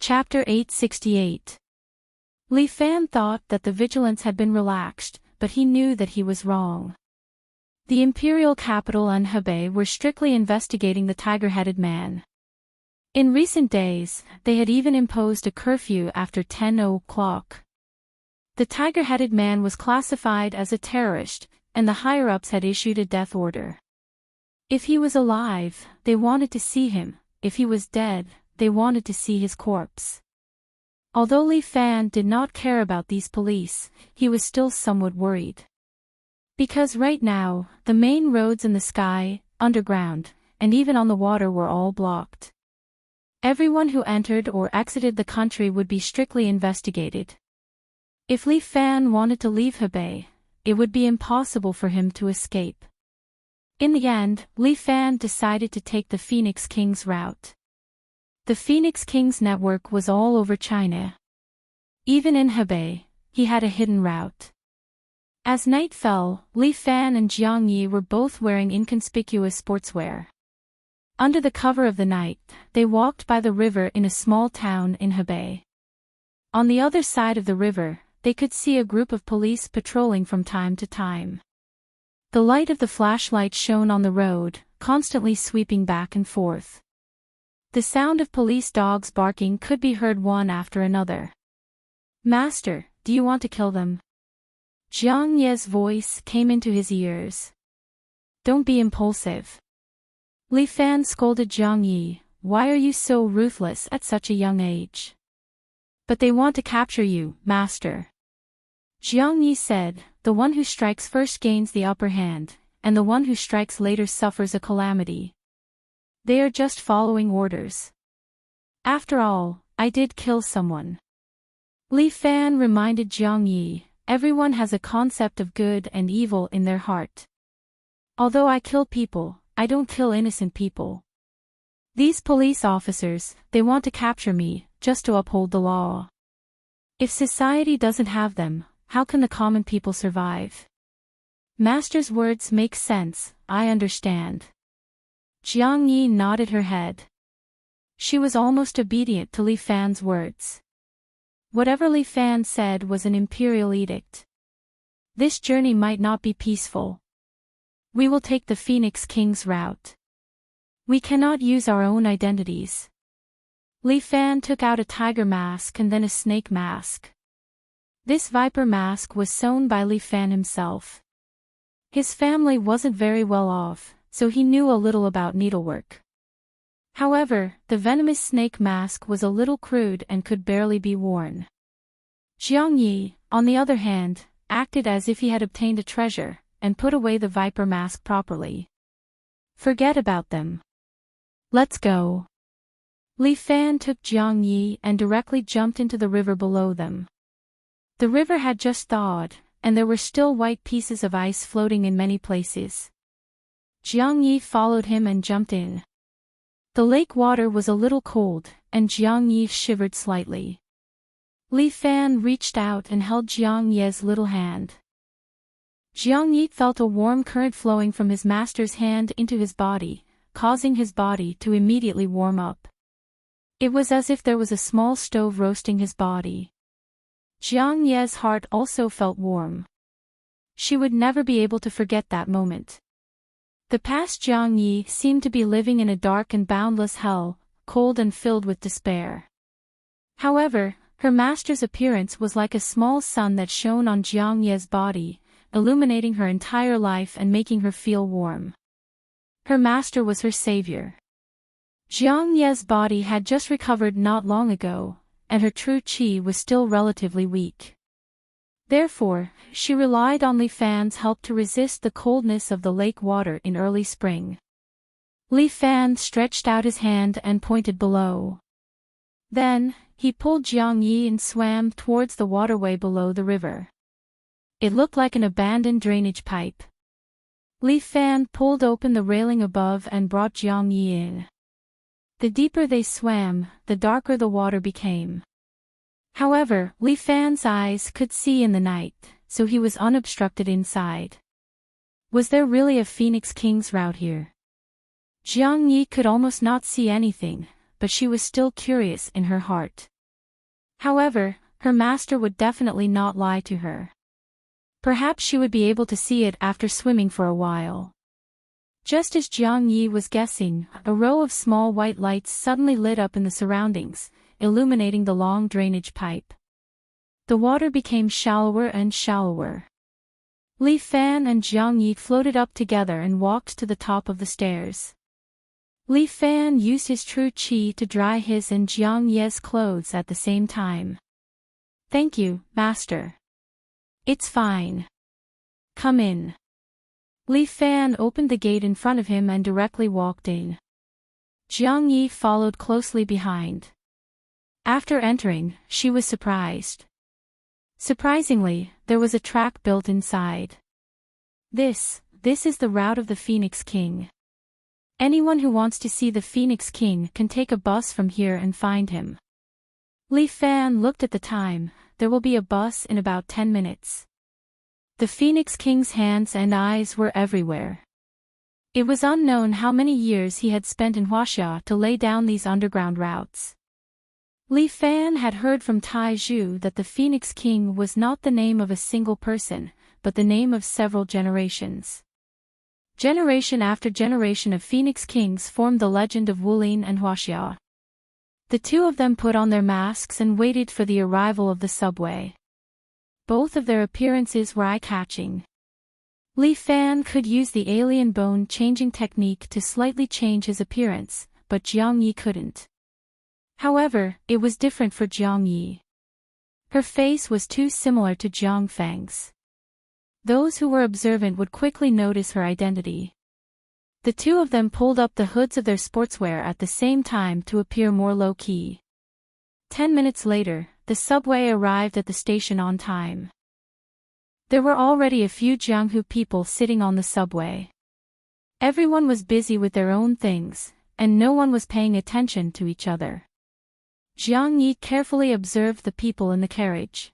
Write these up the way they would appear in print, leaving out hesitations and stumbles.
Chapter 868. Li Fan thought that the vigilance had been relaxed, but he knew that he was wrong. The imperial capital and Hebei were strictly investigating the tiger-headed man. In recent days, they had even imposed a curfew after 10 o'clock. The tiger-headed man was classified as a terrorist, and the higher-ups had issued a death order. If he was alive, they wanted to see him; if he was dead, they wanted to see his corpse. Although Li Fan did not care about these police, he was still somewhat worried. Because right now, the main roads in the sky, underground, and even on the water were all blocked. Everyone who entered or exited the country would be strictly investigated. If Li Fan wanted to leave Hebei, it would be impossible for him to escape. In the end, Li Fan decided to take the Phoenix King's route. The Phoenix King's network was all over China. Even in Hebei, he had a hidden route. As night fell, Li Fan and Jiang Yi were both wearing inconspicuous sportswear. Under the cover of the night, they walked by the river in a small town in Hebei. On the other side of the river, they could see a group of police patrolling from time to time. The light of the flashlight shone on the road, constantly sweeping back and forth. The sound of police dogs barking could be heard one after another. "Master, do you want to kill them?" Jiang Ye's voice came into his ears. "Don't be impulsive." Li Fan scolded Jiang Yi, "Why are you so ruthless at such a young age?" "But they want to capture you, master." Jiang Yi said, "The one who strikes first gains the upper hand, and the one who strikes later suffers a calamity. They are just following orders. After all, I did kill someone." Li Fan reminded Jiang Yi, "Everyone has a concept of good and evil in their heart. Although I kill people, I don't kill innocent people. These police officers, they want to capture me, just to uphold the law. If society doesn't have them, how can the common people survive?" "Master's words make sense, I understand." Jiang Yi nodded her head. She was almost obedient to Li Fan's words. Whatever Li Fan said was an imperial edict. This journey might not be peaceful. "We will take the Phoenix King's route. We cannot use our own identities." Li Fan took out a tiger mask and then a snake mask. This viper mask was sewn by Li Fan himself. His family wasn't very well off, so he knew a little about needlework. However, the venomous snake mask was a little crude and could barely be worn. Jiang Yi, on the other hand, acted as if he had obtained a treasure, and put away the viper mask properly. "Forget about them. Let's go." Li Fan took Jiang Yi and directly jumped into the river below them. The river had just thawed, and there were still white pieces of ice floating in many places. Jiang Yi followed him and jumped in. The lake water was a little cold, and Jiang Yi shivered slightly. Li Fan reached out and held Jiang Yi's little hand. Jiang Yi felt a warm current flowing from his master's hand into his body, causing his body to immediately warm up. It was as if there was a small stove roasting his body. Jiang Yi's heart also felt warm. She would never be able to forget that moment. The past Jiang Yi seemed to be living in a dark and boundless hell, cold and filled with despair. However, her master's appearance was like a small sun that shone on Jiang Yi's body, illuminating her entire life and making her feel warm. Her master was her savior. Jiang Yi's body had just recovered not long ago, and her true qi was still relatively weak. Therefore, she relied on Li Fan's help to resist the coldness of the lake water in early spring. Li Fan stretched out his hand and pointed below. Then, he pulled Jiang Yi and swam towards the waterway below the river. It looked like an abandoned drainage pipe. Li Fan pulled open the railing above and brought Jiang Yi in. The deeper they swam, the darker the water became. However, Li Fan's eyes could see in the night, so he was unobstructed inside. Was there really a Phoenix King's route here? Jiang Yi could almost not see anything, but she was still curious in her heart. However, her master would definitely not lie to her. Perhaps she would be able to see it after swimming for a while. Just as Jiang Yi was guessing, a row of small white lights suddenly lit up in the surroundings, illuminating the long drainage pipe. The water became shallower and shallower. Li Fan and Jiang Yi floated up together and walked to the top of the stairs. Li Fan used his true qi to dry his and Jiang Yi's clothes at the same time. "Thank you, master. It's fine. Come in." Li Fan opened the gate in front of him and directly walked in. Jiang Yi followed closely behind. After entering, she was surprised. Surprisingly, there was a track built inside. This is the route of the Phoenix King. Anyone who wants to see the Phoenix King can take a bus from here and find him. Li Fan looked at the time. There will be a bus in about 10 minutes. The Phoenix King's hands and eyes were everywhere. It was unknown how many years he had spent in Huaxia to lay down these underground routes. Li Fan had heard from Tai Zhu that the Phoenix King was not the name of a single person, but the name of several generations. Generation after generation of Phoenix Kings formed the legend of Wulin and Huaxia. The two of them put on their masks and waited for the arrival of the subway. Both of their appearances were eye-catching. Li Fan could use the alien bone-changing technique to slightly change his appearance, but Jiang Yi couldn't. However, it was different for Jiang Yi. Her face was too similar to Jiang Feng's. Those who were observant would quickly notice her identity. The two of them pulled up the hoods of their sportswear at the same time to appear more low-key. 10 minutes later, the subway arrived at the station on time. There were already a few Jianghu people sitting on the subway. Everyone was busy with their own things, and no one was paying attention to each other. Jiang Yi carefully observed the people in the carriage.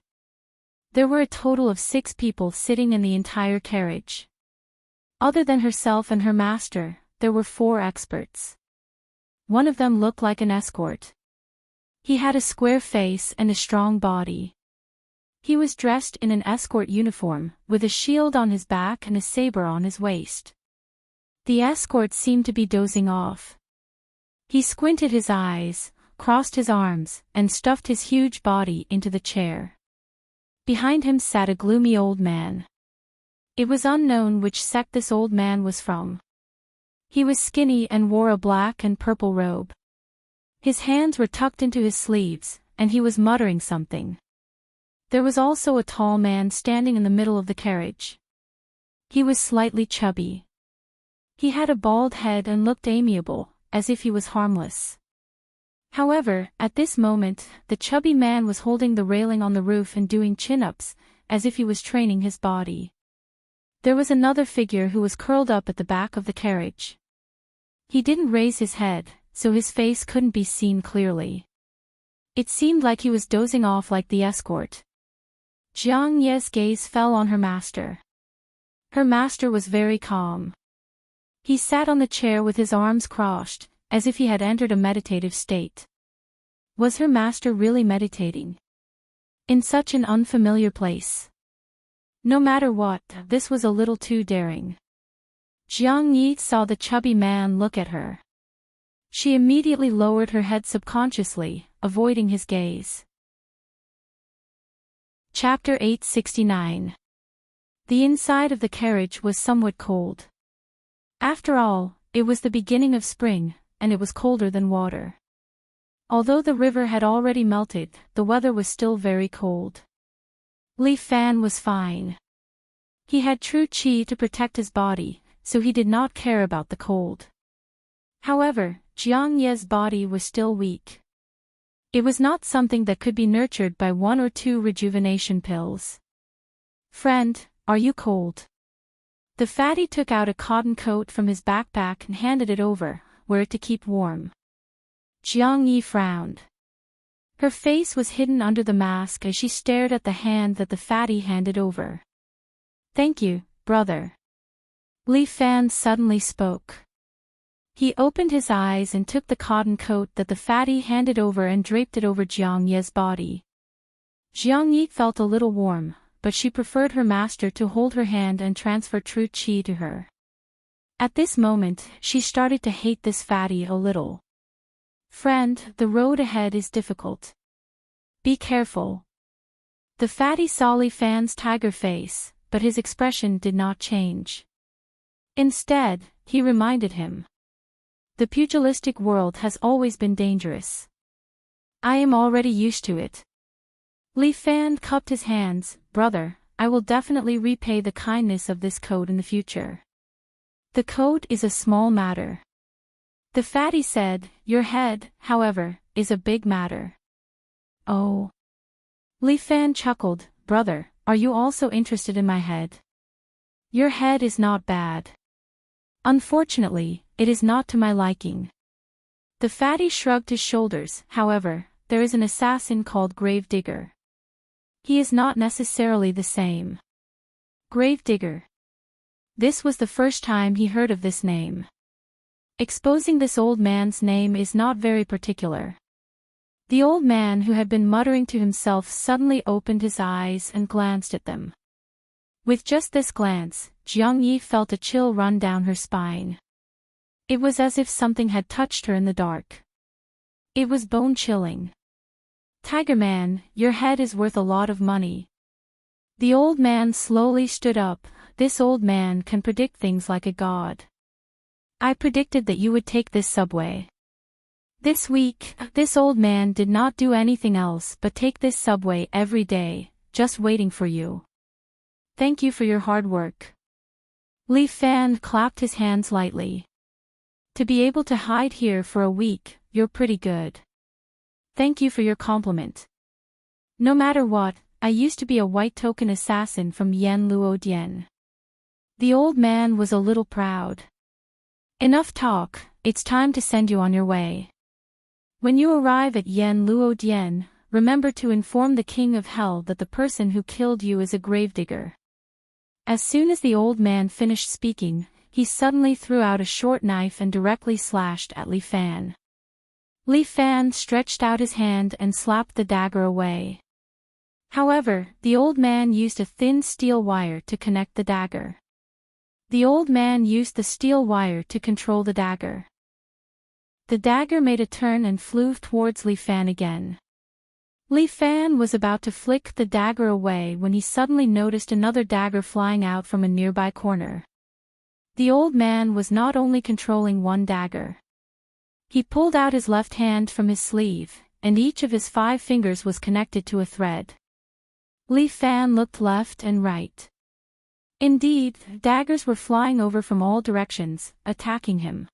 There were a total of 6 people sitting in the entire carriage. Other than herself and her master, there were 4 experts. One of them looked like an escort. He had a square face and a strong body. He was dressed in an escort uniform, with a shield on his back and a saber on his waist. The escort seemed to be dozing off. He squinted his eyes, crossed his arms, and stuffed his huge body into the chair. Behind him sat a gloomy old man. It was unknown which sect this old man was from. He was skinny and wore a black and purple robe. His hands were tucked into his sleeves, and he was muttering something. There was also a tall man standing in the middle of the carriage. He was slightly chubby. He had a bald head and looked amiable, as if he was harmless. However, at this moment, the chubby man was holding the railing on the roof and doing chin-ups, as if he was training his body. There was another figure who was curled up at the back of the carriage. He didn't raise his head, so his face couldn't be seen clearly. It seemed like he was dozing off like the escort. Jiang Ye's gaze fell on her master. Her master was very calm. He sat on the chair with his arms crossed, as if he had entered a meditative state. Was her master really meditating? In such an unfamiliar place? No matter what, this was a little too daring. Jiang Yi saw the chubby man look at her. She immediately lowered her head subconsciously, avoiding his gaze. Chapter 869. The inside of the carriage was somewhat cold. After all, it was the beginning of spring, and it was colder than water. Although the river had already melted, the weather was still very cold. Li Fan was fine. He had true qi to protect his body, so he did not care about the cold. However, Jiang Ye's body was still weak. It was not something that could be nurtured by 1 or 2 rejuvenation pills. "Friend, are you cold?" The fatty took out a cotton coat from his backpack and handed it over, wear it to keep warm. Jiang Yi frowned. Her face was hidden under the mask as she stared at the hand that the fatty handed over. "Thank you, brother." Li Fan suddenly spoke. He opened his eyes and took the cotton coat that the fatty handed over and draped it over Jiang Ye's body. Jiang Yi felt a little warm, but she preferred her master to hold her hand and transfer true qi to her. At this moment, she started to hate this fatty a little. Friend, the road ahead is difficult. Be careful. The fatty saw Li Fan's tiger face, but his expression did not change. Instead, he reminded him. The pugilistic world has always been dangerous. I am already used to it. Li Fan cupped his hands. Brother, I will definitely repay the kindness of this code in the future. The code is a small matter. The fatty said, your head, however, is a big matter. Oh. Li Fan chuckled, brother, are you also interested in my head? Your head is not bad. Unfortunately, it is not to my liking. The fatty shrugged his shoulders. However, there is an assassin called Gravedigger. He is not necessarily the same. Gravedigger. This was the first time he heard of this name. Exposing this old man's name is not very particular. The old man who had been muttering to himself suddenly opened his eyes and glanced at them. With just this glance, Jiang Yi felt a chill run down her spine. It was as if something had touched her in the dark. It was bone-chilling. Tiger man, your head is worth a lot of money. The old man slowly stood up. This old man can predict things like a god. I predicted that you would take this subway. This week, this old man did not do anything else but take this subway every day, just waiting for you. Thank you for your hard work. Li Fan clapped his hands lightly. To be able to hide here for a week, you're pretty good. Thank you for your compliment. No matter what, I used to be a white token assassin from Yan Luo Dian. The old man was a little proud. Enough talk, it's time to send you on your way. When you arrive at Yan Luo Dian, remember to inform the king of hell that the person who killed you is a gravedigger. As soon as the old man finished speaking, he suddenly threw out a short knife and directly slashed at Li Fan. Li Fan stretched out his hand and slapped the dagger away. However, the old man used a thin steel wire to connect the dagger. The old man used the steel wire to control the dagger. The dagger made a turn and flew towards Li Fan again. Li Fan was about to flick the dagger away when he suddenly noticed another dagger flying out from a nearby corner. The old man was not only controlling one dagger. He pulled out his left hand from his sleeve, and each of his 5 fingers was connected to a thread. Li Fan looked left and right. Indeed, daggers were flying over from all directions, attacking him.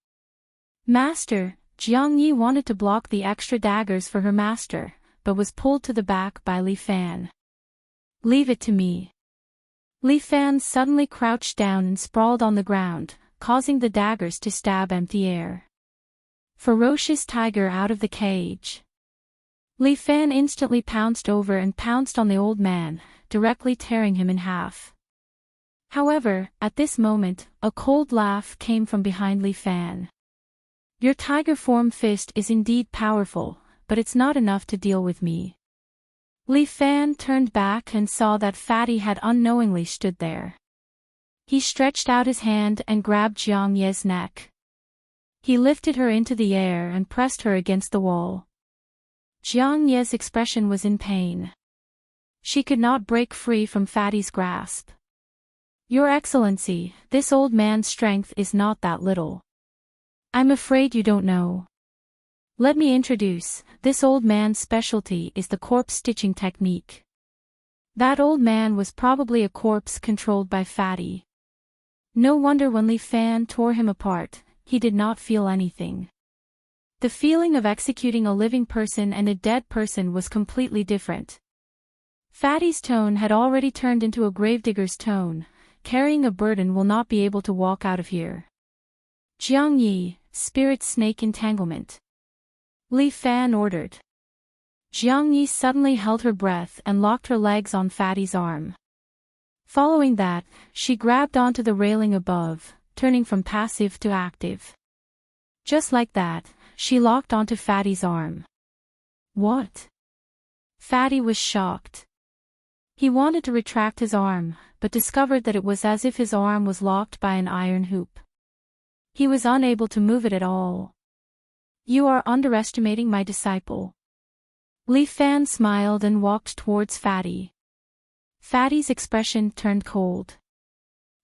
Master, Jiang Yi wanted to block the extra daggers for her master, but was pulled to the back by Li Fan. Leave it to me. Li Fan suddenly crouched down and sprawled on the ground, causing the daggers to stab empty air. Ferocious tiger out of the cage. Li Fan instantly pounced over and pounced on the old man, directly tearing him in half. However, at this moment, a cold laugh came from behind Li Fan. Your tiger form fist is indeed powerful, but it's not enough to deal with me. Li Fan turned back and saw that Fatty had unknowingly stood there. He stretched out his hand and grabbed Jiang Ye's neck. He lifted her into the air and pressed her against the wall. Jiang Ye's expression was in pain. She could not break free from Fatty's grasp. Your Excellency, this old man's strength is not that little. I'm afraid you don't know. Let me introduce, this old man's specialty is the corpse stitching technique. That old man was probably a corpse controlled by Fatty. No wonder when Li Fan tore him apart, he did not feel anything. The feeling of executing a living person and a dead person was completely different. Fatty's tone had already turned into a gravedigger's tone. Carrying a burden will not be able to walk out of here. Jiang Yi, spirit snake entanglement. Li Fan ordered. Jiang Yi suddenly held her breath and locked her legs on Fatty's arm. Following that, she grabbed onto the railing above, turning from passive to active. Just like that, she locked onto Fatty's arm. What? Fatty was shocked. He wanted to retract his arm, but discovered that it was as if his arm was locked by an iron hoop. He was unable to move it at all. "You are underestimating my disciple." Li Fan smiled and walked towards Fatty. Fatty's expression turned cold.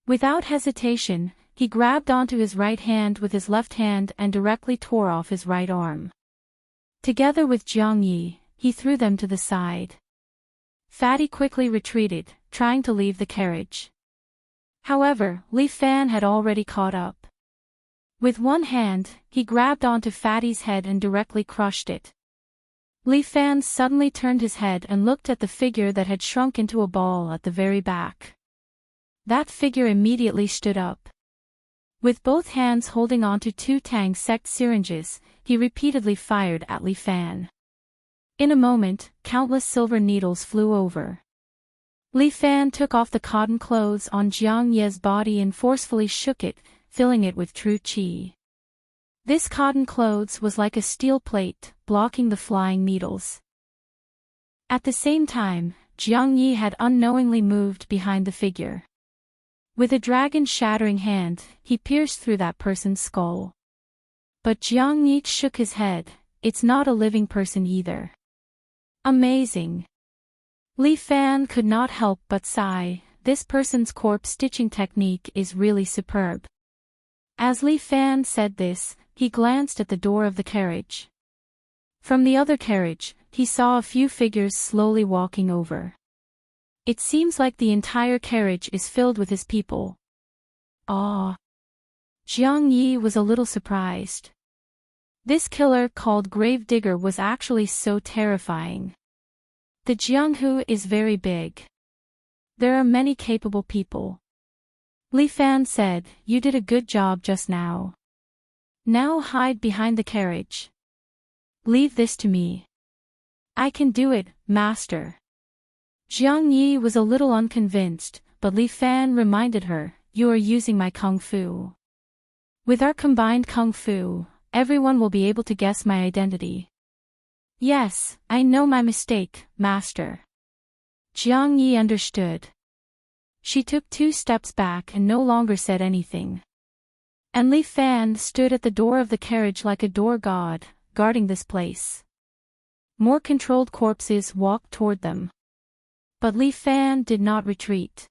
Without hesitation, he grabbed onto his right hand with his left hand and directly tore off his right arm. Together with Jiang Yi, he threw them to the side. Fatty quickly retreated, trying to leave the carriage. However, Li Fan had already caught up. With one hand, he grabbed onto Fatty's head and directly crushed it. Li Fan suddenly turned his head and looked at the figure that had shrunk into a ball at the very back. That figure immediately stood up. With both hands holding onto two Tang sect syringes, he repeatedly fired at Li Fan. In a moment, countless silver needles flew over. Li Fan took off the cotton clothes on Jiang Ye's body and forcefully shook it, filling it with true qi. This cotton clothes was like a steel plate, blocking the flying needles. At the same time, Jiang Yi had unknowingly moved behind the figure. With a dragon-shattering hand, he pierced through that person's skull. But Jiang Yi shook his head. "It's not a living person either." Amazing. Li Fan could not help but sigh. This person's corpse stitching technique is really superb. As Li Fan said this, he glanced at the door of the carriage. From the other carriage, he saw a few figures slowly walking over. It seems like the entire carriage is filled with his people. Ah! Jiang Yi was a little surprised. This killer called Gravedigger was actually so terrifying. The Jianghu is very big. There are many capable people. Li Fan said, "You did a good job just now. Now hide behind the carriage. Leave this to me." "I can do it, master." Jiang Yi was a little unconvinced, but Li Fan reminded her, "You are using my kung fu. With our combined kung fu, everyone will be able to guess my identity." "Yes, I know my mistake, master." Jiang Yi understood. She took 2 steps back and no longer said anything. And Li Fan stood at the door of the carriage like a door god, guarding this place. More controlled corpses walked toward them. But Li Fan did not retreat.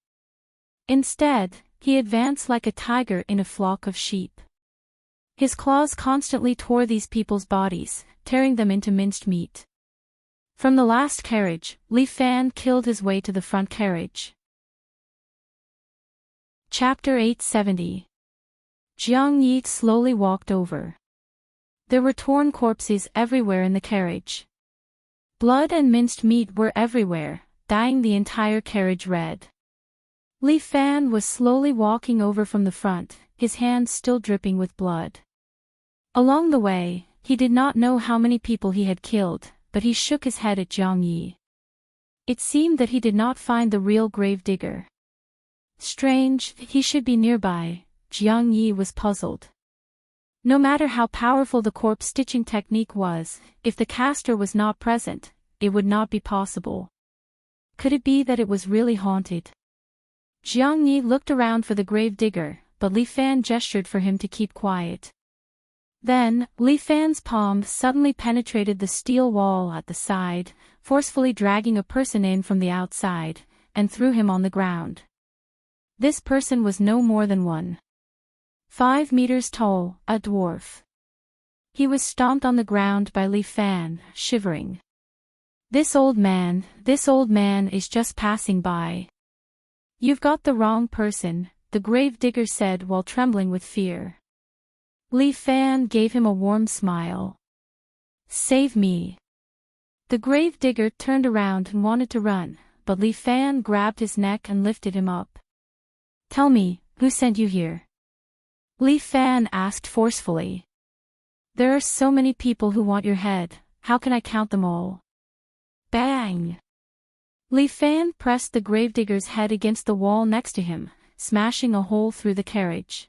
Instead, he advanced like a tiger in a flock of sheep. His claws constantly tore these people's bodies, tearing them into minced meat. From the last carriage, Li Fan killed his way to the front carriage. Chapter 870. Jiang Yi slowly walked over. There were torn corpses everywhere in the carriage. Blood and minced meat were everywhere, dyeing the entire carriage red. Li Fan was slowly walking over from the front, his hands still dripping with blood. Along the way, he did not know how many people he had killed, but he shook his head at Jiang Yi. It seemed that he did not find the real gravedigger. Strange, he should be nearby. Jiang Yi was puzzled. No matter how powerful the corpse stitching technique was, if the caster was not present, it would not be possible. Could it be that it was really haunted? Jiang Yi looked around for the gravedigger, but Li Fan gestured for him to keep quiet. Then, Li Fan's palm suddenly penetrated the steel wall at the side, forcefully dragging a person in from the outside, and threw him on the ground. This person was no more than 1.5 meters tall, a dwarf. He was stomped on the ground by Li Fan, shivering. This old man is just passing by." "You've got the wrong person," the gravedigger said while trembling with fear. Li Fan gave him a warm smile. "Save me." The gravedigger turned around and wanted to run, but Li Fan grabbed his neck and lifted him up. "Tell me, who sent you here?" Li Fan asked forcefully. "There are so many people who want your head, how can I count them all?" Bang! Li Fan pressed the gravedigger's head against the wall next to him, smashing a hole through the carriage.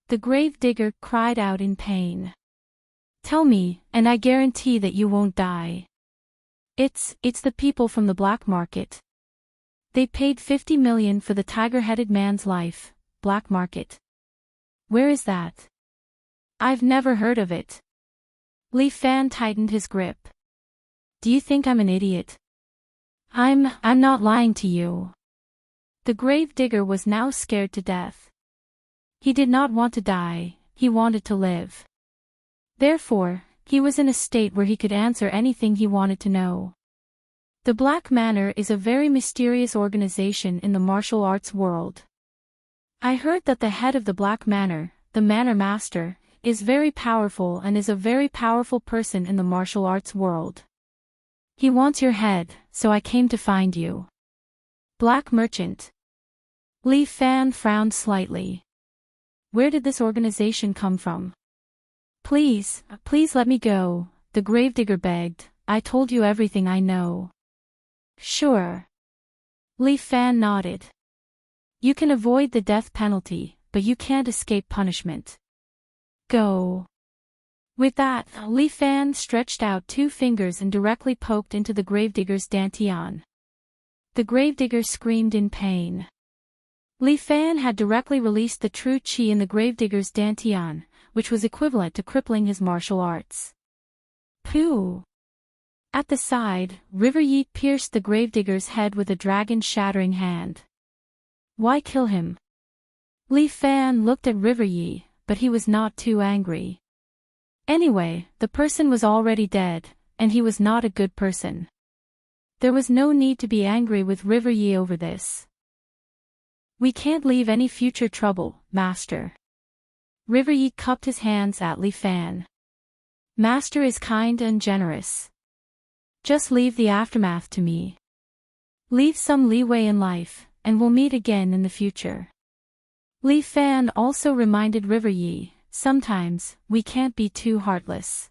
The gravedigger cried out in pain. "Tell me, and I guarantee that you won't die." It's the people from the black market." They paid 50 million for the tiger-headed man's life. Black market. Where is that? I've never heard of it. Li Fan tightened his grip. Do you think I'm an idiot? I'm not lying to you. The gravedigger was now scared to death. He did not want to die, he wanted to live. Therefore, he was in a state where he could answer anything he wanted to know. The Black Manor is a very mysterious organization in the martial arts world. I heard that the head of the Black Manor, the Manor Master, is very powerful and is a very powerful person in the martial arts world. He wants your head, so I came to find you. Black Merchant. Li Fan frowned slightly. Where did this organization come from? Please let me go, the gravedigger begged. I told you everything I know. Sure. Li Fan nodded. You can avoid the death penalty, but you can't escape punishment. Go. With that, Li Fan stretched out 2 fingers and directly poked into the gravedigger's dantian. The gravedigger screamed in pain. Li Fan had directly released the true qi in the gravedigger's dantian, which was equivalent to crippling his martial arts. Pooh! At the side, River Yi pierced the gravedigger's head with a dragon-shattering hand. Why kill him? Li Fan looked at River Yi, but he was not too angry. Anyway, the person was already dead, and he was not a good person. There was no need to be angry with River Yi over this. We can't leave any future trouble, Master. River Yi cupped his hands at Li Fan. Master is kind and generous. Just leave the aftermath to me. Leave some leeway in life, and we'll meet again in the future. Li Fan also reminded River Yi, sometimes, we can't be too heartless.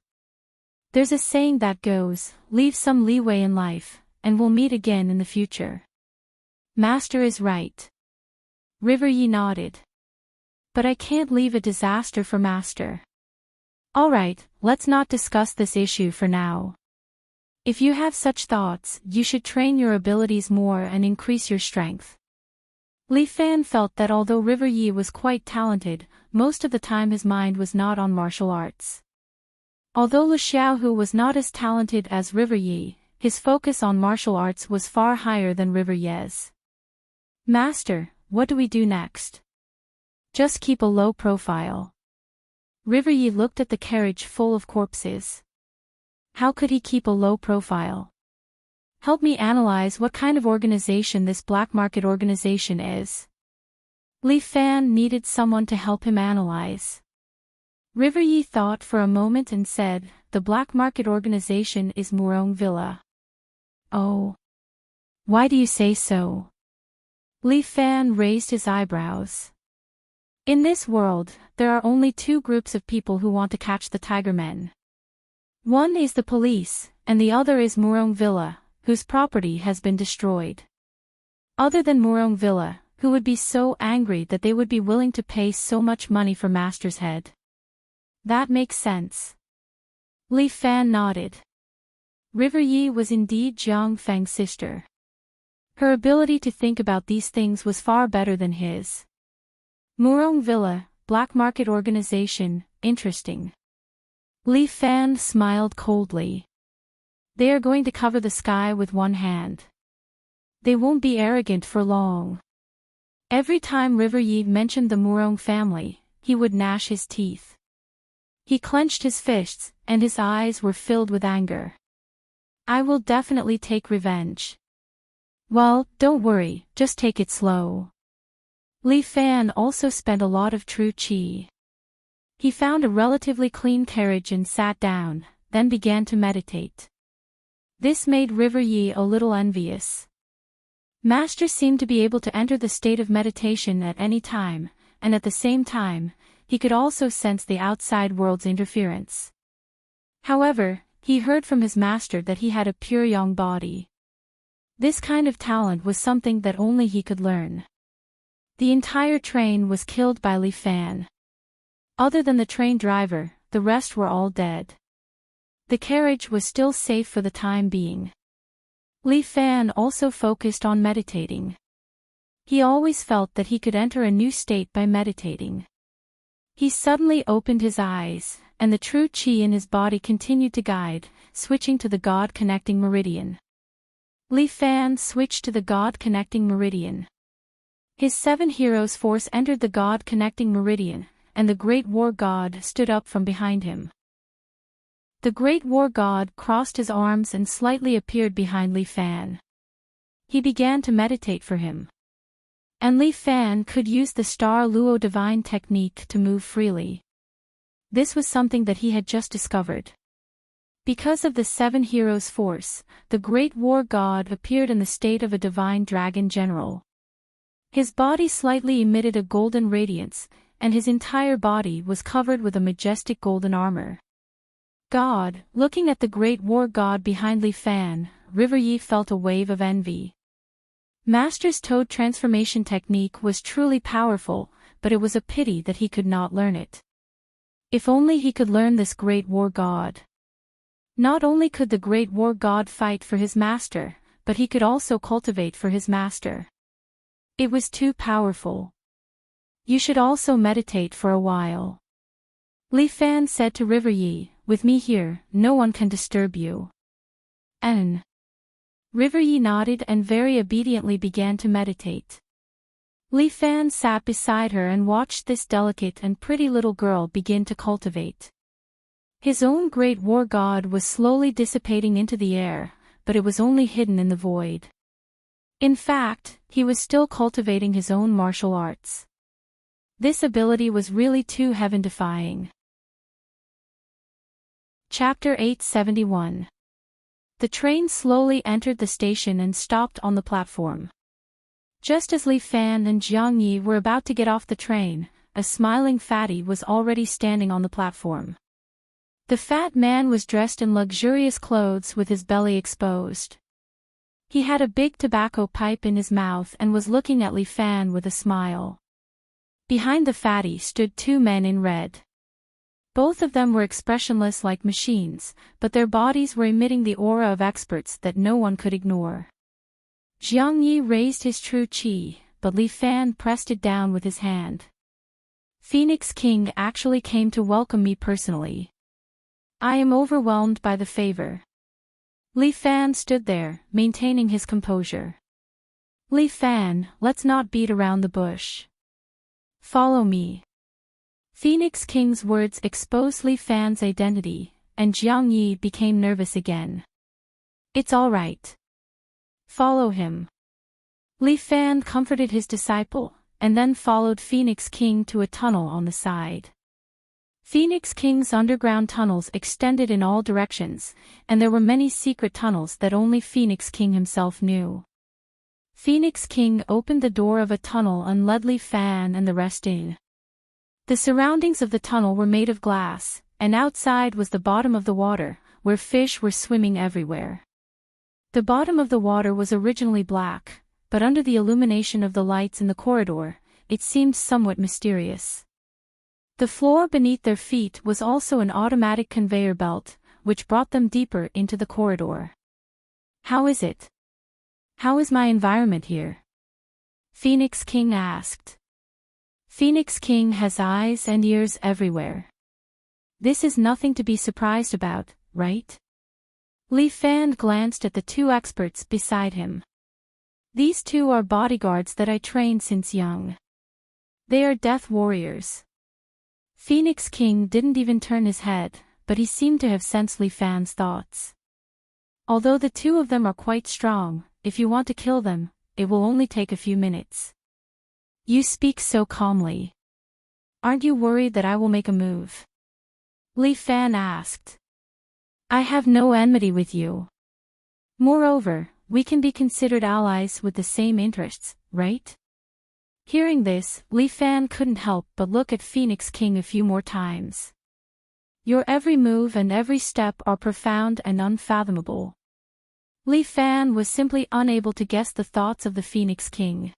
There's a saying that goes, leave some leeway in life, and we'll meet again in the future. Master is right. River Yi nodded. But I can't leave a disaster for Master. Alright, let's not discuss this issue for now. If you have such thoughts, you should train your abilities more and increase your strength. Li Fan felt that although River Yi was quite talented, most of the time his mind was not on martial arts. Although Lu Xiaohu was not as talented as River Yi, his focus on martial arts was far higher than River Yi's. Master, what do we do next? Just keep a low profile. River Yi looked at the carriage full of corpses. How could he keep a low profile? Help me analyze what kind of organization this black market organization is. Li Fan needed someone to help him analyze. River Yi thought for a moment and said, the black market organization is Murong Villa. Oh. Why do you say so? Li Fan raised his eyebrows. In this world, there are only 2 groups of people who want to catch the Tiger Men. One is the police, and the other is Murong Villa, whose property has been destroyed. Other than Murong Villa, who would be so angry that they would be willing to pay so much money for Master's head. That makes sense. Li Fan nodded. River Yi was indeed Jiang Feng's sister. Her ability to think about these things was far better than his. Murong Villa, black market organization, interesting. Li Fan smiled coldly. They are going to cover the sky with one hand. They won't be arrogant for long. Every time River Yi mentioned the Murong family, he would gnash his teeth. He clenched his fists, and his eyes were filled with anger. I will definitely take revenge. Well, don't worry, just take it slow. Li Fan also spent a lot of true qi. He found a relatively clean carriage and sat down, then began to meditate. This made River Yi a little envious. Master seemed to be able to enter the state of meditation at any time, and at the same time, he could also sense the outside world's interference. However, he heard from his master that he had a pure yang body. This kind of talent was something that only he could learn. The entire train was killed by Li Fan. Other than the train driver, the rest were all dead. The carriage was still safe for the time being. Li Fan also focused on meditating. He always felt that he could enter a new state by meditating. He suddenly opened his eyes, and the true qi in his body continued to guide, switching to the God-connecting meridian. Li Fan switched to the God-connecting meridian. His 7 heroes' force entered the God-connecting meridian, and the Great War God stood up from behind him. The Great War God crossed his arms and slightly appeared behind Li Fan. He began to meditate for him. And Li Fan could use the Star Luo divine technique to move freely. This was something that he had just discovered. Because of the 7 heroes' force, the Great War God appeared in the state of a divine dragon general. His body slightly emitted a golden radiance, and his entire body was covered with a majestic golden armor. God, looking at the Great War God behind Li Fan, River Yi felt a wave of envy. Master's Toad transformation technique was truly powerful, but it was a pity that he could not learn it. If only he could learn this Great War God. Not only could the Great War God fight for his master, but he could also cultivate for his master. It was too powerful. You should also meditate for a while. Li Fan said to River Yi, with me here, no one can disturb you. And River Yi nodded and very obediently began to meditate. Li Fan sat beside her and watched this delicate and pretty little girl begin to cultivate. His own Great War God was slowly dissipating into the air, but it was only hidden in the void. In fact, he was still cultivating his own martial arts. This ability was really too heaven-defying. Chapter 871. The train slowly entered the station and stopped on the platform. Just as Li Fan and Jiang Yi were about to get off the train, a smiling fatty was already standing on the platform. The fat man was dressed in luxurious clothes with his belly exposed. He had a big tobacco pipe in his mouth and was looking at Li Fan with a smile. Behind the fatty stood 2 men in red. Both of them were expressionless like machines, but their bodies were emitting the aura of experts that no one could ignore. Jiang Yi raised his true qi, but Li Fan pressed it down with his hand. Phoenix King actually came to welcome me personally. I am overwhelmed by the favor. Li Fan stood there, maintaining his composure. Li Fan, let's not beat around the bush. Follow me. Phoenix King's words exposed Li Fan's identity, and Jiang Yi became nervous again. It's all right. Follow him. Li Fan comforted his disciple, and then followed Phoenix King to a tunnel on the side. Phoenix King's underground tunnels extended in all directions, and there were many secret tunnels that only Phoenix King himself knew. Phoenix King opened the door of a tunnel and led Li Fan and the rest in. The surroundings of the tunnel were made of glass, and outside was the bottom of the water, where fish were swimming everywhere. The bottom of the water was originally black, but under the illumination of the lights in the corridor, it seemed somewhat mysterious. The floor beneath their feet was also an automatic conveyor belt, which brought them deeper into the corridor. How is it? How is my environment here? Phoenix King asked. Phoenix King has eyes and ears everywhere. This is nothing to be surprised about, right? Li Fan glanced at the 2 experts beside him. These 2 are bodyguards that I trained since young. They are death warriors. Phoenix King didn't even turn his head, but he seemed to have sensed Li Fan's thoughts. Although the 2 of them are quite strong, if you want to kill them, it will only take a few minutes. You speak so calmly. Aren't you worried that I will make a move? Li Fan asked. I have no enmity with you. Moreover, we can be considered allies with the same interests, right? Hearing this, Li Fan couldn't help but look at Phoenix King a few more times. Your every move and every step are profound and unfathomable. Li Fan was simply unable to guess the thoughts of the Phoenix King.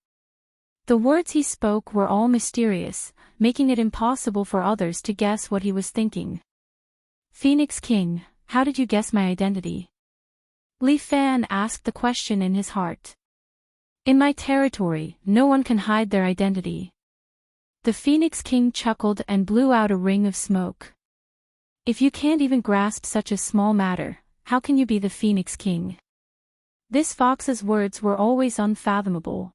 The words he spoke were all mysterious, making it impossible for others to guess what he was thinking. Phoenix King, how did you guess my identity? Li Fan asked the question in his heart. In my territory, no one can hide their identity. The Phoenix King chuckled and blew out a ring of smoke. If you can't even grasp such a small matter, how can you be the Phoenix King? This fox's words were always unfathomable.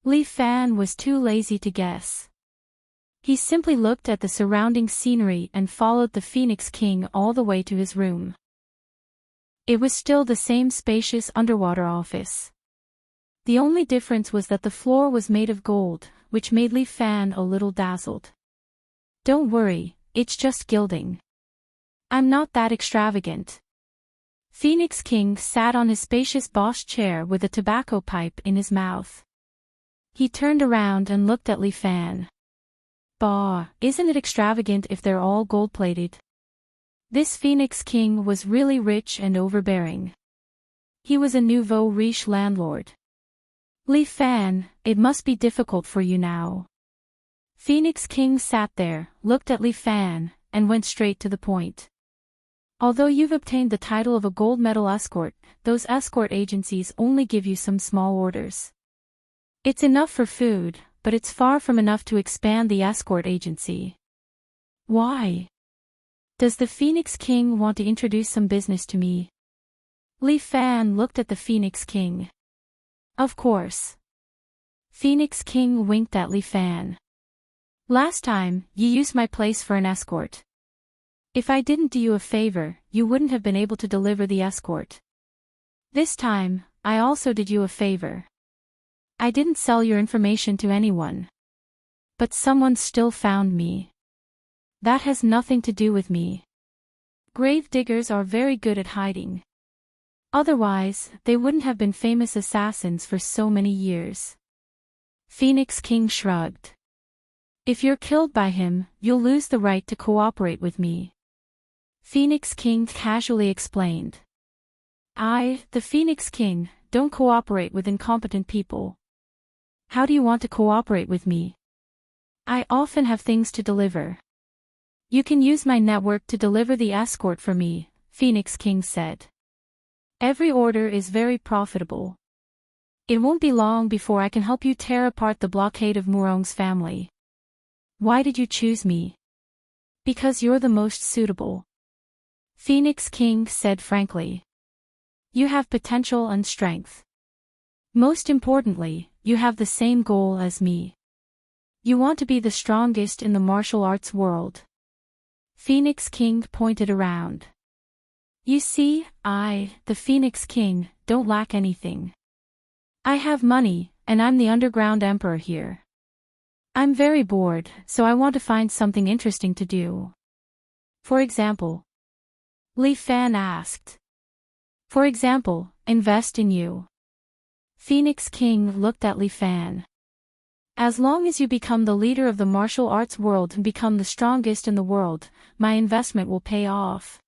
Li Fan was too lazy to guess. He simply looked at the surrounding scenery and followed the Phoenix King all the way to his room. It was still the same spacious underwater office. The only difference was that the floor was made of gold, which made Li Fan a little dazzled. Don't worry, it's just gilding. I'm not that extravagant. Phoenix King sat on his spacious Bosch chair with a tobacco pipe in his mouth. He turned around and looked at Li Fan. Bah, isn't it extravagant if they're all gold-plated? This Phoenix King was really rich and overbearing. He was a nouveau riche landlord. Li Fan, it must be difficult for you now. Phoenix King sat there, looked at Li Fan, and went straight to the point. Although you've obtained the title of a gold medal escort, those escort agencies only give you some small orders. It's enough for food, but it's far from enough to expand the escort agency. Why? Does the Phoenix King want to introduce some business to me? Li Fan looked at the Phoenix King. Of course. Phoenix King winked at Li Fan. Last time, you used my place for an escort. If I didn't do you a favor, you wouldn't have been able to deliver the escort. This time, I also did you a favor. I didn't sell your information to anyone. But someone still found me. That has nothing to do with me. Grave diggers are very good at hiding. Otherwise, they wouldn't have been famous assassins for so many years. Phoenix King shrugged. If you're killed by him, you'll lose the right to cooperate with me. Phoenix King casually explained. I, the Phoenix King, don't cooperate with incompetent people. How do you want to cooperate with me? I often have things to deliver. You can use my network to deliver the escort for me, Phoenix King said. Every order is very profitable. It won't be long before I can help you tear apart the blockade of Murong's family. Why did you choose me? Because you're the most suitable. Phoenix King said frankly. You have potential and strength. Most importantly, you have the same goal as me. You want to be the strongest in the martial arts world. Phoenix King pointed around. You see, I, the Phoenix King, don't lack anything. I have money, and I'm the underground emperor here. I'm very bored, so I want to find something interesting to do. For example, Li Fan asked. For example, invest in you. Phoenix King looked at Li Fan. As long as you become the leader of the martial arts world and become the strongest in the world, my investment will pay off.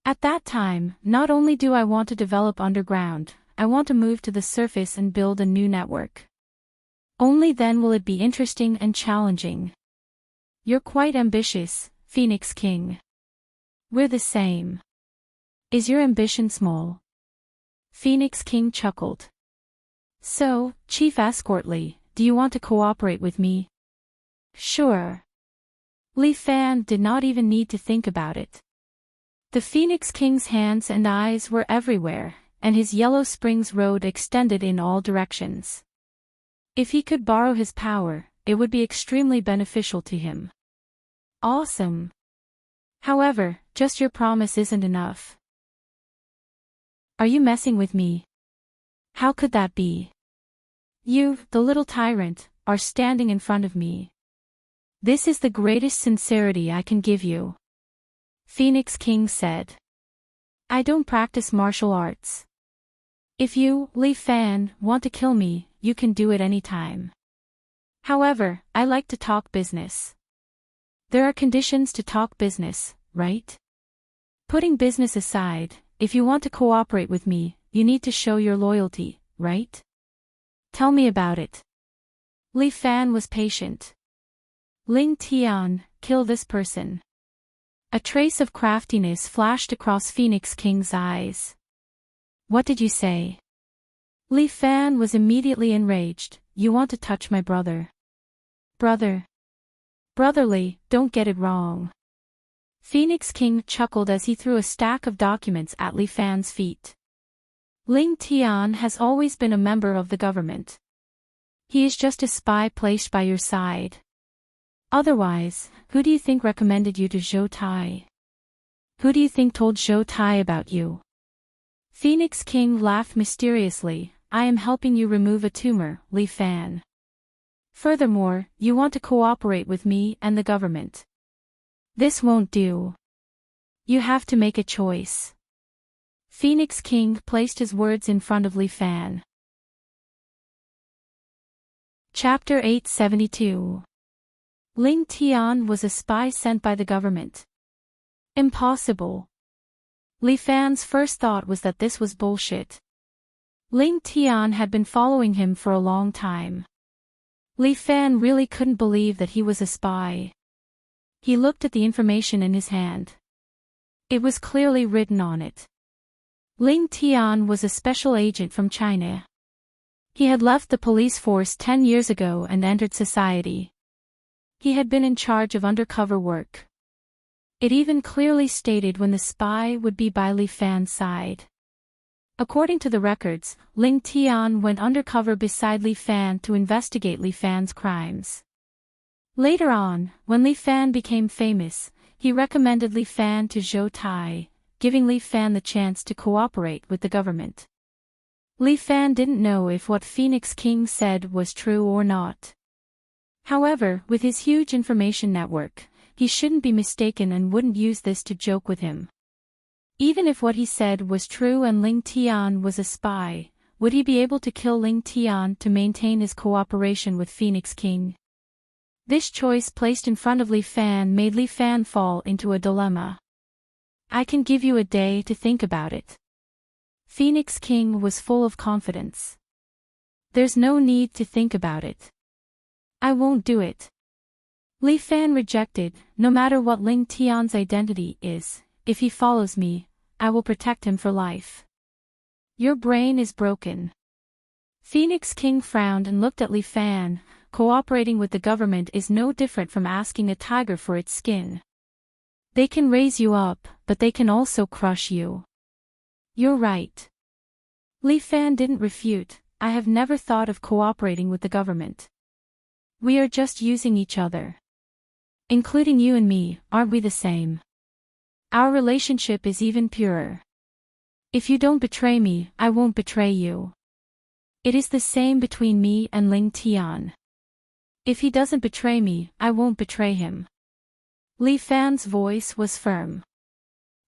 At that time, not only do I want to develop underground, I want to move to the surface and build a new network. Only then will it be interesting and challenging. You're quite ambitious, Phoenix King. We're the same. Is your ambition small? Phoenix King chuckled. So, Chief Escort Li, do you want to cooperate with me? Sure. Li Fan did not even need to think about it. The Phoenix King's hands and eyes were everywhere, and his Yellow Springs road extended in all directions. If he could borrow his power, it would be extremely beneficial to him. Awesome. However, just your promise isn't enough. Are you messing with me? How could that be? You, the little tyrant, are standing in front of me. This is the greatest sincerity I can give you. Phoenix King said. I don't practice martial arts. If you, Li Fan, want to kill me, you can do it anytime. However, I like to talk business. There are conditions to talk business, right? Putting business aside, if you want to cooperate with me, you need to show your loyalty, right? Tell me about it. Li Fan was patient. Ling Tian, kill this person. A trace of craftiness flashed across Phoenix King's eyes. What did you say? Li Fan was immediately enraged. You want to touch my brother? Brother? Brotherly, don't get it wrong. Phoenix King chuckled as he threw a stack of documents at Li Fan's feet. Ling Tian has always been a member of the government. He is just a spy placed by your side. Otherwise, who do you think recommended you to Zhou Tai? Who do you think told Zhou Tai about you? Phoenix King laughed mysteriously. I am helping you remove a tumor, Li Fan. Furthermore, you want to cooperate with me and the government. This won't do. You have to make a choice. Phoenix King placed his words in front of Li Fan. Chapter 872. Ling Tian was a spy sent by the government. Impossible. Li Fan's first thought was that this was bullshit. Ling Tian had been following him for a long time. Li Fan really couldn't believe that he was a spy. He looked at the information in his hand. It was clearly written on it. Ling Tian was a special agent from China. He had left the police force 10 years ago and entered society. He had been in charge of undercover work. It even clearly stated when the spy would be by Li Fan's side. According to the records, Ling Tian went undercover beside Li Fan to investigate Li Fan's crimes. Later on, when Li Fan became famous, he recommended Li Fan to Zhou Tai, giving Li Fan the chance to cooperate with the government. Li Fan didn't know if what Phoenix King said was true or not. However, with his huge information network, he shouldn't be mistaken and wouldn't use this to joke with him. Even if what he said was true and Ling Tian was a spy, would he be able to kill Ling Tian to maintain his cooperation with Phoenix King? This choice placed in front of Li Fan made Li Fan fall into a dilemma. I can give you a day to think about it. Phoenix King was full of confidence. There's no need to think about it. I won't do it. Li Fan rejected. No matter what Ling Tian's identity is, if he follows me, I will protect him for life. Your brain is broken. Phoenix King frowned and looked at Li Fan. Cooperating with the government is no different from asking a tiger for its skin. They can raise you up, but they can also crush you. You're right. Li Fan didn't refute. I have never thought of cooperating with the government. We are just using each other. Including you and me, aren't we the same? Our relationship is even purer. If you don't betray me, I won't betray you. It is the same between me and Ling Tian. If he doesn't betray me, I won't betray him. Li Fan's voice was firm.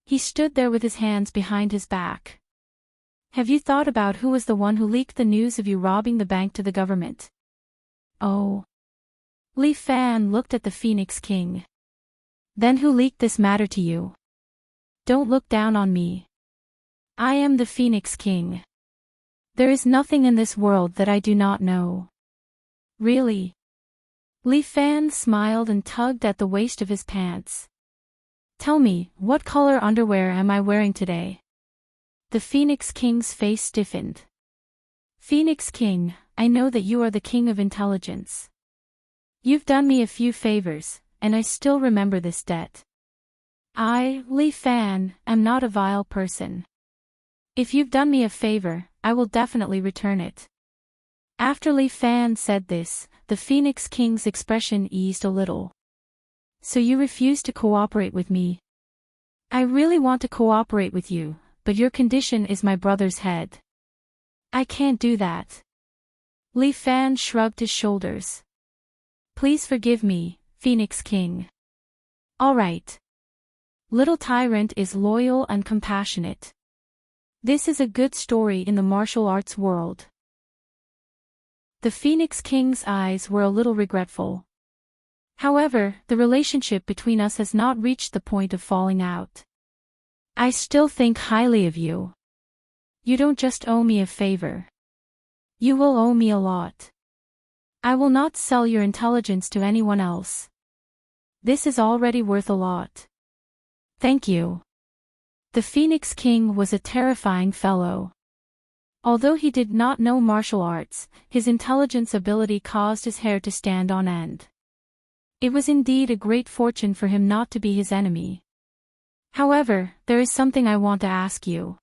He stood there with his hands behind his back. Have you thought about who was the one who leaked the news of you robbing the bank to the government? Oh. Li Fan looked at the Phoenix King. Then who leaked this matter to you? Don't look down on me. I am the Phoenix King. There is nothing in this world that I do not know. Really? Li Fan smiled and tugged at the waist of his pants. Tell me, what color underwear am I wearing today? The Phoenix King's face stiffened. Phoenix King, I know that you are the king of intelligence. You've done me a few favors, and I still remember this debt. I, Li Fan, am not a vile person. If you've done me a favor, I will definitely return it. After Li Fan said this, the Phoenix King's expression eased a little. So you refuse to cooperate with me? I really want to cooperate with you, but your condition is my brother's head. I can't do that. Li Fan shrugged his shoulders. Please forgive me, Phoenix King. All right. Little Tyrant is loyal and compassionate. This is a good story in the martial arts world. The Phoenix King's eyes were a little regretful. However, the relationship between us has not reached the point of falling out. I still think highly of you. You don't just owe me a favor. You will owe me a lot. I will not sell your intelligence to anyone else. This is already worth a lot. Thank you. The Phoenix King was a terrifying fellow. Although he did not know martial arts, his intelligence ability caused his hair to stand on end. It was indeed a great fortune for him not to be his enemy. However, there is something I want to ask you.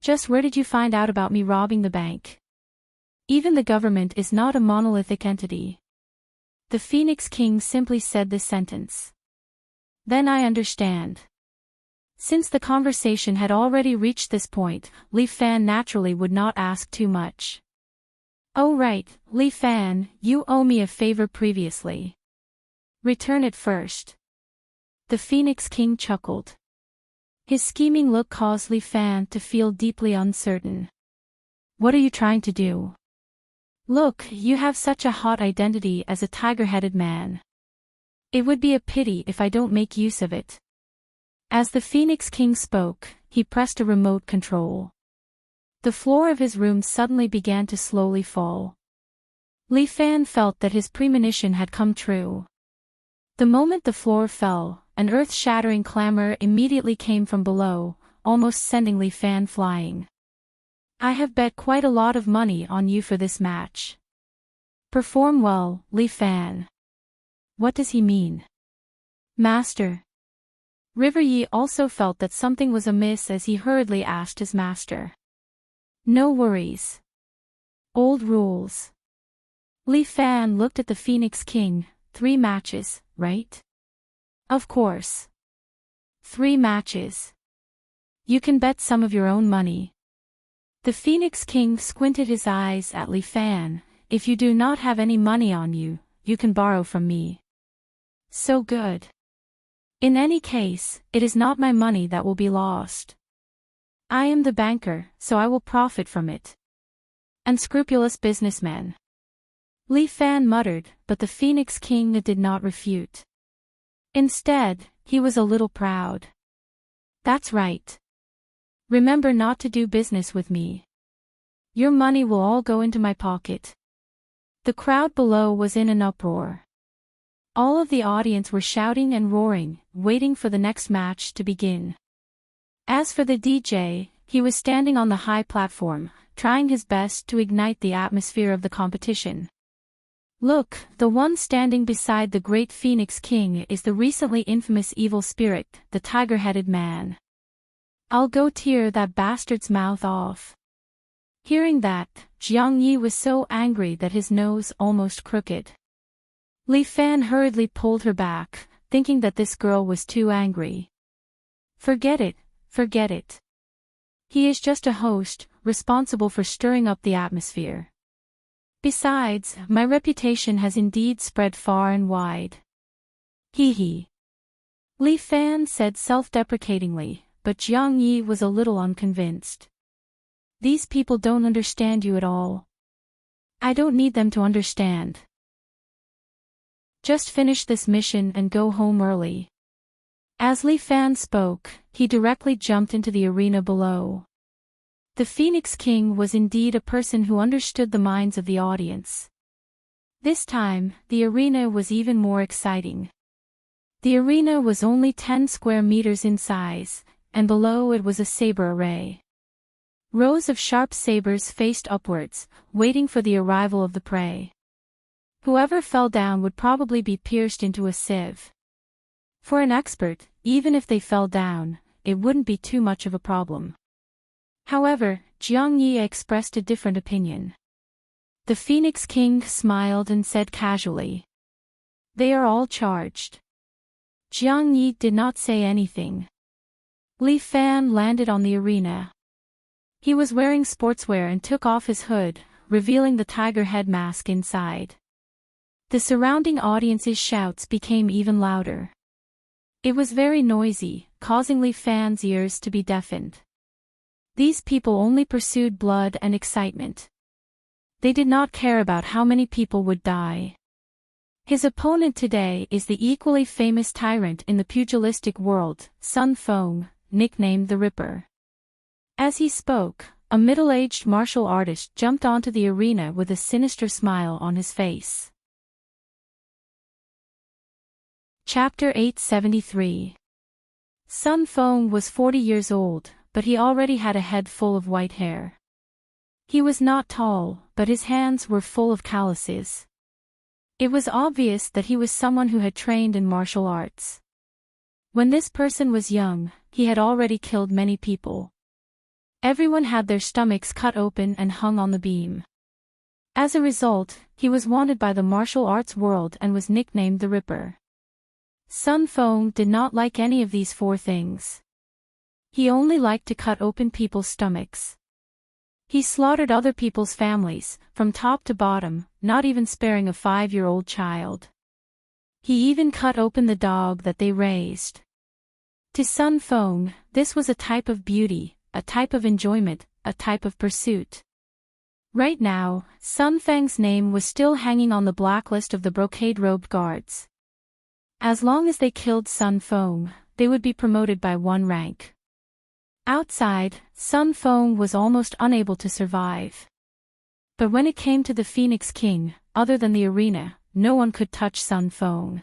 Just where did you find out about me robbing the bank? Even the government is not a monolithic entity. The Phoenix King simply said this sentence. Then I understand. Since the conversation had already reached this point, Li Fan naturally would not ask too much. Oh right, Li Fan, you owe me a favor previously. Return it first. The Phoenix King chuckled. His scheming look caused Li Fan to feel deeply uncertain. What are you trying to do? Look, you have such a hot identity as a tiger-headed man. It would be a pity if I don't make use of it. As the Phoenix King spoke, he pressed a remote control. The floor of his room suddenly began to slowly fall. Li Fan felt that his premonition had come true. The moment the floor fell, an earth-shattering clamor immediately came from below, almost sending Li Fan flying. I have bet quite a lot of money on you for this match. Perform well, Li Fan. What does he mean? Master. River Yi also felt that something was amiss as he hurriedly asked his master. No worries. Old rules. Li Fan looked at the Phoenix King. 3 matches, right? Of course. 3 matches. You can bet some of your own money. The Phoenix King squinted his eyes at Li Fan. If you do not have any money on you, you can borrow from me. So good. In any case, it is not my money that will be lost. I am the banker, so I will profit from it. Unscrupulous businessman. Li Fan muttered, but the Phoenix King did not refute. Instead, he was a little proud. That's right. Remember not to do business with me. Your money will all go into my pocket. The crowd below was in an uproar. All of the audience were shouting and roaring, waiting for the next match to begin. As for the DJ, he was standing on the high platform, trying his best to ignite the atmosphere of the competition. Look, the one standing beside the great Phoenix King is the recently infamous evil spirit, the tiger-headed man. I'll go tear that bastard's mouth off. Hearing that, Jiang Yi was so angry that his nose almost crooked. Li Fan hurriedly pulled her back, thinking that this girl was too angry. Forget it, forget it. He is just a host, responsible for stirring up the atmosphere. Besides, my reputation has indeed spread far and wide. Hee hee. Li Fan said self-deprecatingly, but Jiang Yi was a little unconvinced. These people don't understand you at all. I don't need them to understand. Just finish this mission and go home early. As Li Fan spoke, he directly jumped into the arena below. The Phoenix King was indeed a person who understood the minds of the audience. This time, the arena was even more exciting. The arena was only 10 square meters in size, and below it was a saber array. Rows of sharp sabers faced upwards, waiting for the arrival of the prey. Whoever fell down would probably be pierced into a sieve. For an expert, even if they fell down, it wouldn't be too much of a problem. However, Jiang Yi expressed a different opinion. The Phoenix King smiled and said casually, "They are all charged." Jiang Yi did not say anything. Li Fan landed on the arena. He was wearing sportswear and took off his hood, revealing the tiger head mask inside. The surrounding audience's shouts became even louder. It was very noisy, causing Li Fan's ears to be deafened. These people only pursued blood and excitement. They did not care about how many people would die. His opponent today is the equally famous tyrant in the pugilistic world, Sun Feng, nicknamed the Ripper. As he spoke, a middle-aged martial artist jumped onto the arena with a sinister smile on his face. Chapter 873. Sun Feng was 40 years old, but he already had a head full of white hair. He was not tall, but his hands were full of calluses. It was obvious that he was someone who had trained in martial arts. When this person was young, he had already killed many people. Everyone had their stomachs cut open and hung on the beam. As a result, he was wanted by the martial arts world and was nicknamed the Ripper. Sun Feng did not like any of these four things. He only liked to cut open people's stomachs. He slaughtered other people's families, from top to bottom, not even sparing a 5-year-old child. He even cut open the dog that they raised. To Sun Feng, this was a type of beauty, a type of enjoyment, a type of pursuit. Right now, Sun Feng's name was still hanging on the blacklist of the brocade-robed guards. As long as they killed Sun Feng, they would be promoted by 1 rank. Outside, Sun Feng was almost unable to survive. But when it came to the Phoenix King, other than the arena, no one could touch Sun Feng.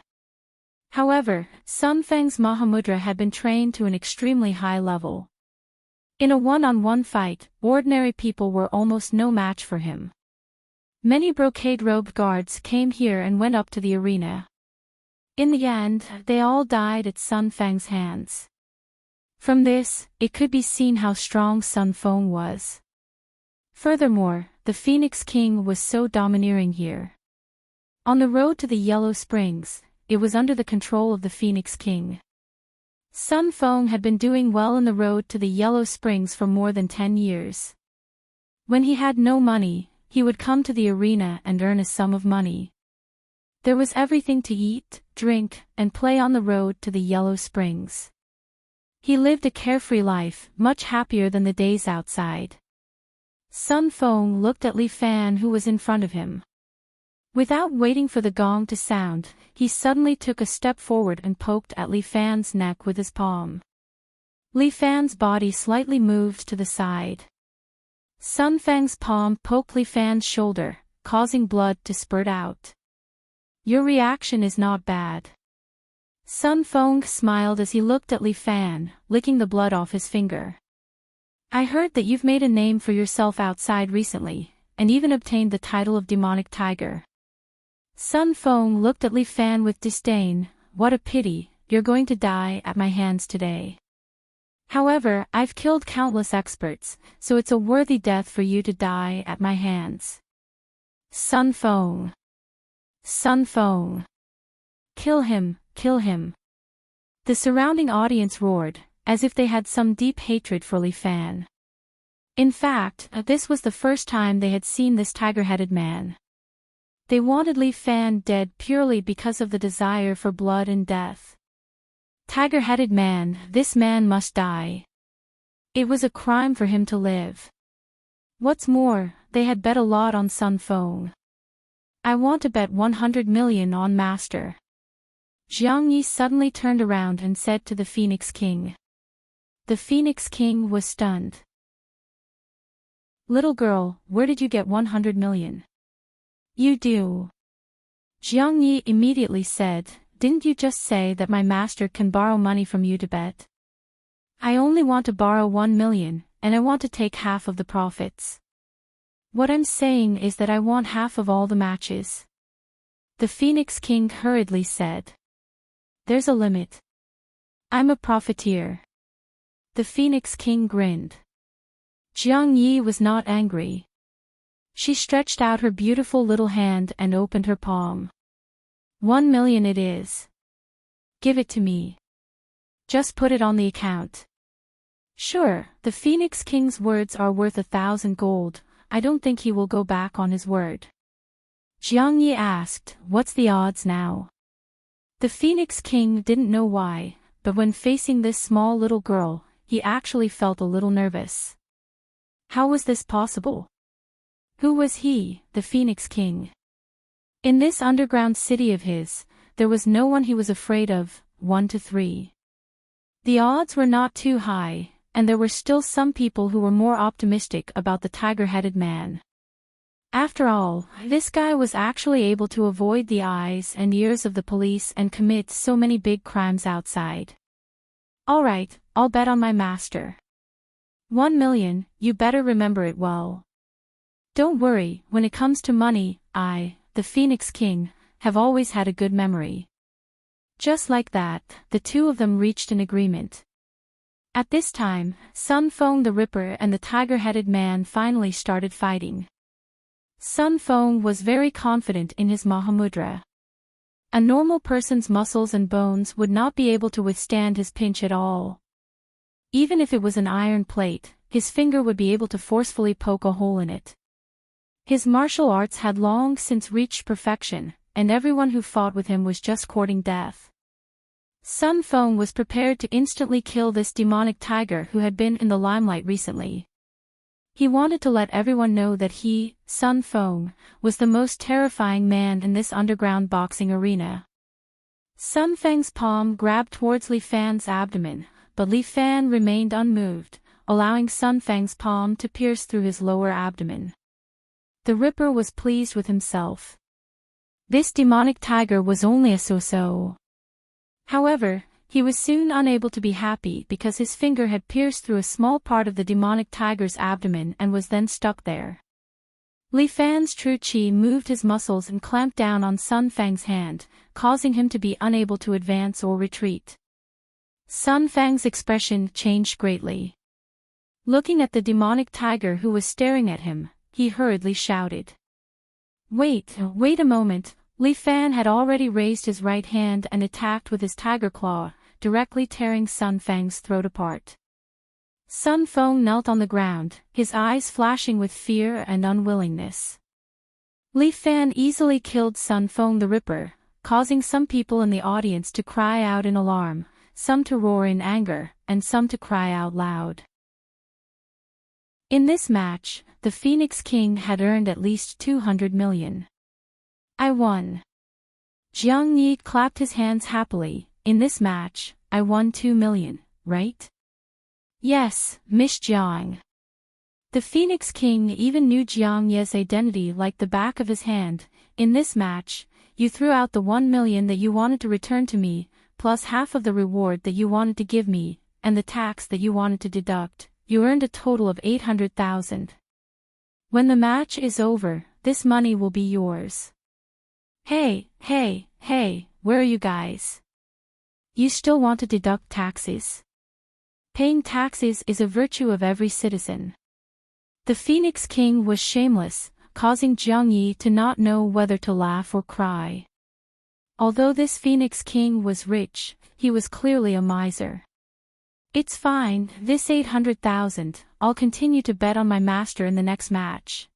However, Sun Feng's Mahamudra had been trained to an extremely high level. In a one-on-one fight, ordinary people were almost no match for him. Many brocade-robed guards came here and went up to the arena. In the end, they all died at Sun Feng's hands. From this, it could be seen how strong Sun Feng was. Furthermore, the Phoenix King was so domineering here. On the road to the Yellow Springs, it was under the control of the Phoenix King. Sun Feng had been doing well in the road to the Yellow Springs for more than 10 years. When he had no money, he would come to the arena and earn a sum of money. There was everything to eat, drink, and play on the road to the Yellow Springs. He lived a carefree life, much happier than the days outside. Sun Feng looked at Li Fan, who was in front of him. Without waiting for the gong to sound, he suddenly took a step forward and poked at Li Fan's neck with his palm. Li Fan's body slightly moved to the side. Sun Feng's palm poked Li Fan's shoulder, causing blood to spurt out. Your reaction is not bad. Sun Feng smiled as he looked at Li Fan, licking the blood off his finger. I heard that you've made a name for yourself outside recently, and even obtained the title of demonic tiger. Sun Feng looked at Li Fan with disdain. What a pity, you're going to die at my hands today. However, I've killed countless experts, so it's a worthy death for you to die at my hands. Sun Feng. Sun Feng. Kill him, kill him. The surrounding audience roared, as if they had some deep hatred for Li Fan. In fact, this was the first time they had seen this tiger-headed man. They wanted Li Fan dead purely because of the desire for blood and death. Tiger-headed man, this man must die. It was a crime for him to live. What's more, they had bet a lot on Sun Feng. I want to bet 100 million on Master. Jiang Yi suddenly turned around and said to the Phoenix King. The Phoenix King was stunned. Little girl, where did you get 100 million? You do. Jiang Yi immediately said, didn't you just say that my master can borrow money from you to bet? I only want to borrow 1 million, and I want to take half of the profits. What I'm saying is that I want half of all the matches. The Phoenix King hurriedly said. There's a limit. I'm a profiteer. The Phoenix King grinned. Jiang Yi was not angry. She stretched out her beautiful little hand and opened her palm. 1 million it is. Give it to me. Just put it on the account. Sure, the Phoenix King's words are worth 1,000 gold. I don't think he will go back on his word. Jiang Yi asked, what's the odds now? The Phoenix King didn't know why, but when facing this small little girl, he actually felt a little nervous. How was this possible? Who was he, the Phoenix King? In this underground city of his, there was no one he was afraid of, 1 to 3. The odds were not too high, and there were still some people who were more optimistic about the tiger-headed man. After all, this guy was actually able to avoid the eyes and ears of the police and commit so many big crimes outside. All right, I'll bet on my master. 1 million, you better remember it well. Don't worry, when it comes to money, I, the Phoenix King, have always had a good memory. Just like that, the two of them reached an agreement. At this time, Sun Feng the Ripper and the tiger-headed man finally started fighting. Sun Feng was very confident in his Mahamudra. A normal person's muscles and bones would not be able to withstand his pinch at all. Even if it was an iron plate, his finger would be able to forcefully poke a hole in it. His martial arts had long since reached perfection, and everyone who fought with him was just courting death. Sun Feng was prepared to instantly kill this demonic tiger who had been in the limelight recently. He wanted to let everyone know that he, Sun Feng, was the most terrifying man in this underground boxing arena. Sun Feng's palm grabbed towards Li Fan's abdomen, but Li Fan remained unmoved, allowing Sun Feng's palm to pierce through his lower abdomen. The Ripper was pleased with himself. This demonic tiger was only a so-so. However, he was soon unable to be happy because his finger had pierced through a small part of the demonic tiger's abdomen and was then stuck there. Li Fan's true qi moved his muscles and clamped down on Sun Feng's hand, causing him to be unable to advance or retreat. Sun Feng's expression changed greatly. Looking at the demonic tiger who was staring at him, he hurriedly shouted. Wait a moment. Li Fan had already raised his right hand and attacked with his tiger claw, directly tearing Sun Feng's throat apart. Sun Feng knelt on the ground, his eyes flashing with fear and unwillingness. Li Fan easily killed Sun Feng the Ripper, causing some people in the audience to cry out in alarm, some to roar in anger, and some to cry out loud. In this match, the Phoenix King had earned at least 200 million. I won. Jiang Yi clapped his hands happily. In this match, I won 2 million, right? Yes, Miss Jiang. The Phoenix King even knew Jiang Yi's identity like the back of his hand. In this match, you threw out the 1 million that you wanted to return to me, plus half of the reward that you wanted to give me, and the tax that you wanted to deduct. You earned a total of 800,000. When the match is over, this money will be yours. Hey, where are you guys? You still want to deduct taxes? Paying taxes is a virtue of every citizen. The Phoenix King was shameless, causing Jiang Yi to not know whether to laugh or cry. Although this Phoenix King was rich, he was clearly a miser. It's fine, this 800,000, I'll continue to bet on my master in the next match.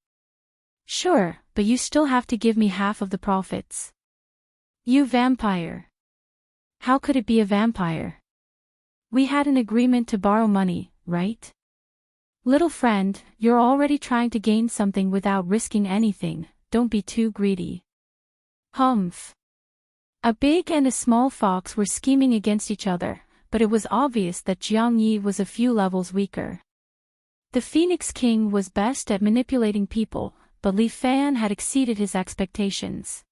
Sure, but you still have to give me half of the profits. You vampire. How could it be a vampire? We had an agreement to borrow money, right? Little friend, you're already trying to gain something without risking anything, don't be too greedy. Humph. A big and a small fox were scheming against each other, but it was obvious that Jiang Yi was a few levels weaker. The Phoenix King was best at manipulating people, but Li Fan had exceeded his expectations.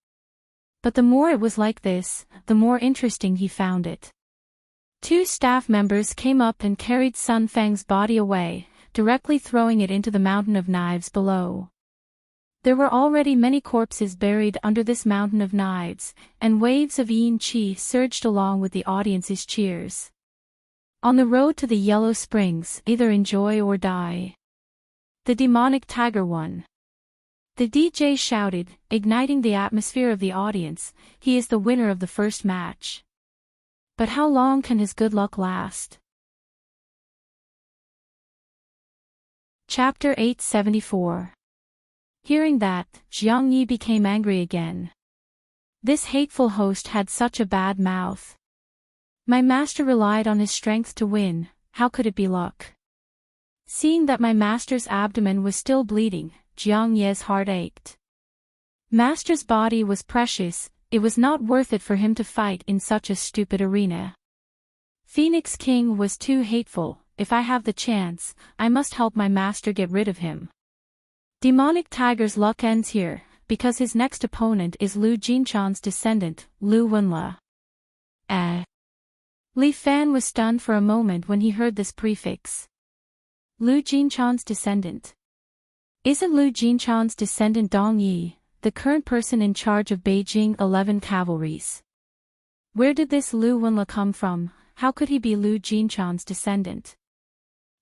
But the more it was like this, the more interesting he found it. 2 staff members came up and carried Sun Feng's body away, directly throwing it into the mountain of knives below. There were already many corpses buried under this mountain of knives, and waves of yin qi surged along with the audience's cheers. On the road to the Yellow Springs, either enjoy or die. The demonic tiger won. The DJ shouted, igniting the atmosphere of the audience, he is the winner of the first match. But how long can his good luck last? Chapter 874. Hearing that, Jiang Yi became angry again. This hateful host had such a bad mouth. My master relied on his strength to win, how could it be luck? Seeing that my master's abdomen was still bleeding, Jiang Yi's heart ached. Master's body was precious, it was not worth it for him to fight in such a stupid arena. Phoenix King was too hateful, if I have the chance, I must help my master get rid of him. Demonic Tiger's luck ends here, because his next opponent is Lu Jinchan's descendant, Lu Wenla. Li Fan was stunned for a moment when he heard this prefix. Lu Jinchan's descendant. Isn't Lu Jinchan's descendant Dong Yi, the current person in charge of Beijing 11 cavalries? Where did this Lu Wenle come from? How could he be Lu Jinchan's descendant?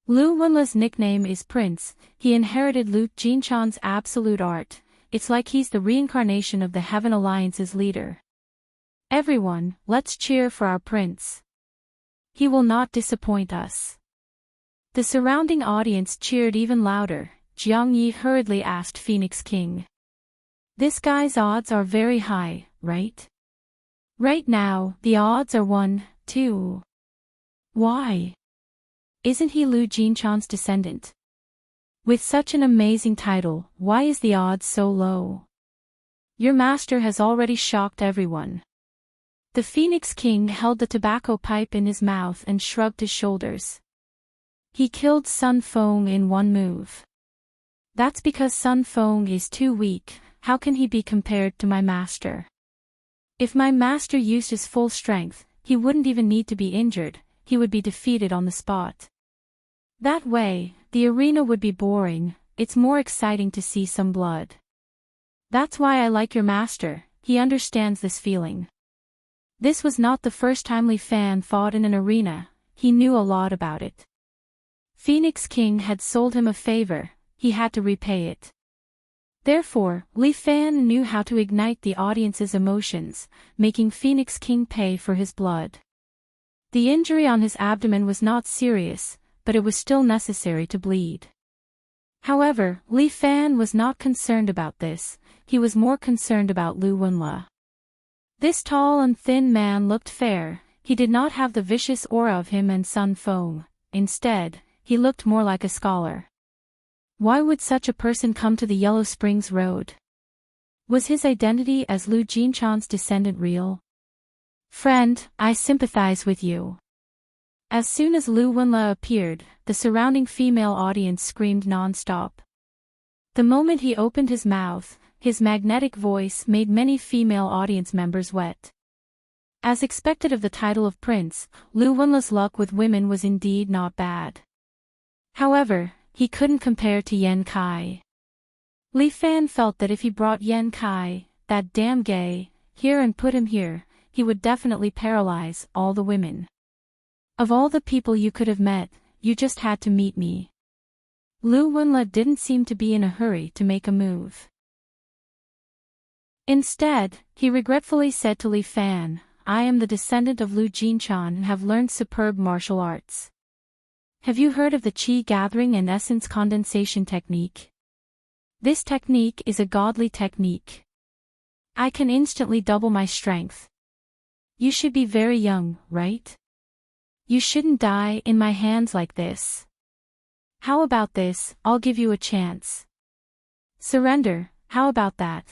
Lu Wenle's nickname is Prince. He inherited Lu Jinchan's absolute art. It's like he's the reincarnation of the Heaven Alliance's leader. Everyone, let's cheer for our prince. He will not disappoint us. The surrounding audience cheered even louder. Jiang Yi hurriedly asked Phoenix King. This guy's odds are very high, right? Right now, the odds are 1-2. Why? Isn't he Lu Jinchan's descendant? With such an amazing title, why is the odds so low? Your master has already shocked everyone. The Phoenix King held the tobacco pipe in his mouth and shrugged his shoulders. He killed Sun Feng in one move. That's because Sun Feng is too weak. How can he be compared to my master? If my master used his full strength, he wouldn't even need to be injured, he would be defeated on the spot. That way, the arena would be boring. It's more exciting to see some blood. That's why I like your master, he understands this feeling. This was not the first time Li Fan fought in an arena, he knew a lot about it. Phoenix King had sold him a favor, he had to repay it. Therefore, Li Fan knew how to ignite the audience's emotions, making Phoenix King pay for his blood. The injury on his abdomen was not serious, but it was still necessary to bleed. However, Li Fan was not concerned about this, he was more concerned about Lu Wenle. This tall and thin man looked fair, he did not have the vicious aura of him and Sun Feng, instead, he looked more like a scholar. Why would such a person come to the Yellow Springs Road? Was his identity as Lu Jinchan's descendant real? Friend, I sympathize with you. As soon as Lu Wenle appeared, the surrounding female audience screamed non-stop. The moment he opened his mouth, his magnetic voice made many female audience members wet. As expected of the title of prince, Lu Wenle's luck with women was indeed not bad. However, he couldn't compare to Yan Kai. Li Fan felt that if he brought Yan Kai, that damn gay, here and put him here, he would definitely paralyze all the women. Of all the people you could have met, you just had to meet me. Lu Wenle didn't seem to be in a hurry to make a move. Instead, he regretfully said to Li Fan, I am the descendant of Lu Jinchan and have learned superb martial arts. Have you heard of the Qi gathering and essence condensation technique? This technique is a godly technique. I can instantly double my strength. You should be very young, right? You shouldn't die in my hands like this. How about this, I'll give you a chance. Surrender, how about that?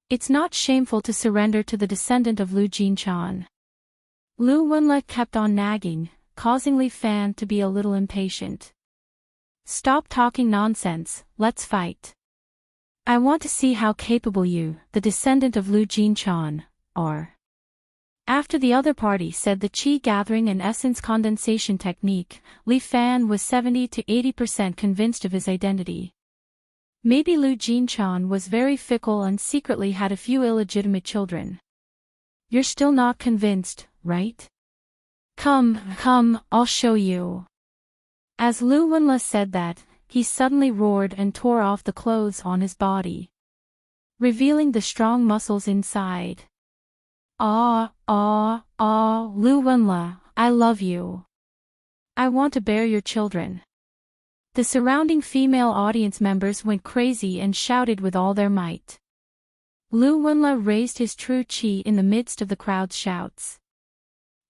It's not shameful to surrender to the descendant of Lu Jinchan. Lu Wenle kept on nagging, causing Li Fan to be a little impatient. Stop talking nonsense, let's fight. I want to see how capable you, the descendant of Lu Jinchan, are. After the other party said the Qi gathering and essence condensation technique, Li Fan was 70 to 80% convinced of his identity. Maybe Lu Jinchan was very fickle and secretly had a few illegitimate children. You're still not convinced, right? Come, I'll show you. As Lu Wenle said that, he suddenly roared and tore off the clothes on his body, revealing the strong muscles inside. Lu Wenle, I love you. I want to bear your children. The surrounding female audience members went crazy and shouted with all their might. Lu Wenle raised his true qi in the midst of the crowd's shouts.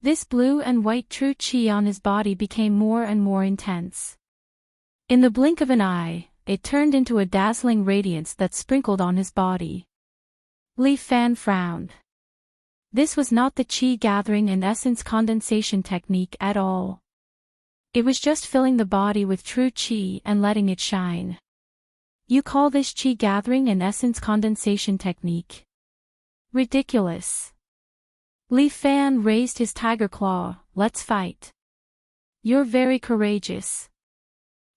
This blue and white true qi on his body became more and more intense. In the blink of an eye, it turned into a dazzling radiance that sprinkled on his body. Li Fan frowned. This was not the qi gathering and essence condensation technique at all. It was just filling the body with true qi and letting it shine. You call this qi gathering and essence condensation technique? Ridiculous. Li Fan raised his tiger claw, let's fight. You're very courageous.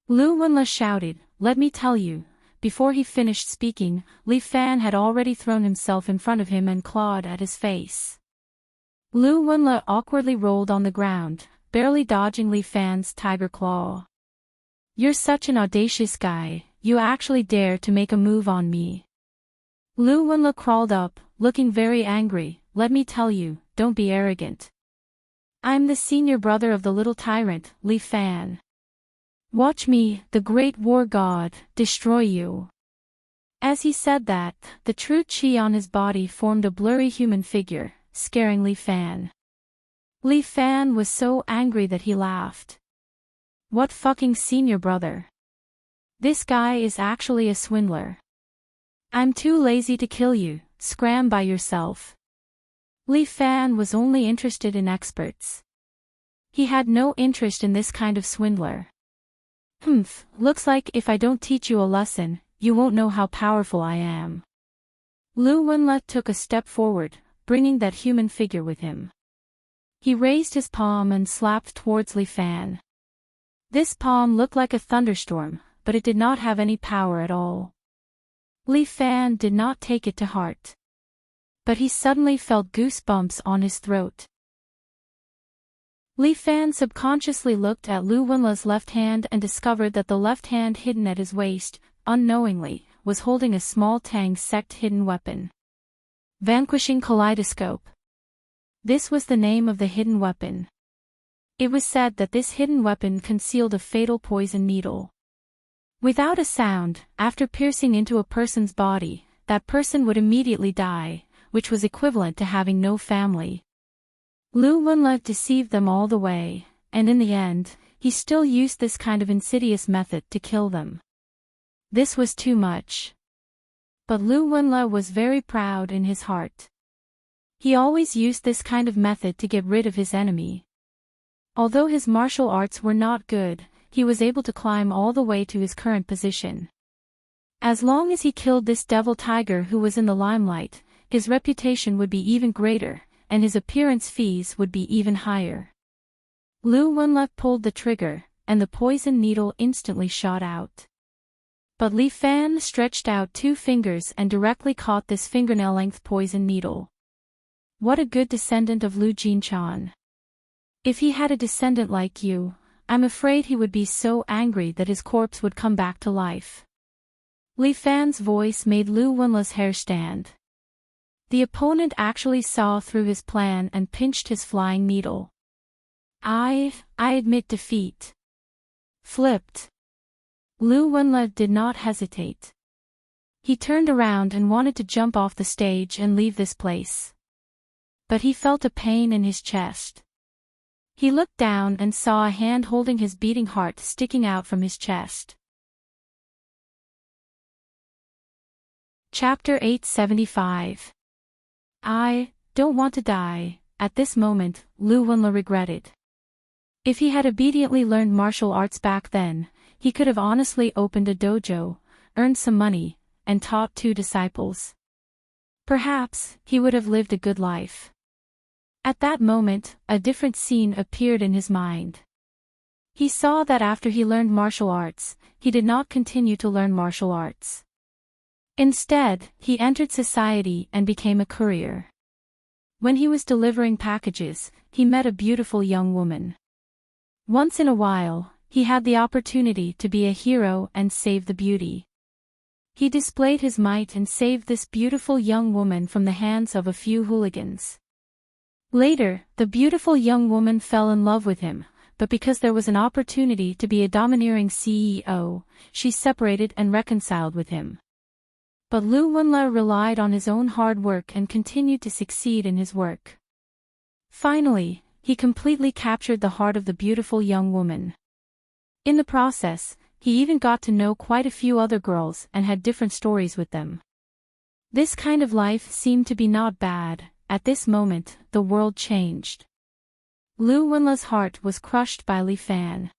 Lu Wenle shouted, let me tell you, before he finished speaking, Li Fan had already thrown himself in front of him and clawed at his face. Lu Wenle awkwardly rolled on the ground, barely dodging Li Fan's tiger claw. "You're such an audacious guy, you actually dare to make a move on me." Lu Wenle crawled up, looking very angry. "Let me tell you, don't be arrogant. I'm the senior brother of the little tyrant, Li Fan. Watch me, the great war god, destroy you." As he said that, the true chi on his body formed a blurry human figure, scaring Li Fan. Li Fan was so angry that he laughed. "What fucking senior brother? This guy is actually a swindler. I'm too lazy to kill you, scram by yourself." Li Fan was only interested in experts. He had no interest in this kind of swindler. "Humph, looks like if I don't teach you a lesson, you won't know how powerful I am." Lu Wenle took a step forward, bringing that human figure with him. He raised his palm and slapped towards Li Fan. This palm looked like a thunderstorm, but it did not have any power at all. Li Fan did not take it to heart. But he suddenly felt goosebumps on his throat. Li Fan subconsciously looked at Lu Wenle's left hand and discovered that the left hand hidden at his waist, unknowingly, was holding a small Tang sect hidden weapon. Vanquishing Kaleidoscope. This was the name of the hidden weapon. It was said that this hidden weapon concealed a fatal poison needle. Without a sound, after piercing into a person's body, that person would immediately die, which was equivalent to having no family. Lu Wenle deceived them all the way, and in the end, he still used this kind of insidious method to kill them. This was too much. But Lu Wenle was very proud in his heart. He always used this kind of method to get rid of his enemy. Although his martial arts were not good, he was able to climb all the way to his current position. As long as he killed this devil tiger who was in the limelight, his reputation would be even greater, and his appearance fees would be even higher. Lu Wenle pulled the trigger, and the poison needle instantly shot out. But Li Fan stretched out 2 fingers and directly caught this fingernail-length poison needle. What a good descendant of Lu Jinchan. If he had a descendant like you, I'm afraid he would be so angry that his corpse would come back to life. Li Fan's voice made Lu Wenle's hair stand. The opponent actually saw through his plan and pinched his flying needle. I admit defeat. Flipped. Lu Wenle did not hesitate. He turned around and wanted to jump off the stage and leave this place. But he felt a pain in his chest. He looked down and saw a hand holding his beating heart sticking out from his chest. Chapter 875. I don't want to die. At this moment, Lu Wenle regretted. If he had obediently learned martial arts back then, he could have honestly opened a dojo, earned some money, and taught 2 disciples. Perhaps, he would have lived a good life. At that moment, a different scene appeared in his mind. He saw that after he learned martial arts, he did not continue to learn martial arts. Instead, he entered society and became a courier. When he was delivering packages, he met a beautiful young woman. Once in a while, he had the opportunity to be a hero and save the beauty. He displayed his might and saved this beautiful young woman from the hands of a few hooligans. Later, the beautiful young woman fell in love with him, but because there was an opportunity to be a domineering CEO, she separated and reconciled with him. But Lu Wenle relied on his own hard work and continued to succeed in his work. Finally, he completely captured the heart of the beautiful young woman. In the process, he even got to know quite a few other girls and had different stories with them. This kind of life seemed to be not bad. At this moment, the world changed. Lu Wenle's heart was crushed by Li Fan.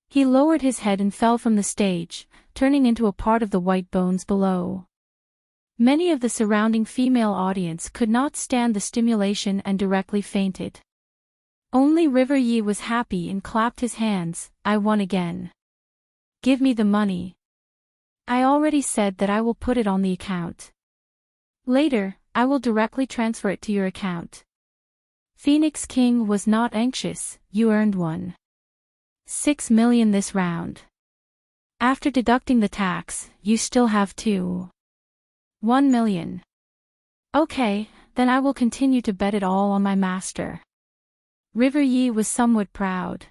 He lowered his head and fell from the stage, turning into a part of the white bones below. Many of the surrounding female audience could not stand the stimulation and directly fainted. Only River Yi was happy and clapped his hands. I won again. Give me the money. I already said that I will put it on the account. Later, I will directly transfer it to your account. Phoenix King was not anxious. You earned 1.6 million this round. After deducting the tax, you still have 2.1 million. Okay, then I will continue to bet it all on my master. River Yi was somewhat proud.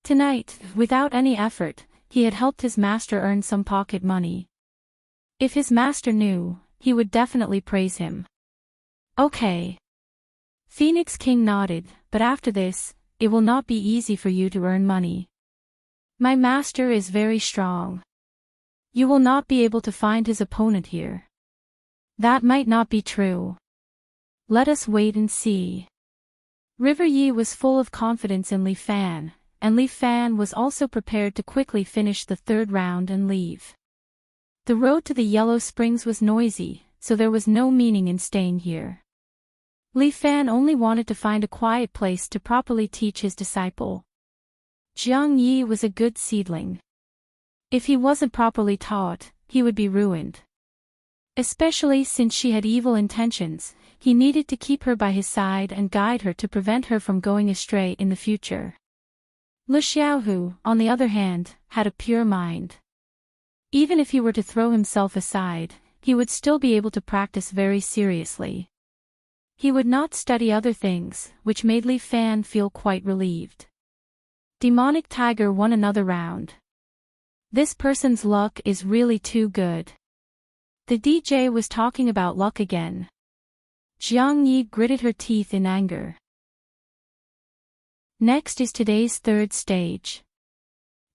Tonight, without any effort, he had helped his master earn some pocket money. If his master knew, he would definitely praise him. Okay. Phoenix King nodded, but after this, it will not be easy for you to earn money. My master is very strong. You will not be able to find his opponent here. That might not be true. Let us wait and see. River Yi was full of confidence in Li Fan, and Li Fan was also prepared to quickly finish the third round and leave. The road to the Yellow Springs was noisy, so there was no meaning in staying here. Li Fan only wanted to find a quiet place to properly teach his disciple. Jiang Yi was a good seedling. If he wasn't properly taught, he would be ruined. Especially since she had evil intentions, he needed to keep her by his side and guide her to prevent her from going astray in the future. Lu Xiaohu, on the other hand, had a pure mind. Even if he were to throw himself aside, he would still be able to practice very seriously. He would not study other things, which made Li Fan feel quite relieved. Demonic Tiger won another round. This person's luck is really too good. The DJ was talking about luck again. Jiang Yi gritted her teeth in anger. Next is today's third stage.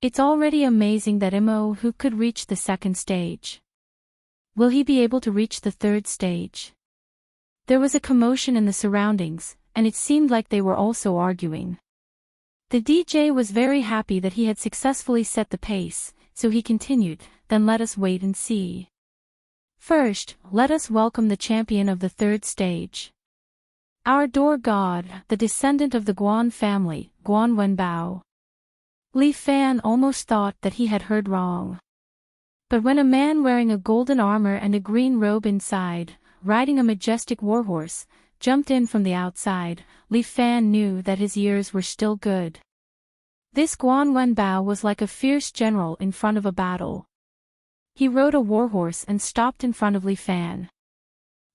It's already amazing that Mo who could reach the second stage. Will he be able to reach the third stage? There was a commotion in the surroundings, and it seemed like they were also arguing. The DJ was very happy that he had successfully set the pace, so he continued, then let us wait and see. First, let us welcome the champion of the third stage. Our door god, the descendant of the Guan family, Guan Wenbao. Li Fan almost thought that he had heard wrong. But when a man wearing a golden armor and a green robe inside, riding a majestic warhorse, jumped in from the outside, Li Fan knew that his ears were still good. This Guan Wenbao was like a fierce general in front of a battle. He rode a warhorse and stopped in front of Li Fan.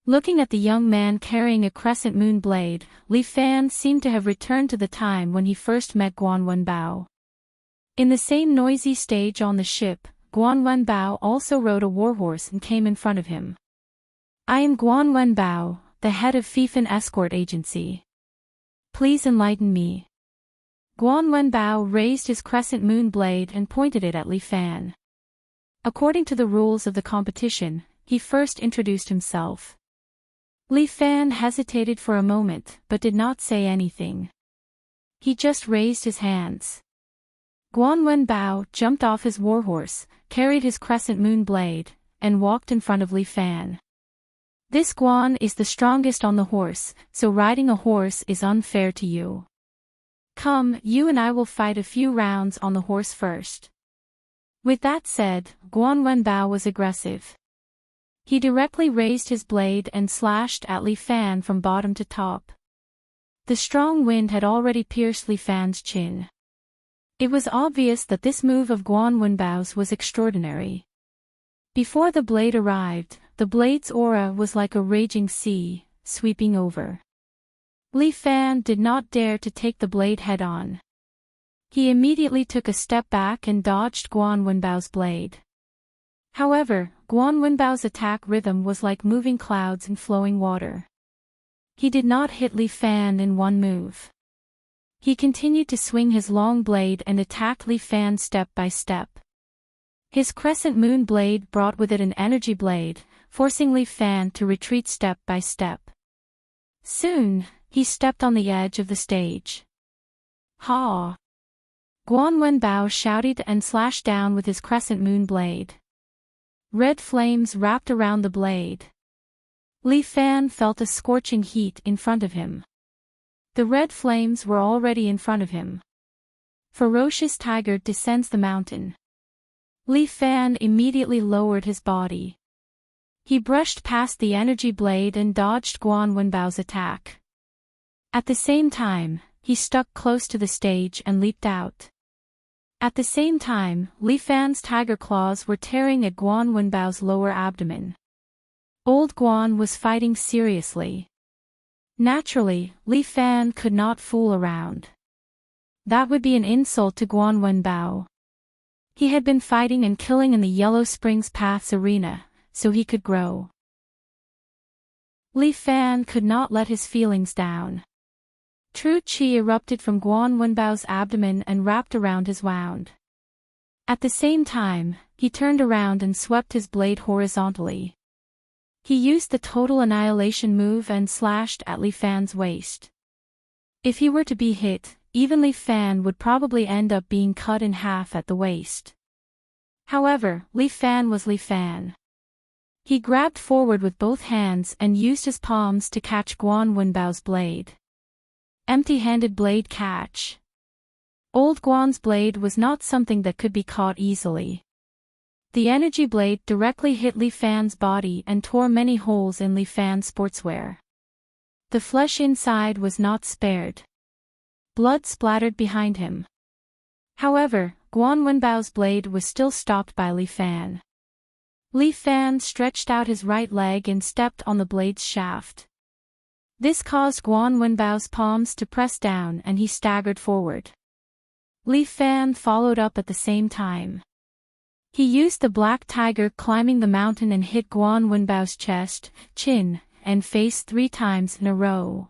Looking at the young man carrying a crescent moon blade, Li Fan seemed to have returned to the time when he first met Guan Wenbao. In the same noisy stage on the ship, Guan Wenbao also rode a warhorse and came in front of him. I am Guan Wenbao, the head of Fictional Escort Agency. Please enlighten me. Guan Wenbao raised his crescent moon blade and pointed it at Li Fan. According to the rules of the competition, he first introduced himself. Li Fan hesitated for a moment but did not say anything. He just raised his hands. Guan Wenbao jumped off his warhorse, carried his crescent moon blade, and walked in front of Li Fan. This Guan is the strongest on the horse, so riding a horse is unfair to you. Come, you and I will fight a few rounds on the horse first. With that said, Guan Wenbao was aggressive. He directly raised his blade and slashed at Li Fan from bottom to top. The strong wind had already pierced Li Fan's chin. It was obvious that this move of Guan Wenbao's was extraordinary. Before the blade arrived, the blade's aura was like a raging sea, sweeping over. Li Fan did not dare to take the blade head-on. He immediately took a step back and dodged Guan Wenbao's blade. However, Guan Wenbao's attack rhythm was like moving clouds and flowing water. He did not hit Li Fan in one move. He continued to swing his long blade and attacked Li Fan step by step. His crescent moon blade brought with it an energy blade, forcing Li Fan to retreat step by step. Soon, he stepped on the edge of the stage. Ha! Guan Wenbao shouted and slashed down with his crescent moon blade. Red flames wrapped around the blade. Li Fan felt a scorching heat in front of him. The red flames were already in front of him. Ferocious tiger descends the mountain. Li Fan immediately lowered his body. He brushed past the energy blade and dodged Guan Wenbao's attack. At the same time, he stuck close to the stage and leaped out. At the same time, Li Fan's tiger claws were tearing at Guan Wenbao's lower abdomen. Old Guan was fighting seriously. Naturally, Li Fan could not fool around. That would be an insult to Guan Wenbao. He had been fighting and killing in the Yellow Springs Paths arena, so he could grow. Li Fan could not let his feelings down. True qi erupted from Guan Wenbao's abdomen and wrapped around his wound. At the same time, he turned around and swept his blade horizontally. He used the Total Annihilation move and slashed at Li Fan's waist. If he were to be hit, even Li Fan would probably end up being cut in half at the waist. However, Li Fan was Li Fan. He grabbed forward with both hands and used his palms to catch Guan Wenbao's blade. Empty-handed blade catch. Old Guan's blade was not something that could be caught easily. The energy blade directly hit Li Fan's body and tore many holes in Li Fan's sportswear. The flesh inside was not spared. Blood splattered behind him. However, Guan Wenbao's blade was still stopped by Li Fan. Li Fan stretched out his right leg and stepped on the blade's shaft. This caused Guan Wenbao's palms to press down and he staggered forward. Li Fan followed up at the same time. He used the black tiger climbing the mountain and hit Guan Wenbao's chest, chin, and face 3 times in a row.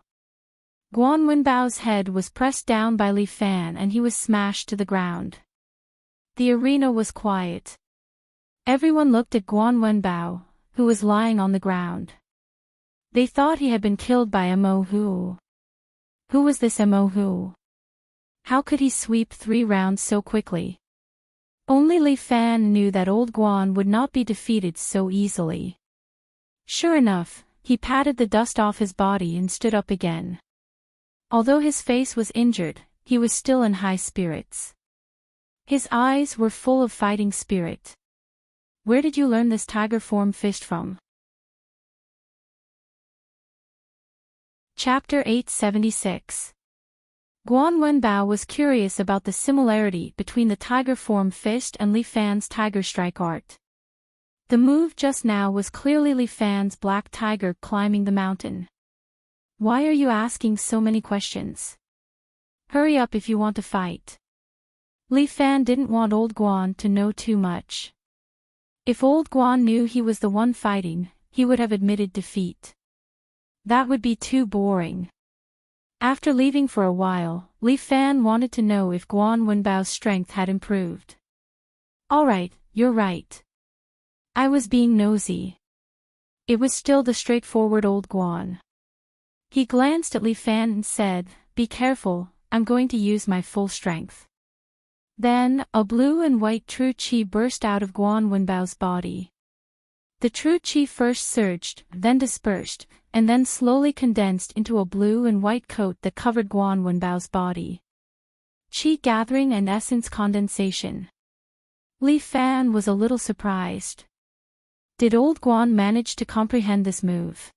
Guan Wenbao's head was pressed down by Li Fan and he was smashed to the ground. The arena was quiet. Everyone looked at Guan Wenbao, who was lying on the ground. They thought he had been killed by Mo Hu. Who was this Mo Hu? How could he sweep 3 rounds so quickly? Only Li Fan knew that old Guan would not be defeated so easily. Sure enough, he patted the dust off his body and stood up again. Although his face was injured, he was still in high spirits. His eyes were full of fighting spirit. Where did you learn this tiger form fist from? Chapter 876. Guan Wenbao was curious about the similarity between the tiger form fist and Li Fan's tiger strike art. The move just now was clearly Li Fan's black tiger climbing the mountain. Why are you asking so many questions? Hurry up if you want to fight. Li Fan didn't want old Guan to know too much. If old Guan knew he was the one fighting, he would have admitted defeat. That would be too boring. After leaving for a while, Li Fan wanted to know if Guan Wenbao's strength had improved. Alright, you're right. I was being nosy. It was still the straightforward old Guan. He glanced at Li Fan and said, "Be careful, I'm going to use my full strength." Then, a blue and white true qi burst out of Guan Wenbao's body. The true qi first surged, then dispersed, and then slowly condensed into a blue and white coat that covered Guan Wenbao's body. Qi gathering and essence condensation. Li Fan was a little surprised. Did old Guan manage to comprehend this move?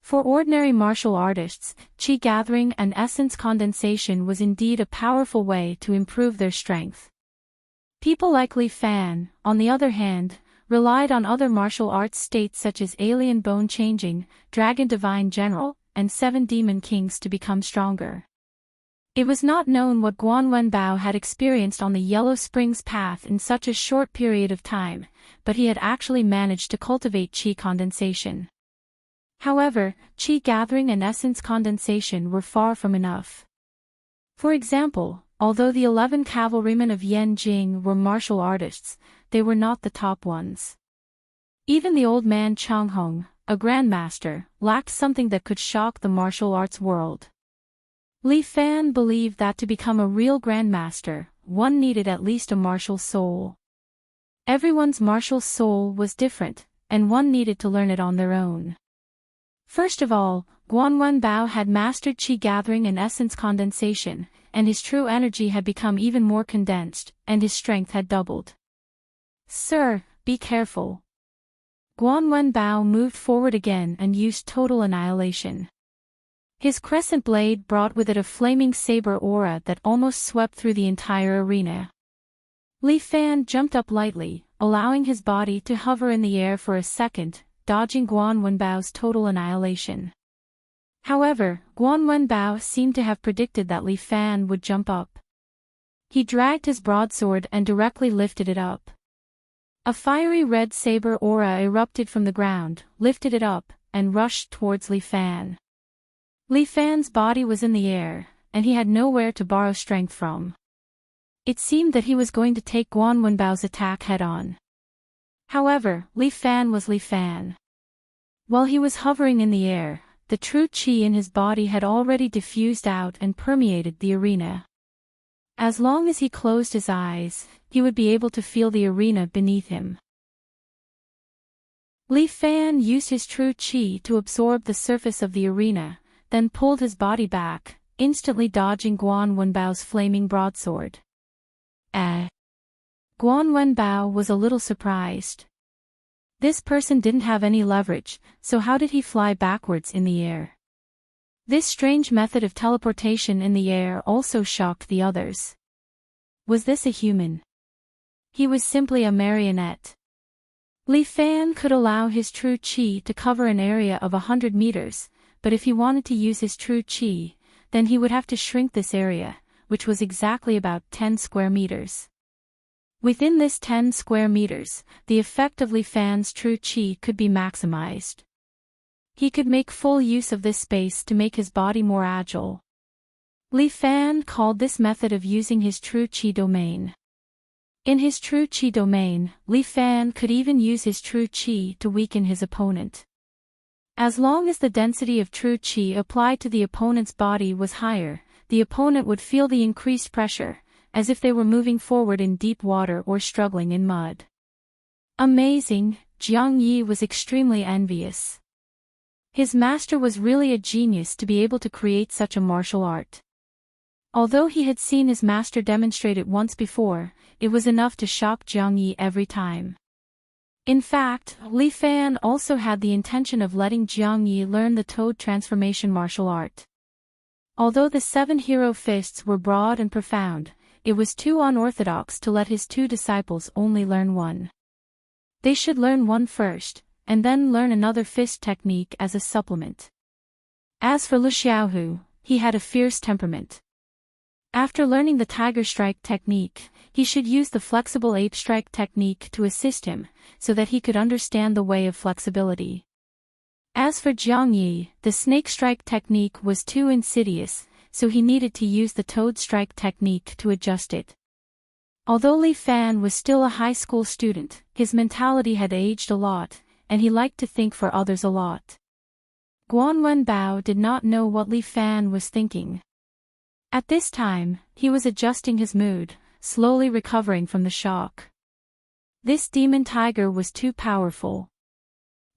For ordinary martial artists, qi gathering and essence condensation was indeed a powerful way to improve their strength. People like Li Fan, on the other hand, relied on other martial arts states such as Alien Bone Changing, Dragon Divine General, and 7 Demon Kings to become stronger. It was not known what Guan Wenbao had experienced on the Yellow Springs Path in such a short period of time, but he had actually managed to cultivate qi condensation. However, qi gathering and essence condensation were far from enough. For example, although the 11 cavalrymen of Yanjing were martial artists, they were not the top ones. Even the old man Changhong, a grandmaster, lacked something that could shock the martial arts world. Li Fan believed that to become a real grandmaster, one needed at least a martial soul. Everyone's martial soul was different, and one needed to learn it on their own. First of all, Guan Wenbao had mastered qi gathering and essence condensation, and his true energy had become even more condensed, and his strength had doubled. Sir, be careful. Guan Wenbao moved forward again and used total annihilation. His crescent blade brought with it a flaming saber aura that almost swept through the entire arena. Li Fan jumped up lightly, allowing his body to hover in the air for a second, dodging Guan Wenbao's total annihilation. However, Guan Wenbao seemed to have predicted that Li Fan would jump up. He dragged his broadsword and directly lifted it up. A fiery red saber aura erupted from the ground, lifted it up, and rushed towards Li Fan. Li Fan's body was in the air, and he had nowhere to borrow strength from. It seemed that he was going to take Guan Wenbao's attack head-on. However, Li Fan was Li Fan. While he was hovering in the air, the true qi in his body had already diffused out and permeated the arena. As long as he closed his eyes, he would be able to feel the arena beneath him. Li Fan used his true qi to absorb the surface of the arena, then pulled his body back, instantly dodging Guan Wenbao's flaming broadsword. Guan Wenbao was a little surprised. This person didn't have any leverage, so how did he fly backwards in the air? This strange method of teleportation in the air also shocked the others. Was this a human? He was simply a marionette. Li Fan could allow his true qi to cover an area of 100 meters, but if he wanted to use his true qi, then he would have to shrink this area, which was exactly about 10 square meters. Within this 10 square meters, the effect of Li Fan's true qi could be maximized. He could make full use of this space to make his body more agile. Li Fan called this method of using his true qi domain. In his true qi domain, Li Fan could even use his true qi to weaken his opponent. As long as the density of true qi applied to the opponent's body was higher, the opponent would feel the increased pressure, as if they were moving forward in deep water or struggling in mud. Amazing, Jiang Yi was extremely envious. His master was really a genius to be able to create such a martial art. Although he had seen his master demonstrate it once before, it was enough to shock Jiang Yi every time. In fact, Li Fan also had the intention of letting Jiang Yi learn the Toad transformation martial art. Although the 7 hero fists were broad and profound, it was too unorthodox to let his 2 disciples only learn one. They should learn one first, and then learn another fist technique as a supplement. As for Lu Xiaohu, he had a fierce temperament. After learning the Tiger Strike technique, he should use the Flexible Ape Strike technique to assist him, so that he could understand the way of flexibility. As for Jiang Yi, the Snake Strike technique was too insidious, so he needed to use the Toad Strike technique to adjust it. Although Li Fan was still a high school student, his mentality had aged a lot, and he liked to think for others a lot. Guan Wenbao did not know what Li Fan was thinking. At this time, he was adjusting his mood, slowly recovering from the shock. This demon tiger was too powerful.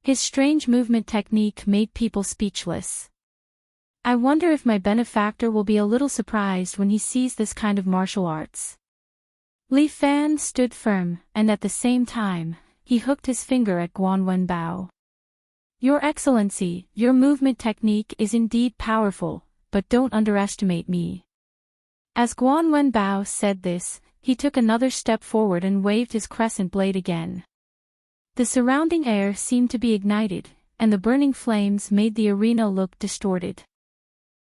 His strange movement technique made people speechless. I wonder if my benefactor will be a little surprised when he sees this kind of martial arts. Li Fan stood firm, and at the same time, he hooked his finger at Guan Wenbao. Your Excellency, your movement technique is indeed powerful, but don't underestimate me. As Guan Wenbao said this, he took another step forward and waved his crescent blade again. The surrounding air seemed to be ignited, and the burning flames made the arena look distorted.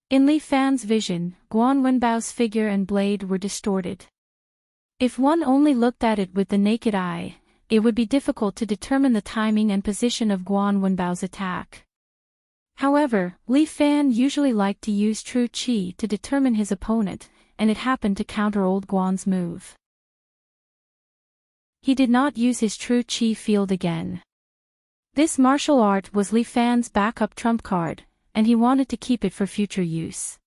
In Li Fan's vision, Guan Wenbao's figure and blade were distorted. If one only looked at it with the naked eye, it would be difficult to determine the timing and position of Guan Wenbao's attack. However, Li Fan usually liked to use true qi to determine his opponent, and it happened to counter old Guan's move. He did not use his true qi field again. This martial art was Li Fan's backup trump card, and he wanted to keep it for future use.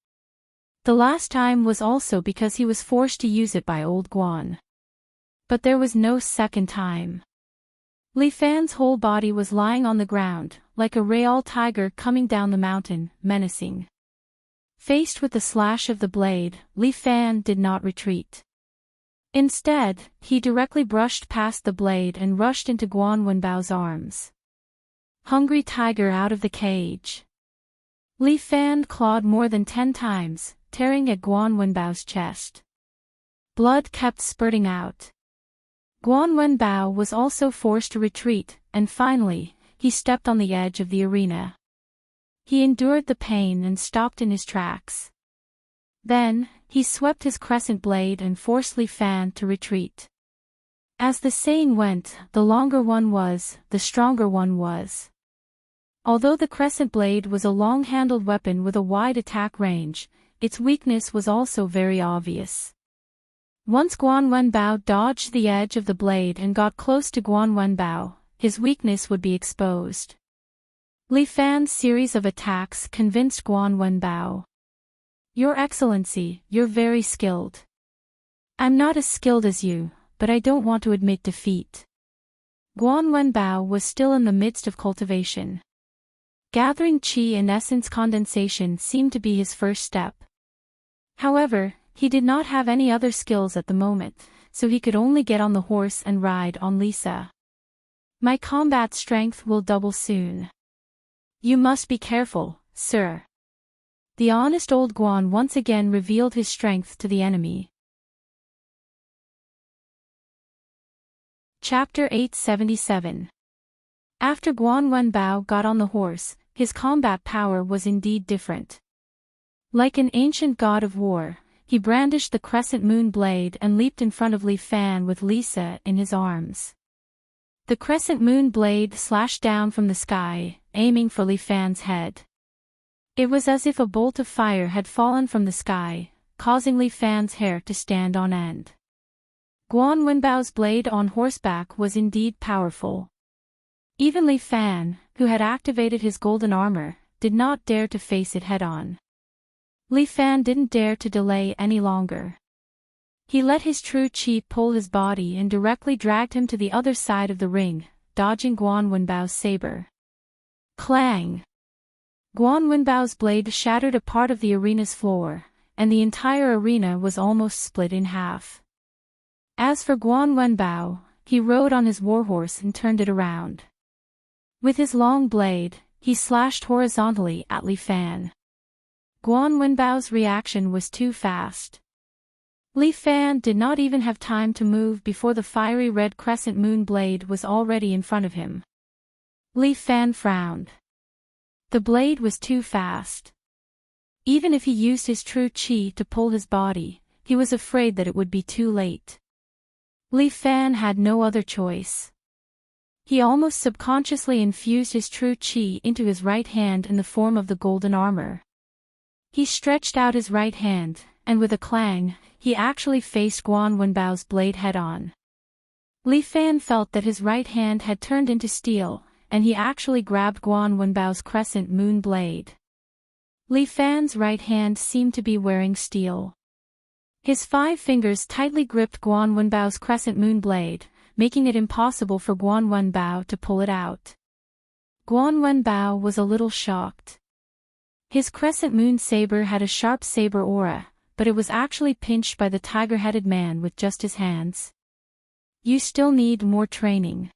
The last time was also because he was forced to use it by old Guan. But there was no second time. Li Fan's whole body was lying on the ground, like a real tiger coming down the mountain, menacing. Faced with the slash of the blade, Li Fan did not retreat. Instead, he directly brushed past the blade and rushed into Guan Wenbao's arms. Hungry tiger out of the cage. Li Fan clawed more than 10 times, tearing at Guan Wenbao's chest. Blood kept spurting out. Guan Wenbao was also forced to retreat, and finally, he stepped on the edge of the arena. He endured the pain and stopped in his tracks. Then, he swept his crescent blade and forced Li Fan to retreat. As the saying went, the longer one was, the stronger one was. Although the crescent blade was a long-handled weapon with a wide attack range, its weakness was also very obvious. Once Guan Wenbao dodged the edge of the blade and got close to Guan Wenbao, his weakness would be exposed. Li Fan's series of attacks convinced Guan Wenbao. Your Excellency, you're very skilled. I'm not as skilled as you, but I don't want to admit defeat. Guan Wenbao was still in the midst of cultivation. Gathering qi and essence condensation seemed to be his first step. However, he did not have any other skills at the moment, so he could only get on the horse and ride on Lisa. My combat strength will double soon. You must be careful, sir. The honest old Guan once again revealed his strength to the enemy. Chapter 877. After Guan Wenbao got on the horse, his combat power was indeed different. Like an ancient god of war, he brandished the crescent moon blade and leaped in front of Li Fan with Lisa in his arms. The crescent moon blade slashed down from the sky, aiming for Li Fan's head. It was as if a bolt of fire had fallen from the sky, causing Li Fan's hair to stand on end. Guan Wenbao's blade on horseback was indeed powerful. Even Li Fan, who had activated his golden armor, did not dare to face it head-on. Li Fan didn't dare to delay any longer. He let his true qi pull his body and directly dragged him to the other side of the ring, dodging Guan Wenbao's saber. Clang! Guan Wenbao's blade shattered a part of the arena's floor, and the entire arena was almost split in half. As for Guan Wenbao, he rode on his warhorse and turned it around. With his long blade, he slashed horizontally at Li Fan. Guan Wenbao's reaction was too fast. Li Fan did not even have time to move before the fiery red crescent moon blade was already in front of him. Li Fan frowned. The blade was too fast. Even if he used his true qi to pull his body, he was afraid that it would be too late. Li Fan had no other choice. He almost subconsciously infused his true qi into his right hand in the form of the golden armor. He stretched out his right hand, and with a clang, he actually faced Guan Wenbao's blade head-on. Li Fan felt that his right hand had turned into steel, and he actually grabbed Guan Wenbao's crescent moon blade. Li Fan's right hand seemed to be wearing steel. His 5 fingers tightly gripped Guan Wenbao's crescent moon blade, making it impossible for Guan Wenbao to pull it out. Guan Wenbao was a little shocked. His crescent moon saber had a sharp saber aura, but it was actually pinched by the tiger-headed man with just his hands. You still need more training.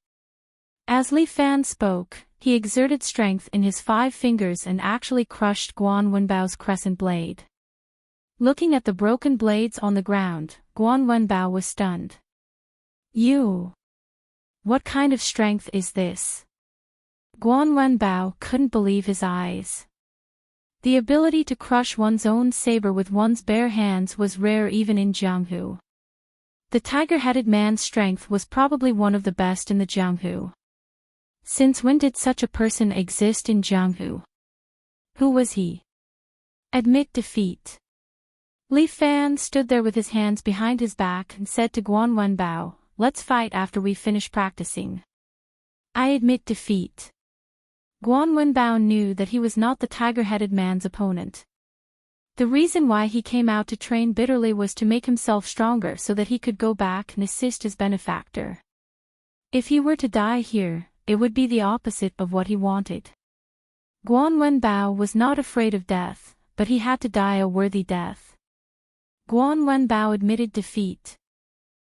As Li Fan spoke, he exerted strength in his 5 fingers and actually crushed Guan Wenbao's crescent blade. Looking at the broken blades on the ground, Guan Wenbao was stunned. What kind of strength is this? Guan Wenbao couldn't believe his eyes. The ability to crush one's own saber with one's bare hands was rare even in Jianghu. The tiger-headed man's strength was probably one of the best in the Jianghu. Since when did such a person exist in Jianghu? Who was he? Admit defeat. Li Fan stood there with his hands behind his back and said to Guan Wenbao, let's fight after we finish practicing. I admit defeat. Guan Wenbao knew that he was not the tiger-headed man's opponent. The reason why he came out to train bitterly was to make himself stronger so that he could go back and assist his benefactor. If he were to die here, it would be the opposite of what he wanted. Guan Wenbao was not afraid of death, but he had to die a worthy death. Guan Wenbao admitted defeat.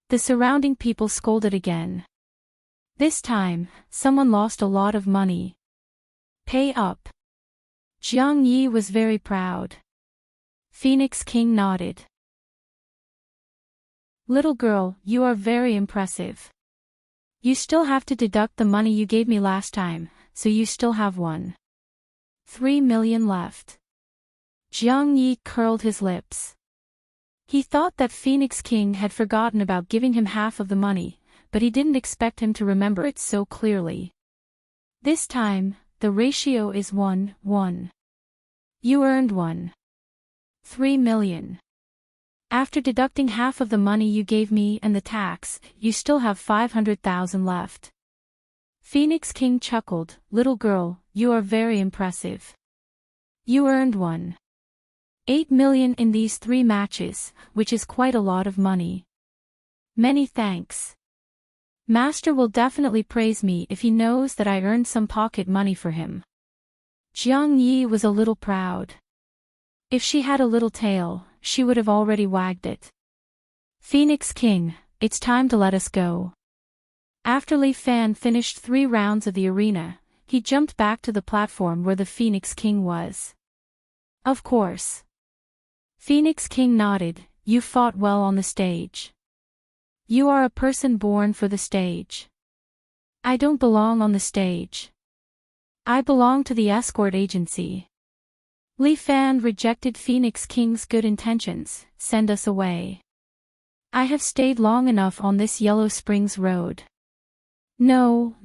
The surrounding people scolded again. This time, someone lost a lot of money. Pay up. Jiang Yi was very proud. Phoenix King nodded. Little girl, you are very impressive. You still have to deduct the money you gave me last time, so you still have 3 million left. Jiang Yi curled his lips. He thought that Phoenix King had forgotten about giving him half of the money, but he didn't expect him to remember it so clearly. This time, the ratio is 1:1. You earned 3 million. After deducting half of the money you gave me and the tax, you still have 500,000 left. Phoenix King chuckled. Little girl, you are very impressive. You earned 8 million in these 3 matches, which is quite a lot of money. Many thanks. Master will definitely praise me if he knows that I earned some pocket money for him. Jiang Yi was a little proud. If she had a little tail, she would have already wagged it. Phoenix King, it's time to let us go. After Li Fan finished 3 rounds of the arena, he jumped back to the platform where the Phoenix King was. Of course. Phoenix King nodded. You fought well on the stage. You are a person born for the stage. I don't belong on the stage. I belong to the escort agency. Li Fan rejected Phoenix King's good intentions. Send us away. I have stayed long enough on this Yellow Springs road. No.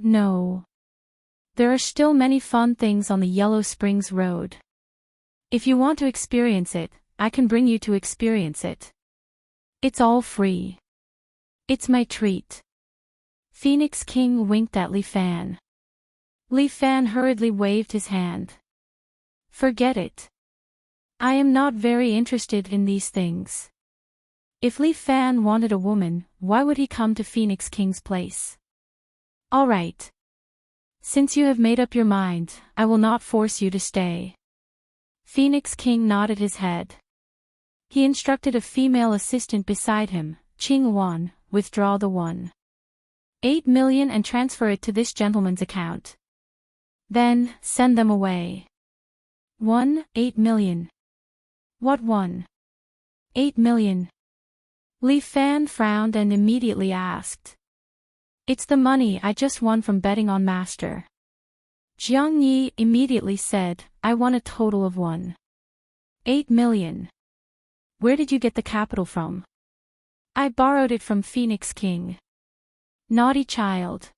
There are still many fun things on the Yellow Springs road. If you want to experience it, I can bring you to experience it. It's all free. It's my treat. Phoenix King winked at Li Fan. Li Fan hurriedly waved his hand. Forget it. I am not very interested in these things. If Li Fan wanted a woman, why would he come to Phoenix King's place? All right. Since you have made up your mind, I will not force you to stay. Phoenix King nodded his head. He instructed a female assistant beside him, Qing Wan, withdraw the 8 million and transfer it to this gentleman's account. Then, send them away. 8 million. What 8 million? Li Fan frowned and immediately asked. It's the money I just won from betting on Master. Jiang Yi immediately said, I won a total of 8 million. Where did you get the capital from? I borrowed it from Phoenix King. Naughty child.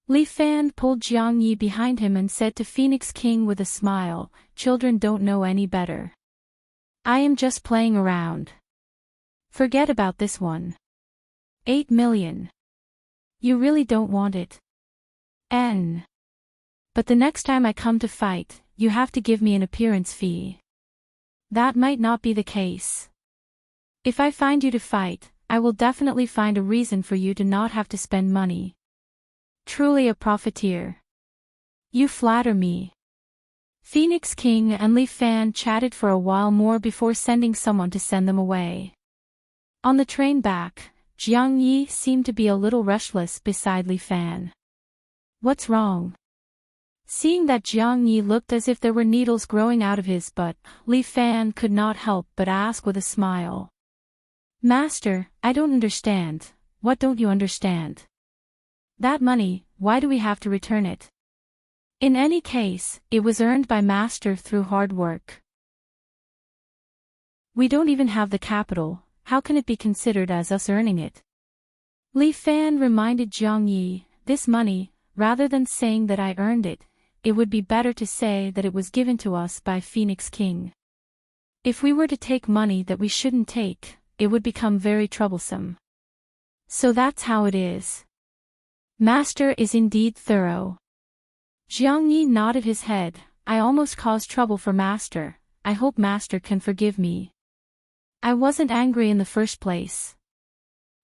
Li Fan pulled Jiang Yi behind him and said to Phoenix King with a smile, children don't know any better. I am just playing around. Forget about this 8 million. You really don't want it. But the next time I come to fight, you have to give me an appearance fee. That might not be the case. If I find you to fight, I will definitely find a reason for you to not have to spend money. Truly a profiteer. You flatter me. Phoenix King and Li Fan chatted for a while more before sending someone to send them away. On the train back, Jiang Yi seemed to be a little restless beside Li Fan. What's wrong? Seeing that Jiang Yi looked as if there were needles growing out of his butt, Li Fan could not help but ask with a smile. Master, I don't understand. What don't you understand? That money, why do we have to return it? In any case, it was earned by Master through hard work. We don't even have the capital, how can it be considered as us earning it? Li Fan reminded Jiang Yi, this money, rather than saying that I earned it, it would be better to say that it was given to us by Phoenix King. If we were to take money that we shouldn't take, it would become very troublesome. So that's how it is. Master is indeed thorough. Jiang Yi nodded his head. I almost caused trouble for Master. I hope Master can forgive me. I wasn't angry in the first place.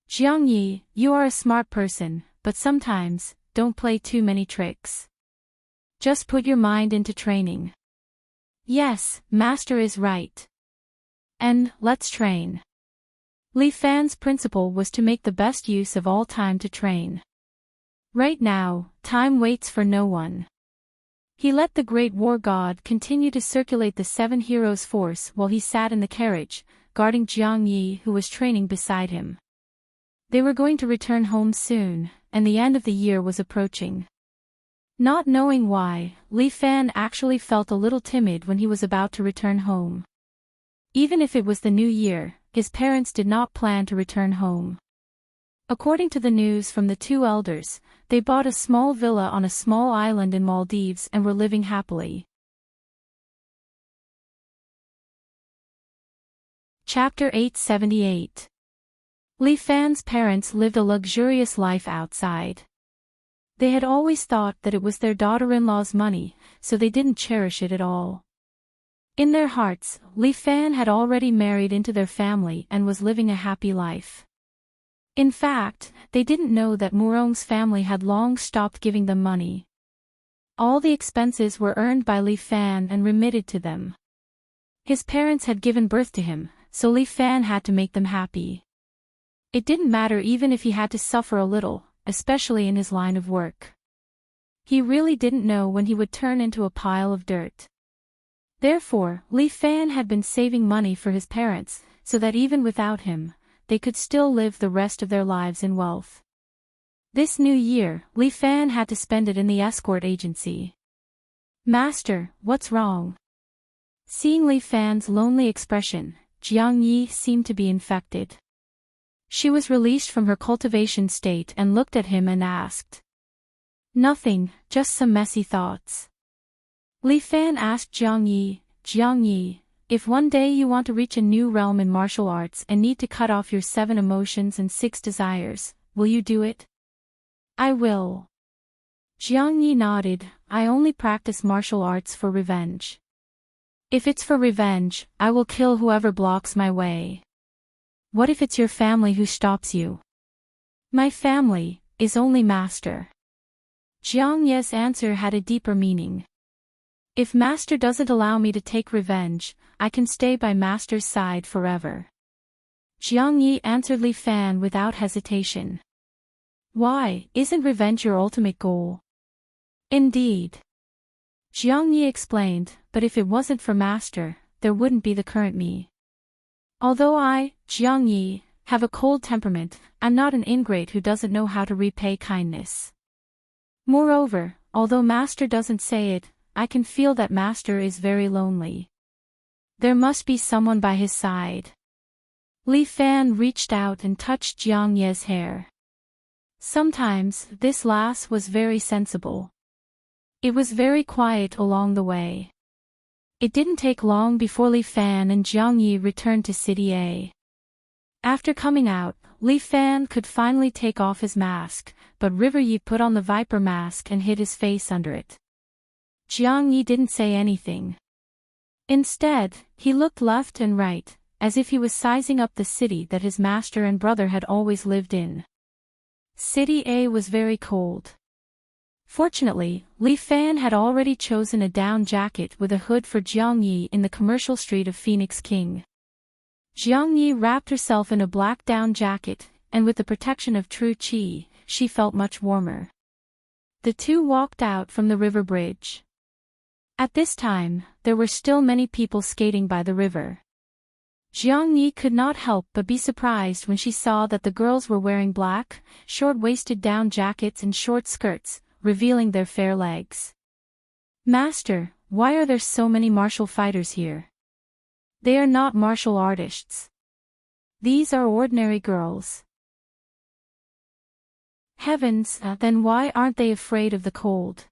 Jiang Yi, you are a smart person, but sometimes, don't play too many tricks. Just put your mind into training. Yes, Master is right. And, let's train. Li Fan's principle was to make the best use of all time to train. Right now, time waits for no one. He let the great war god continue to circulate the 7 heroes' force while he sat in the carriage, guarding Jiang Yi who was training beside him. They were going to return home soon, and the end of the year was approaching. Not knowing why, Li Fan actually felt a little timid when he was about to return home. Even if it was the new year, his parents did not plan to return home. According to the news from the 2 elders, they bought a small villa on a small island in Maldives and were living happily. Chapter 878. Li Fan's parents lived a luxurious life outside. They had always thought that it was their daughter-in-law's money, so they didn't cherish it at all. In their hearts, Li Fan had already married into their family and was living a happy life. In fact, they didn't know that Murong's family had long stopped giving them money. All the expenses were earned by Li Fan and remitted to them. His parents had given birth to him, so Li Fan had to make them happy. It didn't matter even if he had to suffer a little, especially in his line of work. He really didn't know when he would turn into a pile of dirt. Therefore, Li Fan had been saving money for his parents, so that even without him, they could still live the rest of their lives in wealth. This new year, Li Fan had to spend it in the escort agency. "Master, what's wrong?" Seeing Li Fan's lonely expression, Jiang Yi seemed to be infected. She was released from her cultivation state and looked at him and asked. "Nothing, just some messy thoughts." Li Fan asked Jiang Yi, if one day you want to reach a new realm in martial arts and need to cut off your 7 emotions and 6 desires, will you do it?" "I will." Jiang Yi nodded. "I only practice martial arts for revenge. If it's for revenge, I will kill whoever blocks my way." "What if it's your family who stops you?" "My family is only master." Jiang Yi's answer had a deeper meaning. "If master doesn't allow me to take revenge, I can stay by master's side forever." Jiang Yi answered Li Fan without hesitation. "Why, isn't revenge your ultimate goal?" "Indeed." Jiang Yi explained, "But if it wasn't for master, there wouldn't be the current me. Although I, Jiang Yi, have a cold temperament, I'm not an ingrate who doesn't know how to repay kindness. Moreover, although master doesn't say it, I can feel that master is very lonely. There must be someone by his side." Li Fan reached out and touched Jiang Yi's hair. Sometimes, this lass was very sensible. It was very quiet along the way. It didn't take long before Li Fan and Jiang Yi returned to City A. After coming out, Li Fan could finally take off his mask, but River Yi put on the viper mask and hid his face under it. Jiang Yi didn't say anything. Instead, he looked left and right, as if he was sizing up the city that his master and brother had always lived in. City A was very cold. Fortunately, Li Fan had already chosen a down jacket with a hood for Jiang Yi in the commercial street of Phoenix King. Jiang Yi wrapped herself in a black down jacket, and with the protection of true qi, she felt much warmer. The two walked out from the river bridge. At this time, there were still many people skating by the river. Jiang Yi could not help but be surprised when she saw that the girls were wearing black, short-waisted down jackets and short skirts, revealing their fair legs. "Master, why are there so many martial fighters here?" "They are not martial artists. These are ordinary girls." "Heavens, then why aren't they afraid of the cold?"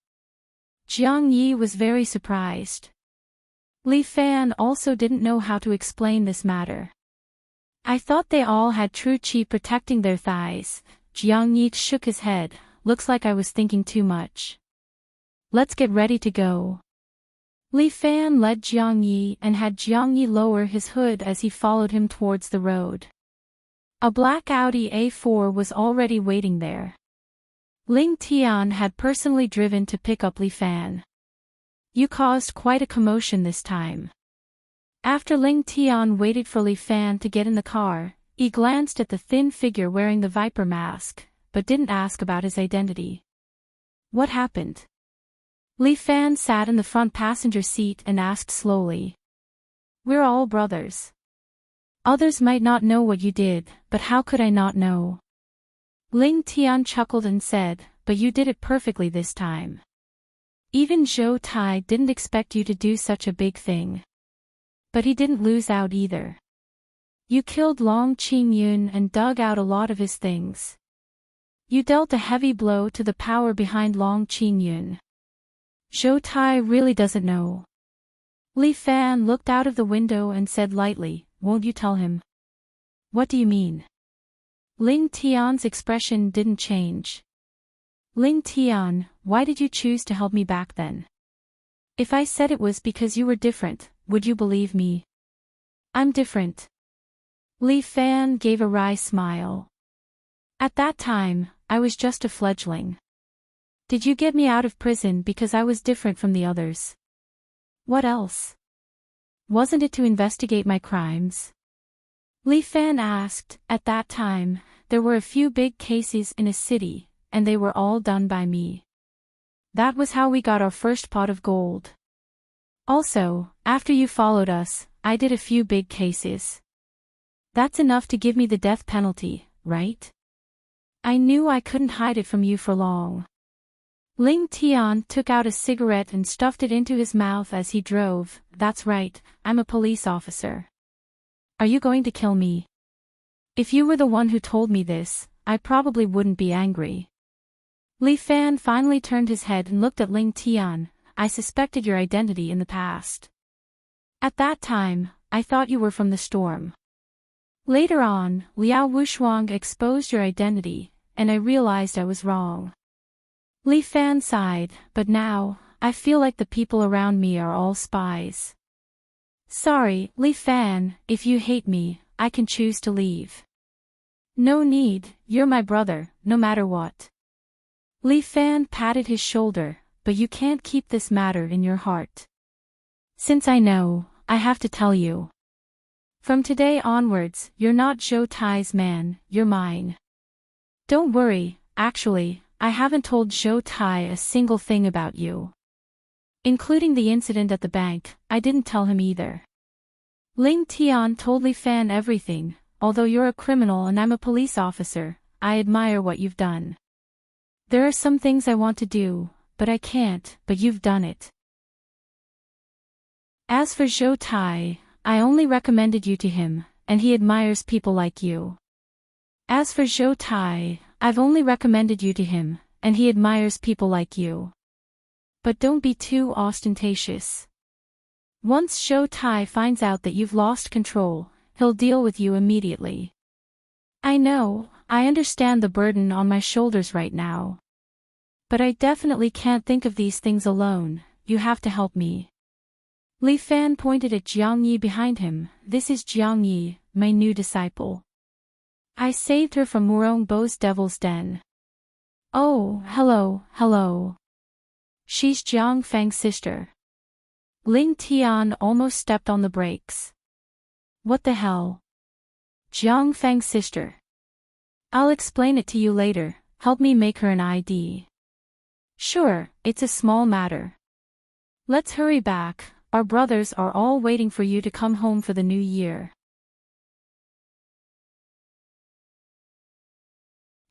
Jiang Yi was very surprised. Li Fan also didn't know how to explain this matter. "I thought they all had true qi protecting their thighs." Jiang Yi shook his head. "Looks like I was thinking too much. Let's get ready to go." Li Fan led Jiang Yi and had Jiang Yi lower his hood as he followed him towards the road. A black Audi A4 was already waiting there. Ling Tian had personally driven to pick up Li Fan. "You caused quite a commotion this time." After Ling Tian waited for Li Fan to get in the car, He glanced at the thin figure wearing the viper mask, but didn't ask about his identity. What happened? Li Fan sat in the front passenger seat and asked slowly. We're all brothers. Others might not know what you did, but how could I not know? Ling Tian chuckled and said, but you did it perfectly this time. Even Zhou Tai didn't expect you to do such a big thing. But he didn't lose out either. You killed Long Qingyun and dug out a lot of his things. You dealt a heavy blow to the power behind Long Qingyun. Zhou Tai really doesn't know. Li Fan looked out of the window and said lightly, won't you tell him? What do you mean? Ling Tian's expression didn't change. Ling Tian, why did you choose to help me back then? If I said it was because you were different, would you believe me? I'm different. Li Fan gave a wry smile. At that time, I was just a fledgling. Did you get me out of prison because I was different from the others? What else? Wasn't it to investigate my crimes? Li Fan asked. At that time, there were a few big cases in a city, and they were all done by me. That was how we got our first pot of gold. Also, after you followed us, I did a few big cases. That's enough to give me the death penalty, right? I knew I couldn't hide it from you for long. Ling Tian took out a cigarette and stuffed it into his mouth as he drove. That's right, I'm a police officer. Are you going to kill me? If you were the one who told me this, I probably wouldn't be angry. Li Fan finally turned his head and looked at Ling Tian. I suspected your identity in the past. At that time, I thought you were from the storm. Later on, Liao Wushuang exposed your identity, and I realized I was wrong. Li Fan sighed, but now, I feel like the people around me are all spies. Sorry, Li Fan, if you hate me, I can choose to leave. No need, you're my brother, no matter what. Li Fan patted his shoulder, but you can't keep this matter in your heart. Since I know, I have to tell you. From today onwards, you're not Zhou Tai's man, you're mine. Don't worry, actually, I haven't told Zhou Tai a single thing about you. Including the incident at the bank, I didn't tell him either. Ling Tian told Li Fan everything. Although you're a criminal and I'm a police officer, I admire what you've done. There are some things I want to do, but I can't, but you've done it. As for Zhou Tai, I only recommended you to him, and he admires people like you. As for Zhou Tai, I've only recommended you to him, and he admires people like you. But don't be too ostentatious. Once Zhou Tai finds out that you've lost control, he'll deal with you immediately. I know, I understand the burden on my shoulders right now. But I definitely can't think of these things alone, you have to help me. Li Fan pointed at Jiang Yi behind him. This is Jiang Yi, my new disciple. I saved her from Murong Bo's devil's den. Oh, hello. She's Jiang Fang's sister. Ling Tian almost stepped on the brakes. What the hell? Jiang Fang's sister. I'll explain it to you later, help me make her an ID. Sure, it's a small matter. Let's hurry back, our brothers are all waiting for you to come home for the new year.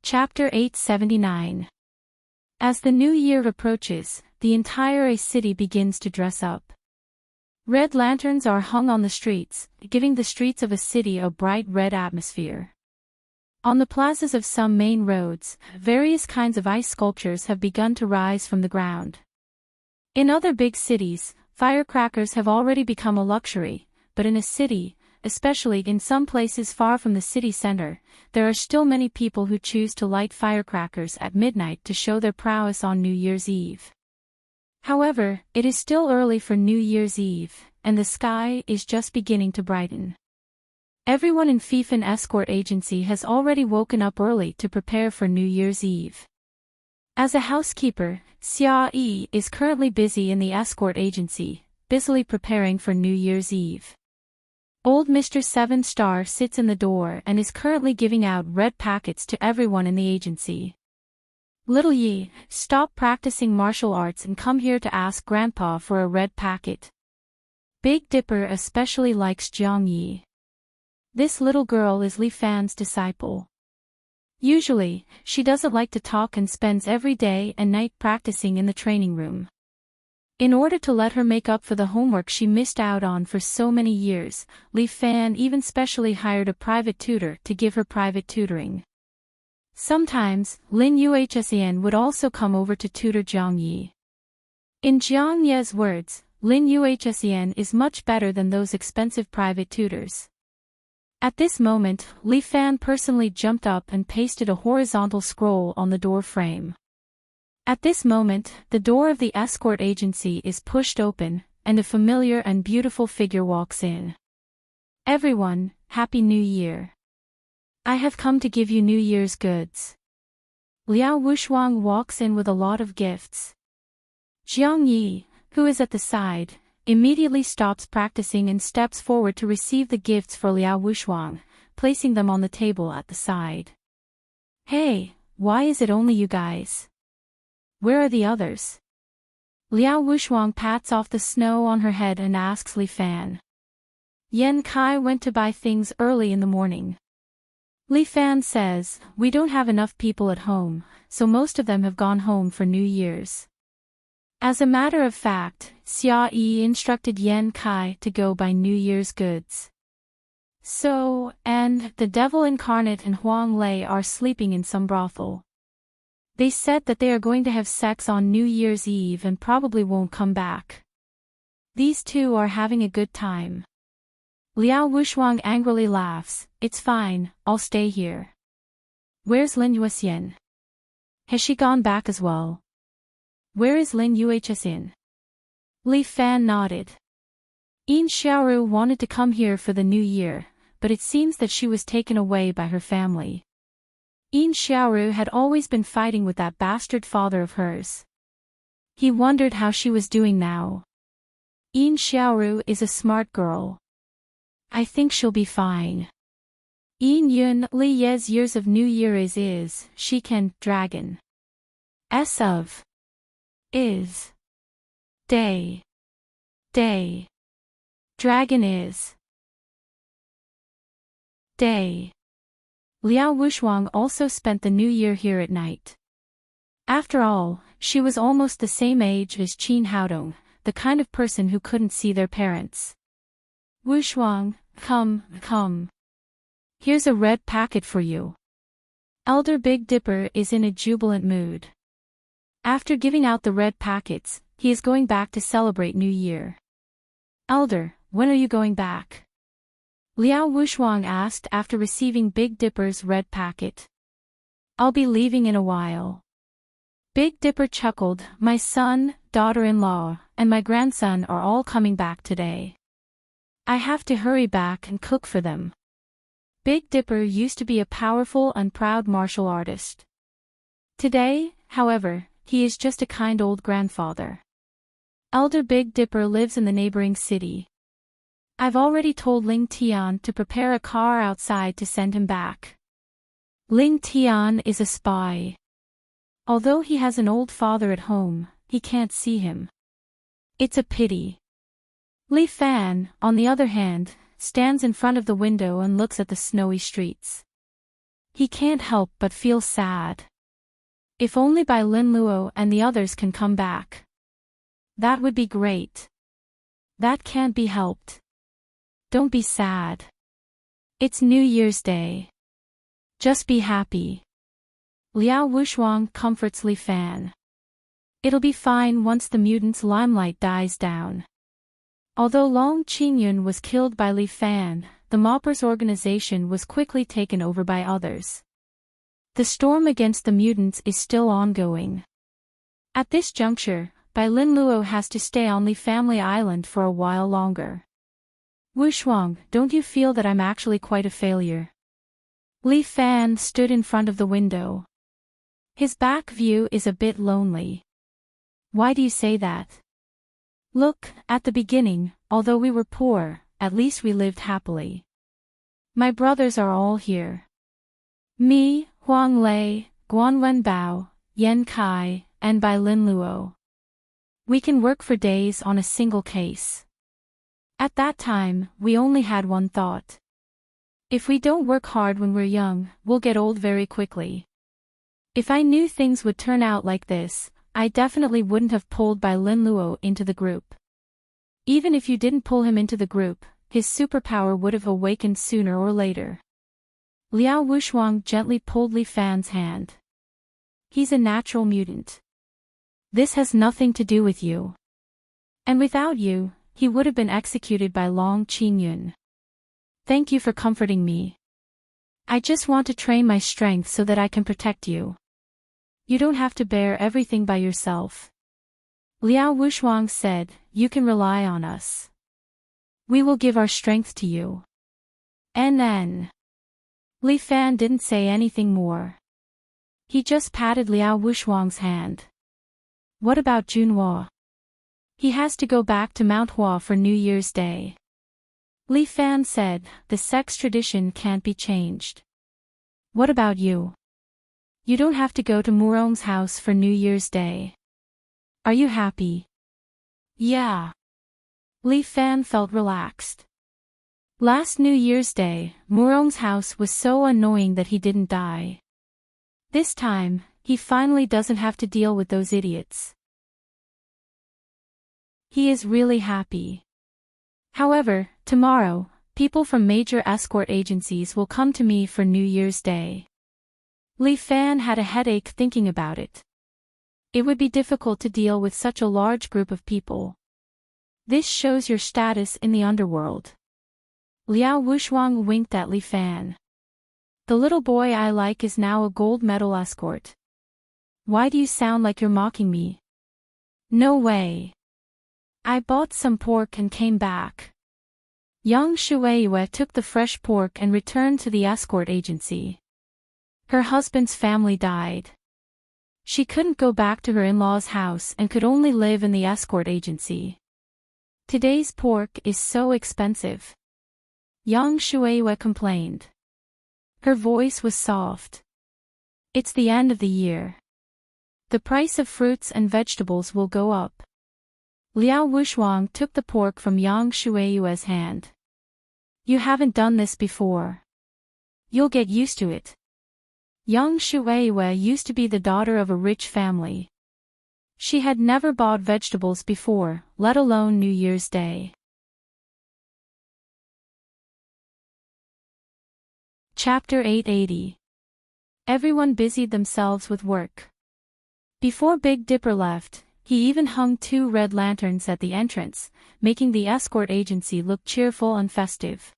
Chapter 879. As the new year approaches, the entire city begins to dress up. Red lanterns are hung on the streets, giving the streets of a city a bright red atmosphere. On the plazas of some main roads, various kinds of ice sculptures have begun to rise from the ground. In other big cities, firecrackers have already become a luxury, but in a city, especially in some places far from the city center, there are still many people who choose to light firecrackers at midnight to show their prowess on New Year's Eve. However, it is still early for New Year's Eve, and the sky is just beginning to brighten. Everyone in Fictional Escort Agency has already woken up early to prepare for New Year's Eve. As a housekeeper, Xia Yi is currently busy in the escort agency, busily preparing for New Year's Eve. Old Mr. Seven Star sits in the door and is currently giving out red packets to everyone in the agency. Little Yi, stop practicing martial arts and come here to ask Grandpa for a red packet. Big Dipper especially likes Jiang Yi. This little girl is Li Fan's disciple. Usually, she doesn't like to talk and spends every day and night practicing in the training room. In order to let her make up for the homework she missed out on for so many years, Li Fan even specially hired a private tutor to give her private tutoring. Sometimes, Lin Yuhsian would also come over to tutor Jiang Yi. In Jiang Ye's words, Lin Yuhsian is much better than those expensive private tutors. At this moment, Li Fan personally jumped up and pasted a horizontal scroll on the door frame. At this moment, the door of the escort agency is pushed open, and a familiar and beautiful figure walks in. Everyone, Happy New Year. I have come to give you New Year's goods. Liao Wushuang walks in with a lot of gifts. Jiang Yi, who is at the side, immediately stops practicing and steps forward to receive the gifts for Liao Wushuang, placing them on the table at the side. Hey, why is it only you guys? Where are the others? Liao Wushuang pats off the snow on her head and asks Li Fan. Yan Kai went to buy things early in the morning. Li Fan says, we don't have enough people at home, so most of them have gone home for New Year's. As a matter of fact, Xia Yi instructed Yan Kai to go buy New Year's goods. So, and the devil incarnate and Huang Lei are sleeping in some brothel. They said that they are going to have sex on New Year's Eve and probably won't come back. These two are having a good time. Liao Wushuang angrily laughs, it's fine, I'll stay here. Where's Lin Yuxian? Has she gone back as well? Where is Lin Yuxian? Li Fan nodded. Yin Xiaoru wanted to come here for the new year, but it seems that she was taken away by her family. Yin Xiaoru had always been fighting with that bastard father of hers. He wondered how she was doing now. Yin Xiaoru is a smart girl. I think she'll be fine. Yin Yun Li Ye's years of New Year is she can dragon. S of is day. Day. Dragon is day. Liao Wushuang also spent the new year here at night. After all, she was almost the same age as Qin Haodong, the kind of person who couldn't see their parents. Wushuang, come. Here's a red packet for you. Elder Big Dipper is in a jubilant mood. After giving out the red packets, he is going back to celebrate New Year. Elder, when are you going back? Liao Wushuang asked after receiving Big Dipper's red packet. I'll be leaving in a while. Big Dipper chuckled, my son, daughter-in-law, and my grandson are all coming back today. I have to hurry back and cook for them. Big Dipper used to be a powerful and proud martial artist. Today, however, he is just a kind old grandfather. Elder Big Dipper lives in the neighboring city. I've already told Ling Tian to prepare a car outside to send him back. Ling Tian is a spy. Although he has an old father at home, he can't see him. It's a pity. Li Fan, on the other hand, stands in front of the window and looks at the snowy streets. He can't help but feel sad. If only Bai Lin Luo and the others can come back. That would be great. That can't be helped. Don't be sad. It's New Year's Day. Just be happy. Liao Wushuang comforts Li Fan. It'll be fine once the mutant's limelight dies down. Although Long Qingyun was killed by Li Fan, the Moppers organization was quickly taken over by others. The storm against the mutants is still ongoing. At this juncture, Bai Lin Luo has to stay on Li Family Island for a while longer. Wushuang, don't you feel that I'm actually quite a failure? Li Fan stood in front of the window. His back view is a bit lonely. Why do you say that? Look, at the beginning, although we were poor, at least we lived happily. My brothers are all here. Me, Huang Lei, Guan Wenbao, Yan Kai, and Bai Lin Luo. We can work for days on a single case. At that time, we only had one thought. If we don't work hard when we're young, we'll get old very quickly. If I knew things would turn out like this, I definitely wouldn't have pulled Bai Lin Luo into the group. Even if you didn't pull him into the group, his superpower would have awakened sooner or later. Liao Wushuang gently pulled Li Fan's hand. He's a natural mutant. This has nothing to do with you. And without you, he would have been executed by Long Qingyun. Thank you for comforting me. I just want to train my strength so that I can protect you. You don't have to bear everything by yourself. Liao Wushuang said, you can rely on us. We will give our strength to you. NN. Li Fan didn't say anything more. He just patted Liao Wushuang's hand. What about Junhua? He has to go back to Mount Hua for New Year's Day. Li Fan said, the sex tradition can't be changed. What about you? You don't have to go to Murong's house for New Year's Day. Are you happy? Yeah. Li Fan felt relaxed. Last New Year's Day, Murong's house was so annoying that he didn't die. This time, he finally doesn't have to deal with those idiots. He is really happy. However, tomorrow, people from major escort agencies will come to me for New Year's Day. Li Fan had a headache thinking about it. It would be difficult to deal with such a large group of people. This shows your status in the underworld. Liao Wushuang winked at Li Fan. The little boy I like is now a gold medal escort. Why do you sound like you're mocking me? No way. I bought some pork and came back. Yang Shueiyue took the fresh pork and returned to the escort agency. Her husband's family died. She couldn't go back to her in-laws' house and could only live in the escort agency. Today's pork is so expensive. Yang Shueiyue complained. Her voice was soft. It's the end of the year. The price of fruits and vegetables will go up. Liao Wushuang took the pork from Yang Shueiyue's hand. You haven't done this before. You'll get used to it. Yang Shueiyue used to be the daughter of a rich family. She had never bought vegetables before, let alone New Year's Day. Chapter 880. Everyone busied themselves with work. Before Big Dipper left, he even hung 2 red lanterns at the entrance, making the escort agency look cheerful and festive.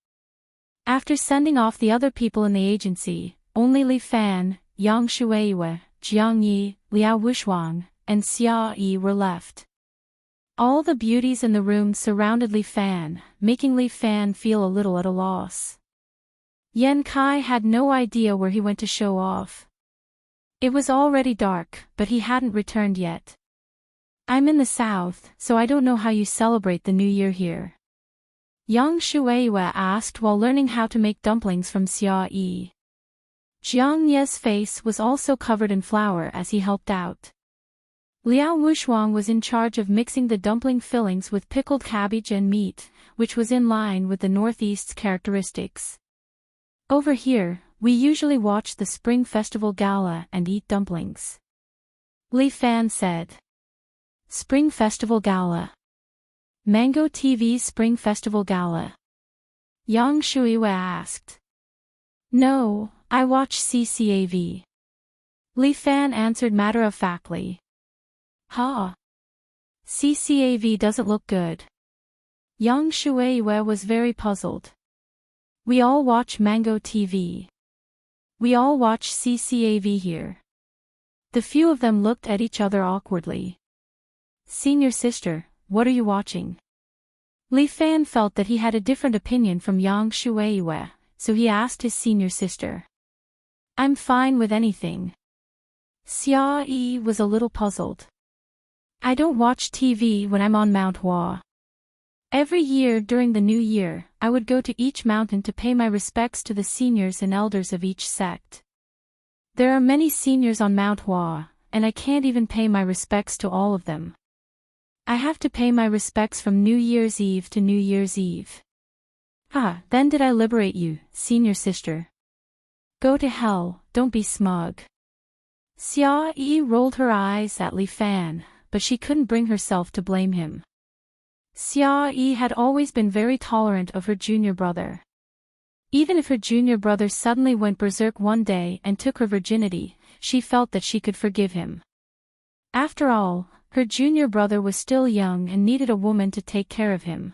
After sending off the other people in the agency, only Li Fan, Yang Shueiyue, Jiang Yi, Liao Wushuang, and Xia Yi were left. All the beauties in the room surrounded Li Fan, making Li Fan feel a little at a loss. Yan Kai had no idea where he went to show off. It was already dark, but he hadn't returned yet. I'm in the south, so I don't know how you celebrate the new year here. Yang Shueiyue asked while learning how to make dumplings from Xia Yi. Jiang Ye's face was also covered in flour as he helped out. Liao Wushuang was in charge of mixing the dumpling fillings with pickled cabbage and meat, which was in line with the Northeast's characteristics. Over here, we usually watch the Spring Festival Gala and eat dumplings. Li Fan said. Spring Festival Gala. Mango TV's Spring Festival Gala. Yang Shueiyue asked. No, I watch CCAV. Li Fan answered matter-of-factly. Huh. CCAV doesn't look good. Yang Shueiyue was very puzzled. We all watch Mango TV. We all watch CCAV here. The few of them looked at each other awkwardly. Senior sister, what are you watching? Li Fan felt that he had a different opinion from Yang Shueiyue, so he asked his senior sister. I'm fine with anything. Xia Yi was a little puzzled. I don't watch TV when I'm on Mount Hua. Every year during the new year, I would go to each mountain to pay my respects to the seniors and elders of each sect. There are many seniors on Mount Hua, and I can't even pay my respects to all of them. I have to pay my respects from New Year's Eve to New Year's Eve. Ah, then did I liberate you, senior sister? Go to hell, don't be smug. Xia Yi rolled her eyes at Li Fan, but she couldn't bring herself to blame him. Xia Yi had always been very tolerant of her junior brother. Even if her junior brother suddenly went berserk one day and took her virginity, she felt that she could forgive him. After all, her junior brother was still young and needed a woman to take care of him.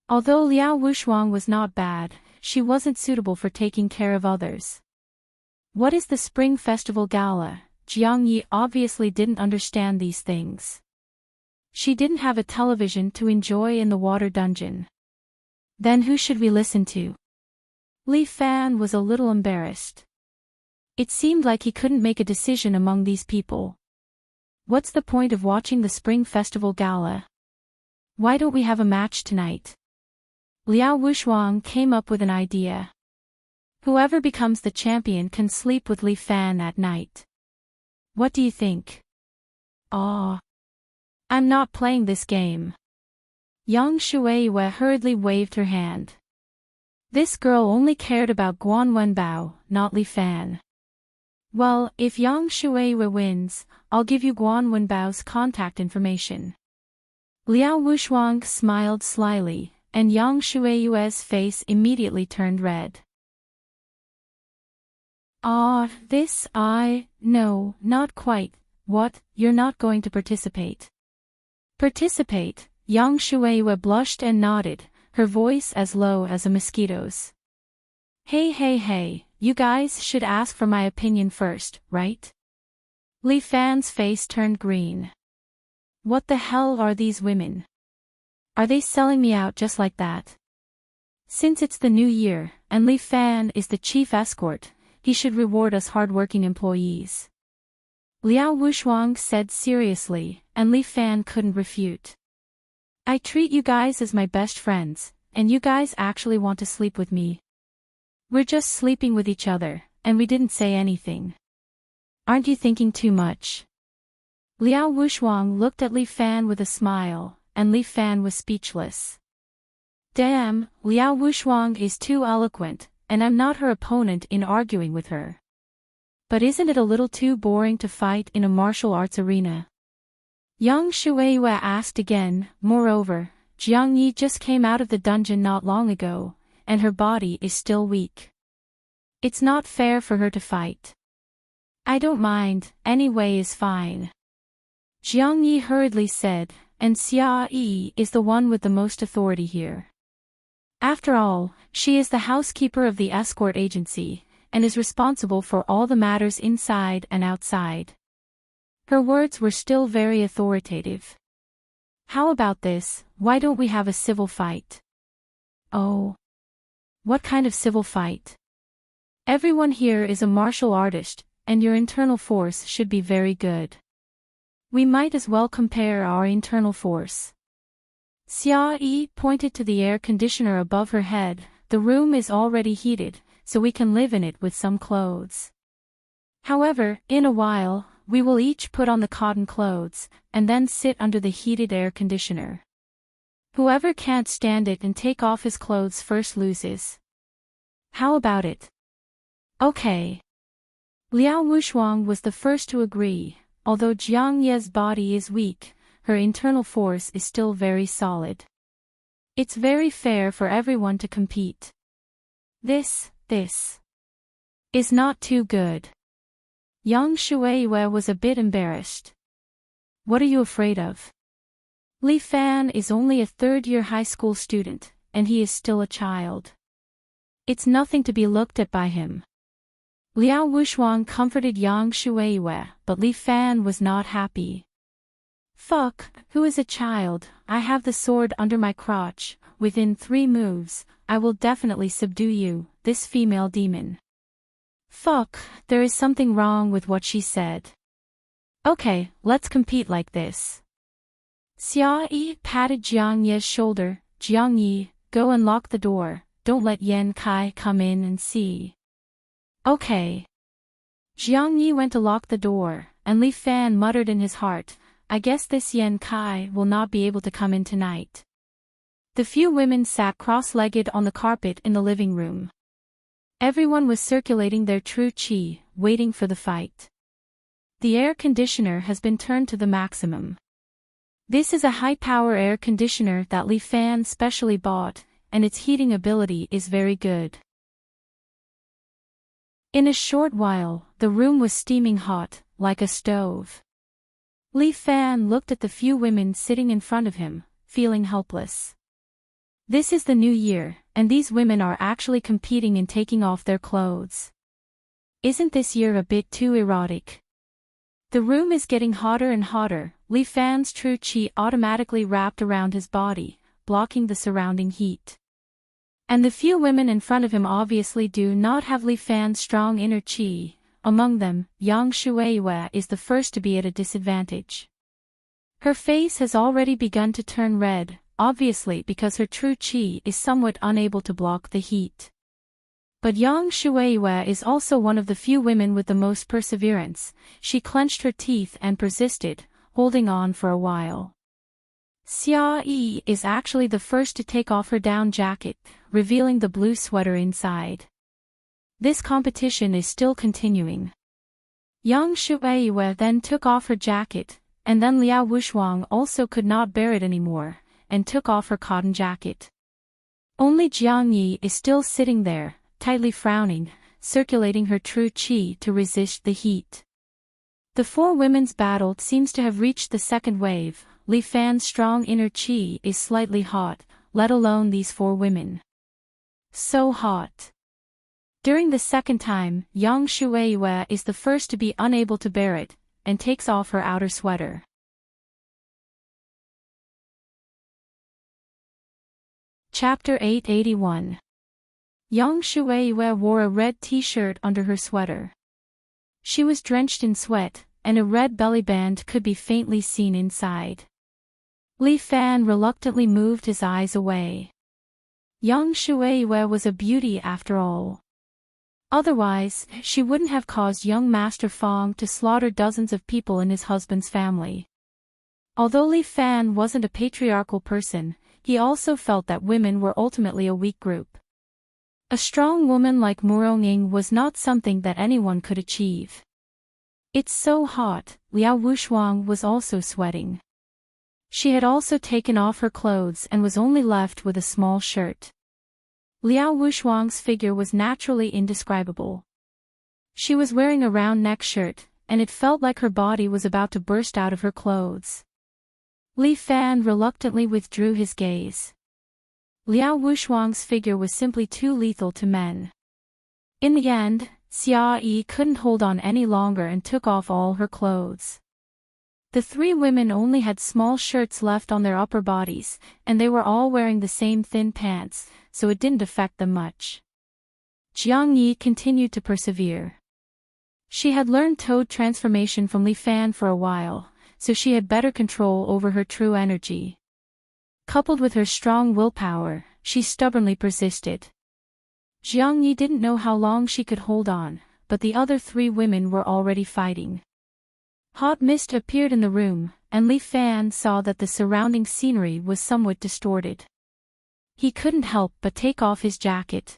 Although Liao Wushuang was not bad, she wasn't suitable for taking care of others. What is the Spring Festival Gala? Jiang Yi obviously didn't understand these things. She didn't have a television to enjoy in the water dungeon. Then who should we listen to? Li Fan was a little embarrassed. It seemed like he couldn't make a decision among these people. What's the point of watching the Spring Festival Gala? Why don't we have a match tonight? Liao Wushuang came up with an idea. Whoever becomes the champion can sleep with Li Fan at night. What do you think? Ah. I'm not playing this game. Yang Shueiyue hurriedly waved her hand. This girl only cared about Guan Wenbao, not Li Fan. Well, if Yang Shueiyue wins, I'll give you Guan Wenbao's contact information. Liao Wushuang smiled slyly, and Yang Shueiyue's face immediately turned red. No, not quite. What, you're not going to participate? Participate? Yang Shueiyue blushed and nodded, her voice as low as a mosquito's. Hey, you guys should ask for my opinion first, right? Li Fan's face turned green. What the hell are these women? Are they selling me out just like that? Since it's the new year, and Li Fan is the chief escort, he should reward us hard-working employees. Liao Wushuang said seriously, and Li Fan couldn't refute. I treat you guys as my best friends, and you guys actually want to sleep with me. We're just sleeping with each other, and we didn't say anything. Aren't you thinking too much? Liao Wushuang looked at Li Fan with a smile, and Li Fan was speechless. Damn, Liao Wushuang is too eloquent, and I'm not her opponent in arguing with her. But isn't it a little too boring to fight in a martial arts arena? Yang Shueiyue asked again. Moreover, Jiang Yi just came out of the dungeon not long ago, and her body is still weak. It's not fair for her to fight. I don't mind, any way is fine. Jiang Yi hurriedly said, and Xia Yi is the one with the most authority here. After all, she is the housekeeper of the escort agency, and is responsible for all the matters inside and outside. Her words were still very authoritative. How about this, why don't we have a civil fight? Oh. What kind of civil fight? Everyone here is a martial artist, and your internal force should be very good. We might as well compare our internal force. Xia Yi pointed to the air conditioner above her head. The room is already heated, so we can live in it with some clothes. However, in a while, we will each put on the cotton clothes, and then sit under the heated air conditioner. Whoever can't stand it and take off his clothes first loses. How about it? Okay. Liao Wushuang was the first to agree. Although Jiang Ye's body is weak, her internal force is still very solid. It's very fair for everyone to compete. This is not too good. Yang Shueiyue was a bit embarrassed. What are you afraid of? Li Fan is only a third-year high school student, and he is still a child. It's nothing to be looked at by him. Liao Wushuang comforted Yang Shueiyue, but Li Fan was not happy. Fuck, who is a child? I have the sword under my crotch. Within 3 moves, I will definitely subdue you, this female demon. Fuck, there is something wrong with what she said. Okay, let's compete like this. Xia Yi patted Jiang Ye's shoulder, Jiangyi, go and lock the door, don't let Yan Kai come in and see. Okay. Jiangyi went to lock the door, and Li Fan muttered in his heart, I guess this Yan Kai will not be able to come in tonight. The few women sat cross-legged on the carpet in the living room. Everyone was circulating their true qi, waiting for the fight. The air conditioner has been turned to the maximum. This is a high-power air conditioner that Li Fan specially bought, and its heating ability is very good. In a short while, the room was steaming hot, like a stove. Li Fan looked at the few women sitting in front of him, feeling helpless. This is the new year, and these women are actually competing in taking off their clothes. Isn't this year a bit too erotic? The room is getting hotter and hotter. Li Fan's true qi automatically wrapped around his body, blocking the surrounding heat. And the few women in front of him obviously do not have Li Fan's strong inner qi. Among them, Yang Shueiyue is the first to be at a disadvantage. Her face has already begun to turn red, obviously because her true qi is somewhat unable to block the heat. But Yang Shueiyue is also one of the few women with the most perseverance. She clenched her teeth and persisted, holding on for a while. Xia Yi is actually the first to take off her down jacket, revealing the blue sweater inside. This competition is still continuing. Yang Shueiyue then took off her jacket, and then Liao Wushuang also could not bear it anymore, and took off her cotton jacket. Only Jiangyi is still sitting there, tightly frowning, circulating her true qi to resist the heat. The four women's battle seems to have reached the second wave. Li Fan's strong inner qi is slightly hot, let alone these four women. So hot. During the second time, Yang Shueiyue is the first to be unable to bear it, and takes off her outer sweater. Chapter 881. Yang Shueiyue wore a red t-shirt under her sweater. She was drenched in sweat, and a red belly band could be faintly seen inside. Li Fan reluctantly moved his eyes away. Yang Shueiyue was a beauty after all. Otherwise, she wouldn't have caused young Master Fong to slaughter dozens of people in his husband's family. Although Li Fan wasn't a patriarchal person, he also felt that women were ultimately a weak group. A strong woman like Muronging was not something that anyone could achieve. It's so hot. Liao Wushuang was also sweating. She had also taken off her clothes and was only left with a small shirt. Liao Wushuang's figure was naturally indescribable. She was wearing a round neck shirt, and it felt like her body was about to burst out of her clothes. Li Fan reluctantly withdrew his gaze. Liao Wushuang's figure was simply too lethal to men. In the end, Xia Yi couldn't hold on any longer and took off all her clothes. The three women only had small shirts left on their upper bodies, and they were all wearing the same thin pants, so it didn't affect them much. Jiangyi continued to persevere. She had learned toad transformation from Li Fan for a while, so she had better control over her true energy. Coupled with her strong willpower, she stubbornly persisted. Jiangyi didn't know how long she could hold on, but the other three women were already fighting. Hot mist appeared in the room, and Li Fan saw that the surrounding scenery was somewhat distorted. He couldn't help but take off his jacket.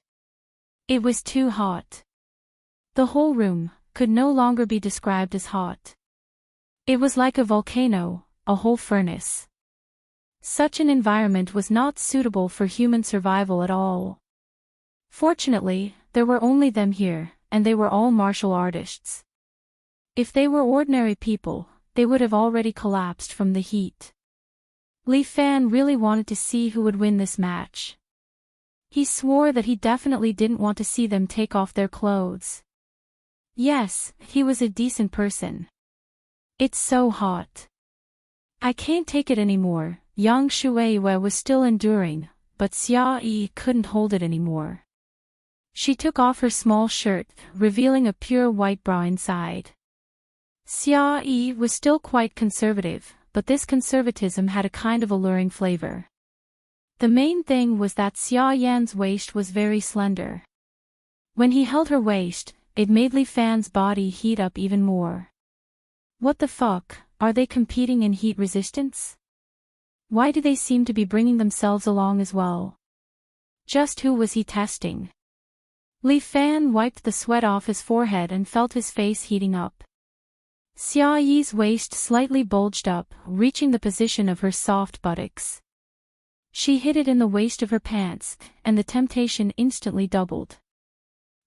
It was too hot. The whole room could no longer be described as hot. It was like a volcano, a whole furnace. Such an environment was not suitable for human survival at all. Fortunately, there were only them here, and they were all martial artists. If they were ordinary people, they would have already collapsed from the heat. Li Fan really wanted to see who would win this match. He swore that he definitely didn't want to see them take off their clothes. Yes, he was a decent person. It's so hot. I can't take it anymore. Yang Shueiyue was still enduring, but Xia Yi couldn't hold it anymore. She took off her small shirt, revealing a pure white bra inside. Xia Yi was still quite conservative, but this conservatism had a kind of alluring flavor. The main thing was that Xia Yan's waist was very slender. When he held her waist, it made Li Fan's body heat up even more. What the fuck, are they competing in heat resistance? Why do they seem to be bringing themselves along as well? Just who was he testing? Li Fan wiped the sweat off his forehead and felt his face heating up. Xia Yi's waist slightly bulged up, reaching the position of her soft buttocks. She hid it in the waist of her pants, and the temptation instantly doubled.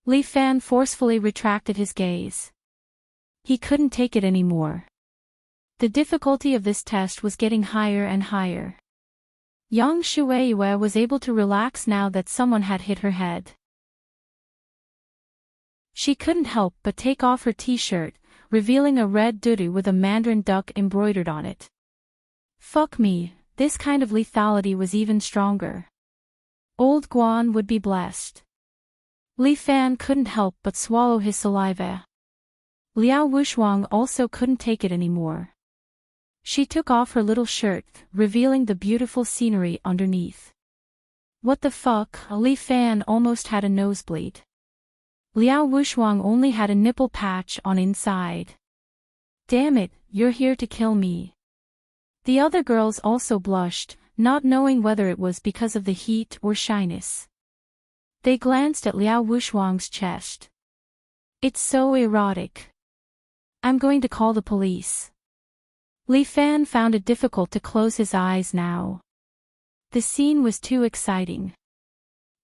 Li Fan forcefully retracted his gaze. He couldn't take it anymore. The difficulty of this test was getting higher and higher. Yang Shueiyue was able to relax now that someone had hit her head. She couldn't help but take off her t-shirt, revealing a red dudu with a mandarin duck embroidered on it. Fuck me, this kind of lethality was even stronger. Old Guan would be blessed. Li Fan couldn't help but swallow his saliva. Liao Wushuang also couldn't take it anymore. She took off her little shirt, revealing the beautiful scenery underneath. What the fuck, Li Fan almost had a nosebleed. Liao Wushuang only had a nipple patch on inside. Damn it, you're here to kill me. The other girls also blushed, not knowing whether it was because of the heat or shyness. They glanced at Liao Wushuang's chest. It's so erotic. I'm going to call the police. Li Fan found it difficult to close his eyes now. The scene was too exciting.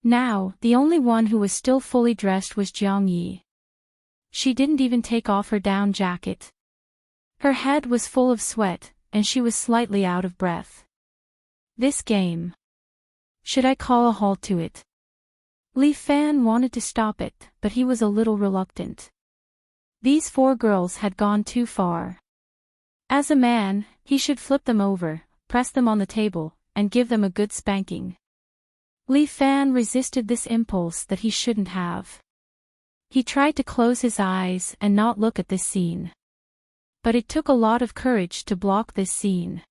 Now, the only one who was still fully dressed was Jiang Yi. She didn't even take off her down jacket. Her head was full of sweat, and she was slightly out of breath. This game. Should I call a halt to it? Li Fan wanted to stop it, but he was a little reluctant. These 4 girls had gone too far. As a man, he should flip them over, press them on the table, and give them a good spanking. Li Fan resisted this impulse that he shouldn't have. He tried to close his eyes and not look at this scene. But it took a lot of courage to block this scene.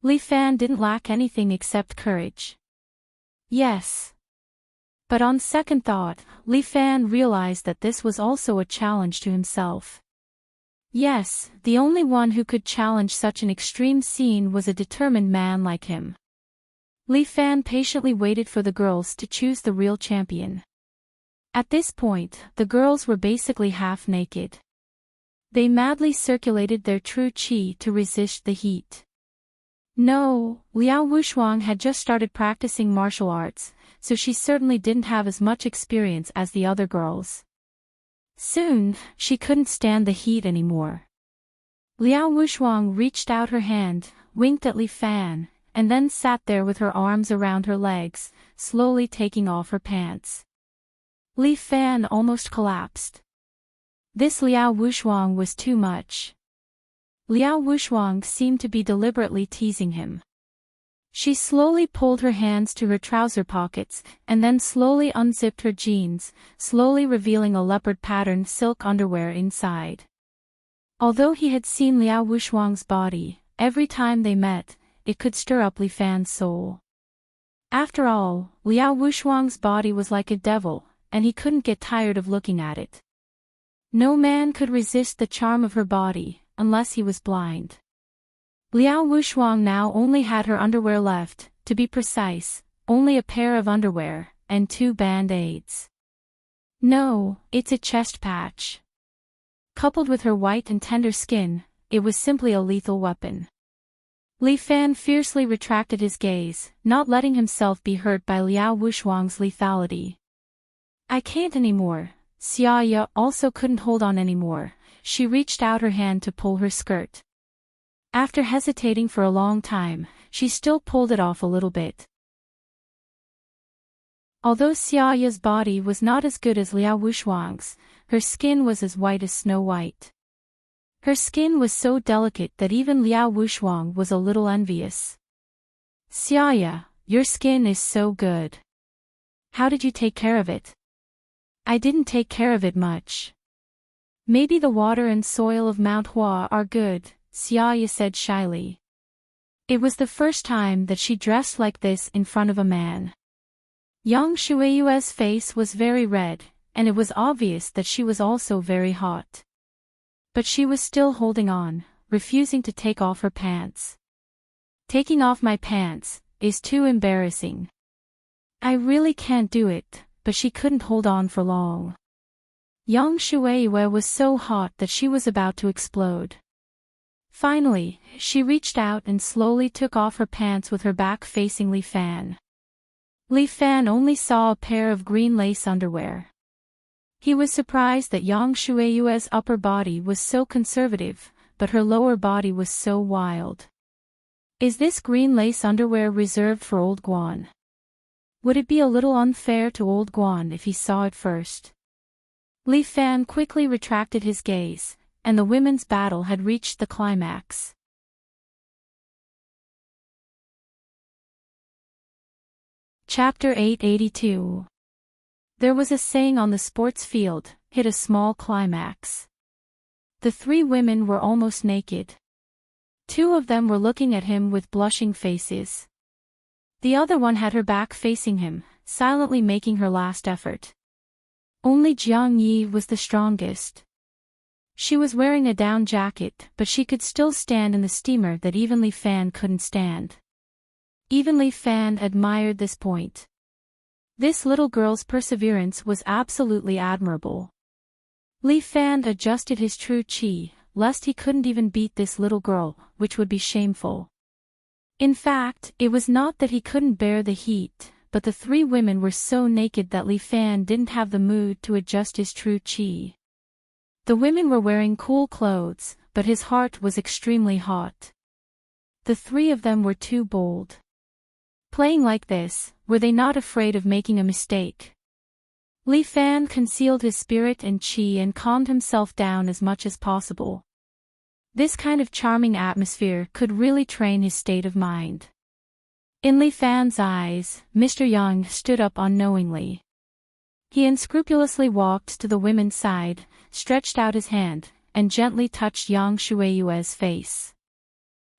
Li Fan didn't lack anything except courage. Yes. But on second thought, Li Fan realized that this was also a challenge to himself. Yes, the only one who could challenge such an extreme scene was a determined man like him. Li Fan patiently waited for the girls to choose the real champion. At this point, the girls were basically half naked. They madly circulated their true qi to resist the heat. No, Liao Wushuang had just started practicing martial arts, so she certainly didn't have as much experience as the other girls. Soon, she couldn't stand the heat anymore. Liao Wushuang reached out her hand, winked at Li Fan, and then sat there with her arms around her legs, slowly taking off her pants. Li Fan almost collapsed. This Liao Wushuang was too much. Liao Wushuang seemed to be deliberately teasing him. She slowly pulled her hands to her trouser pockets, and then slowly unzipped her jeans, slowly revealing a leopard-patterned silk underwear inside. Although he had seen Liao Wushuang's body, every time they met, it could stir up Li Fan's soul. After all, Liao Wushuang's body was like a devil, and he couldn't get tired of looking at it. No man could resist the charm of her body, unless he was blind. Liao Wushuang now only had her underwear left, to be precise, only a pair of underwear, and 2 band-aids. No, it's a chest patch. Coupled with her white and tender skin, it was simply a lethal weapon. Li Fan fiercely retracted his gaze, not letting himself be hurt by Liao Wushuang's lethality. I can't anymore. Xia Yi also couldn't hold on anymore. She reached out her hand to pull her skirt. After hesitating for a long time, she still pulled it off a little bit. Although Xia Yi's body was not as good as Liao Wushuang's, her skin was as white as Snow White. Her skin was so delicate that even Liao Wushuang was a little envious. Xia Yi, your skin is so good. How did you take care of it? I didn't take care of it much. Maybe the water and soil of Mount Hua are good, Xia Yi said shyly. It was the first time that she dressed like this in front of a man. Yang Shueyue's face was very red, and it was obvious that she was also very hot. But she was still holding on, refusing to take off her pants. Taking off my pants is too embarrassing. I really can't do it, but she couldn't hold on for long. Yang Shueyue was so hot that she was about to explode. Finally, she reached out and slowly took off her pants with her back facing Li Fan. Li Fan only saw a pair of green lace underwear. He was surprised that Yang Shueyue's upper body was so conservative, but her lower body was so wild. Is this green lace underwear reserved for old Guan? Would it be a little unfair to old Guan if he saw it first? Li Fan quickly retracted his gaze, and the women's battle had reached the climax. Chapter 882. There was a saying on the sports field, hit a small climax. The three women were almost naked. Two of them were looking at him with blushing faces. The other one had her back facing him, silently making her last effort. Only Jiang Yi was the strongest. She was wearing a down jacket, but she could still stand in the steamer that even Li Fan couldn't stand. Even Li Fan admired this point. This little girl's perseverance was absolutely admirable. Li Fan adjusted his true chi, lest he couldn't even beat this little girl, which would be shameful. In fact, it was not that he couldn't bear the heat, but the three women were so naked that Li Fan didn't have the mood to adjust his true chi. The women were wearing cool clothes, but his heart was extremely hot. The three of them were too bold. Playing like this, were they not afraid of making a mistake? Li Fan concealed his spirit and chi and calmed himself down as much as possible. This kind of charming atmosphere could really train his state of mind. In Li Fan's eyes, Mr. Yang stood up unknowingly. He unscrupulously walked to the women's side, stretched out his hand, and gently touched Yang Shueyue's face.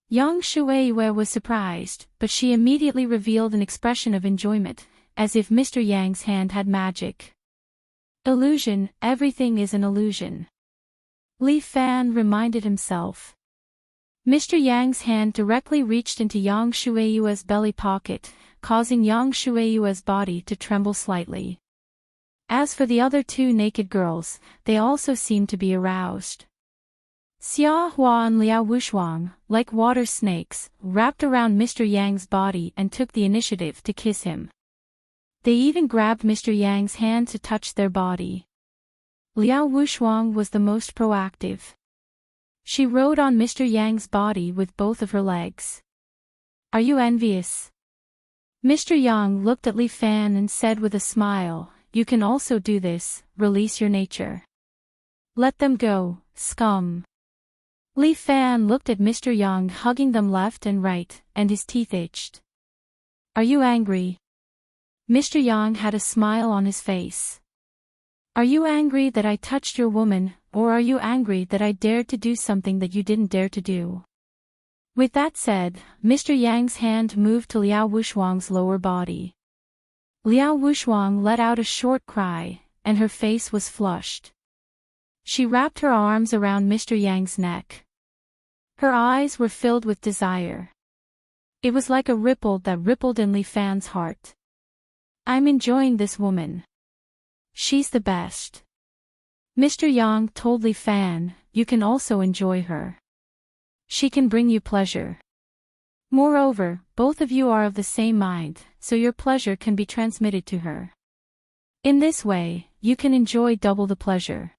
Yang Shueyue was surprised, but she immediately revealed an expression of enjoyment, as if Mr. Yang's hand had magic. Illusion, everything is an illusion. Li Fan reminded himself. Mr. Yang's hand directly reached into Yang Shueyue's belly pocket, causing Yang Shueyue's body to tremble slightly. As for the other two naked girls, they also seemed to be aroused. Xia Hua and Liao Wushuang, like water snakes, wrapped around Mr. Yang's body and took the initiative to kiss him. They even grabbed Mr. Yang's hand to touch their body. Liao Wushuang was the most proactive. She rode on Mr. Yang's body with both of her legs. Are you envious? Mr. Yang looked at Li Fan and said with a smile, you can also do this, release your nature. Let them go, scum. Li Fan looked at Mr. Yang hugging them left and right, and his teeth itched. Are you angry? Mr. Yang had a smile on his face. Are you angry that I touched your woman, or are you angry that I dared to do something that you didn't dare to do? With that said, Mr. Yang's hand moved to Liao Wushuang's lower body. Liao Wushuang let out a short cry, and her face was flushed. She wrapped her arms around Mr. Yang's neck. Her eyes were filled with desire. It was like a ripple that rippled in Li Fan's heart. I'm enjoying this woman. She's the best. Mr. Yang told Li Fan, you can also enjoy her. She can bring you pleasure. Moreover, both of you are of the same mind, so your pleasure can be transmitted to her. In this way, you can enjoy double the pleasure.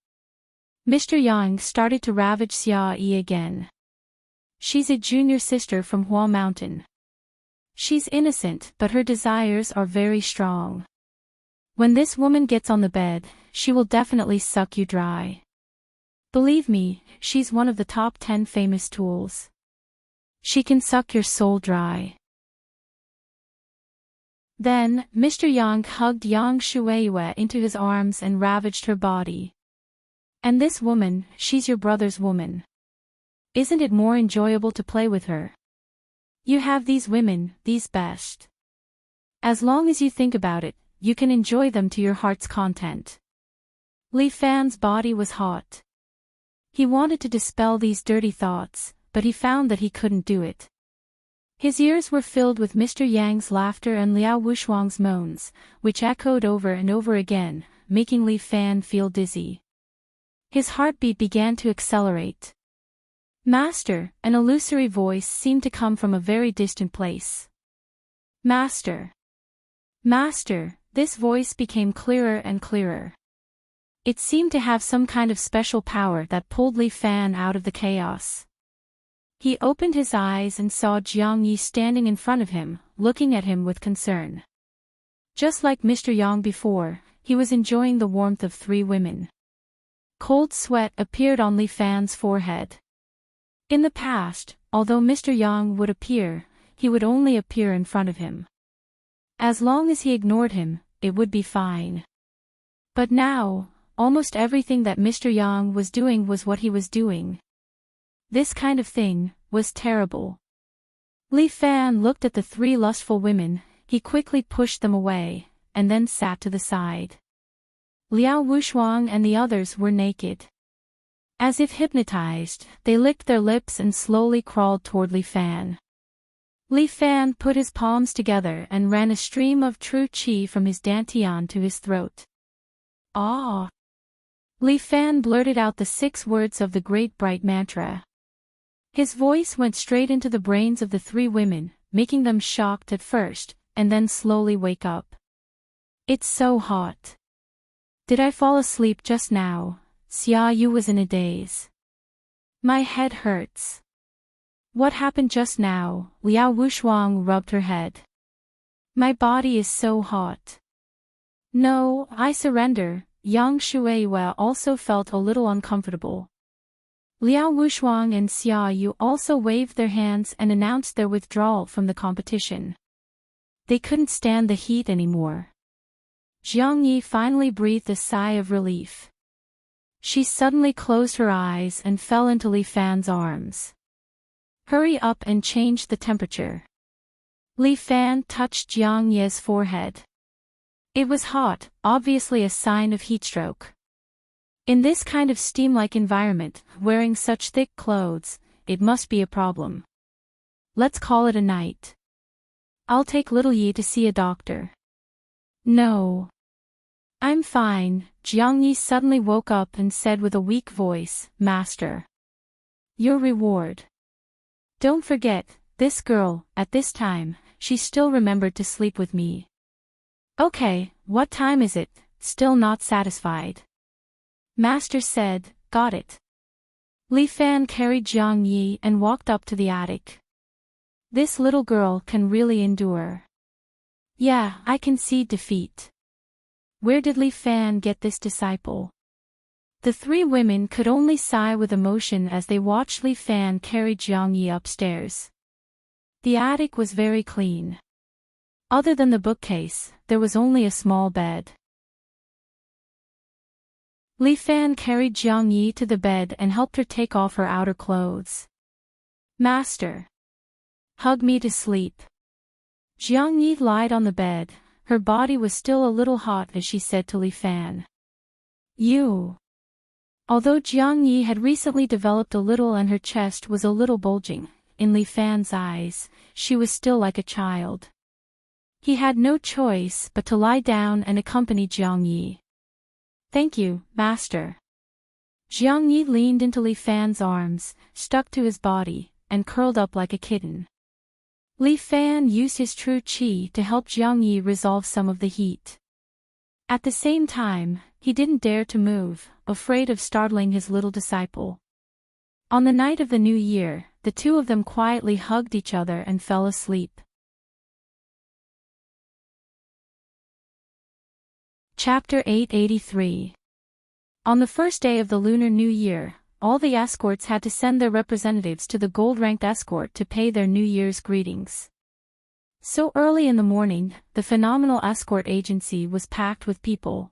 Mr. Yang started to ravage Xia Yi again. She's a junior sister from Hua Mountain. She's innocent, but her desires are very strong. When this woman gets on the bed, she will definitely suck you dry. Believe me, she's one of the top 10 famous tools. She can suck your soul dry. Then, Mr. Yang hugged Yang Shueyue into his arms and ravaged her body. And this woman, she's your brother's woman. Isn't it more enjoyable to play with her? You have these women, these best. As long as you think about it, you can enjoy them to your heart's content. Li Fan's body was hot. He wanted to dispel these dirty thoughts, but he found that he couldn't do it. His ears were filled with Mr. Yang's laughter and Liao Wushuang's moans, which echoed over and over again, making Li Fan feel dizzy. His heartbeat began to accelerate. Master, an illusory voice seemed to come from a very distant place. Master. Master, this voice became clearer and clearer. It seemed to have some kind of special power that pulled Li Fan out of the chaos. He opened his eyes and saw Jiang Yi standing in front of him, looking at him with concern. Just like Mr. Yang before, he was enjoying the warmth of 3 women. Cold sweat appeared on Li Fan's forehead. In the past, although Mr. Yang would appear, he would only appear in front of him. As long as he ignored him, it would be fine. But now, almost everything that Mr. Yang was doing was what he was doing. This kind of thing was terrible. Li Fan looked at the 3 lustful women, he quickly pushed them away, and then sat to the side. Liao Wushuang and the others were naked. As if hypnotized, they licked their lips and slowly crawled toward Li Fan. Li Fan put his palms together and ran a stream of true qi from his dantian to his throat. Ah! Li Fan blurted out the 6 words of the great bright mantra. His voice went straight into the brains of the 3 women, making them shocked at first, and then slowly wake up. It's so hot. Did I fall asleep just now? Xia Yu was in a daze. My head hurts. What happened just now? Liao Wushuang rubbed her head. My body is so hot. No, I surrender. Yang Shueiyue also felt a little uncomfortable. Liao Wushuang and Xia Yu also waved their hands and announced their withdrawal from the competition. They couldn't stand the heat anymore. Jiang Yi finally breathed a sigh of relief. She suddenly closed her eyes and fell into Li Fan's arms. Hurry up and change the temperature. Li Fan touched Jiang Yi's forehead. It was hot, obviously a sign of heatstroke. In this kind of steam-like environment, wearing such thick clothes, it must be a problem. Let's call it a night. I'll take little Yi to see a doctor. No. I'm fine. Jiang Yi suddenly woke up and said with a weak voice, Master. Your reward. Don't forget, this girl, at this time, she still remembered to sleep with me. Okay, what time is it? Still not satisfied. Master said, got it. Li Fan carried Jiang Yi and walked up to the attic. This little girl can really endure. Yeah, I can see defeat. Where did Li Fan get this disciple? The 3 women could only sigh with emotion as they watched Li Fan carry Jiang Yi upstairs. The attic was very clean. Other than the bookcase, there was only a small bed. Li Fan carried Jiang Yi to the bed and helped her take off her outer clothes. Master. Hug me to sleep. Jiang Yi lied on the bed, her body was still a little hot as she said to Li Fan. You. Although Jiang Yi had recently developed a little and her chest was a little bulging, in Li Fan's eyes, she was still like a child. He had no choice but to lie down and accompany Jiang Yi. Thank you, Master. Jiang Yi leaned into Li Fan's arms, stuck to his body, and curled up like a kitten. Li Fan used his true qi to help Jiang Yi resolve some of the heat. At the same time, he didn't dare to move, afraid of startling his little disciple. On the night of the New Year, the 2 of them quietly hugged each other and fell asleep. Chapter 883. On the first day of the Lunar New Year, all the escorts had to send their representatives to the gold-ranked escort to pay their New Year's greetings. So early in the morning, the phenomenal escort agency was packed with people.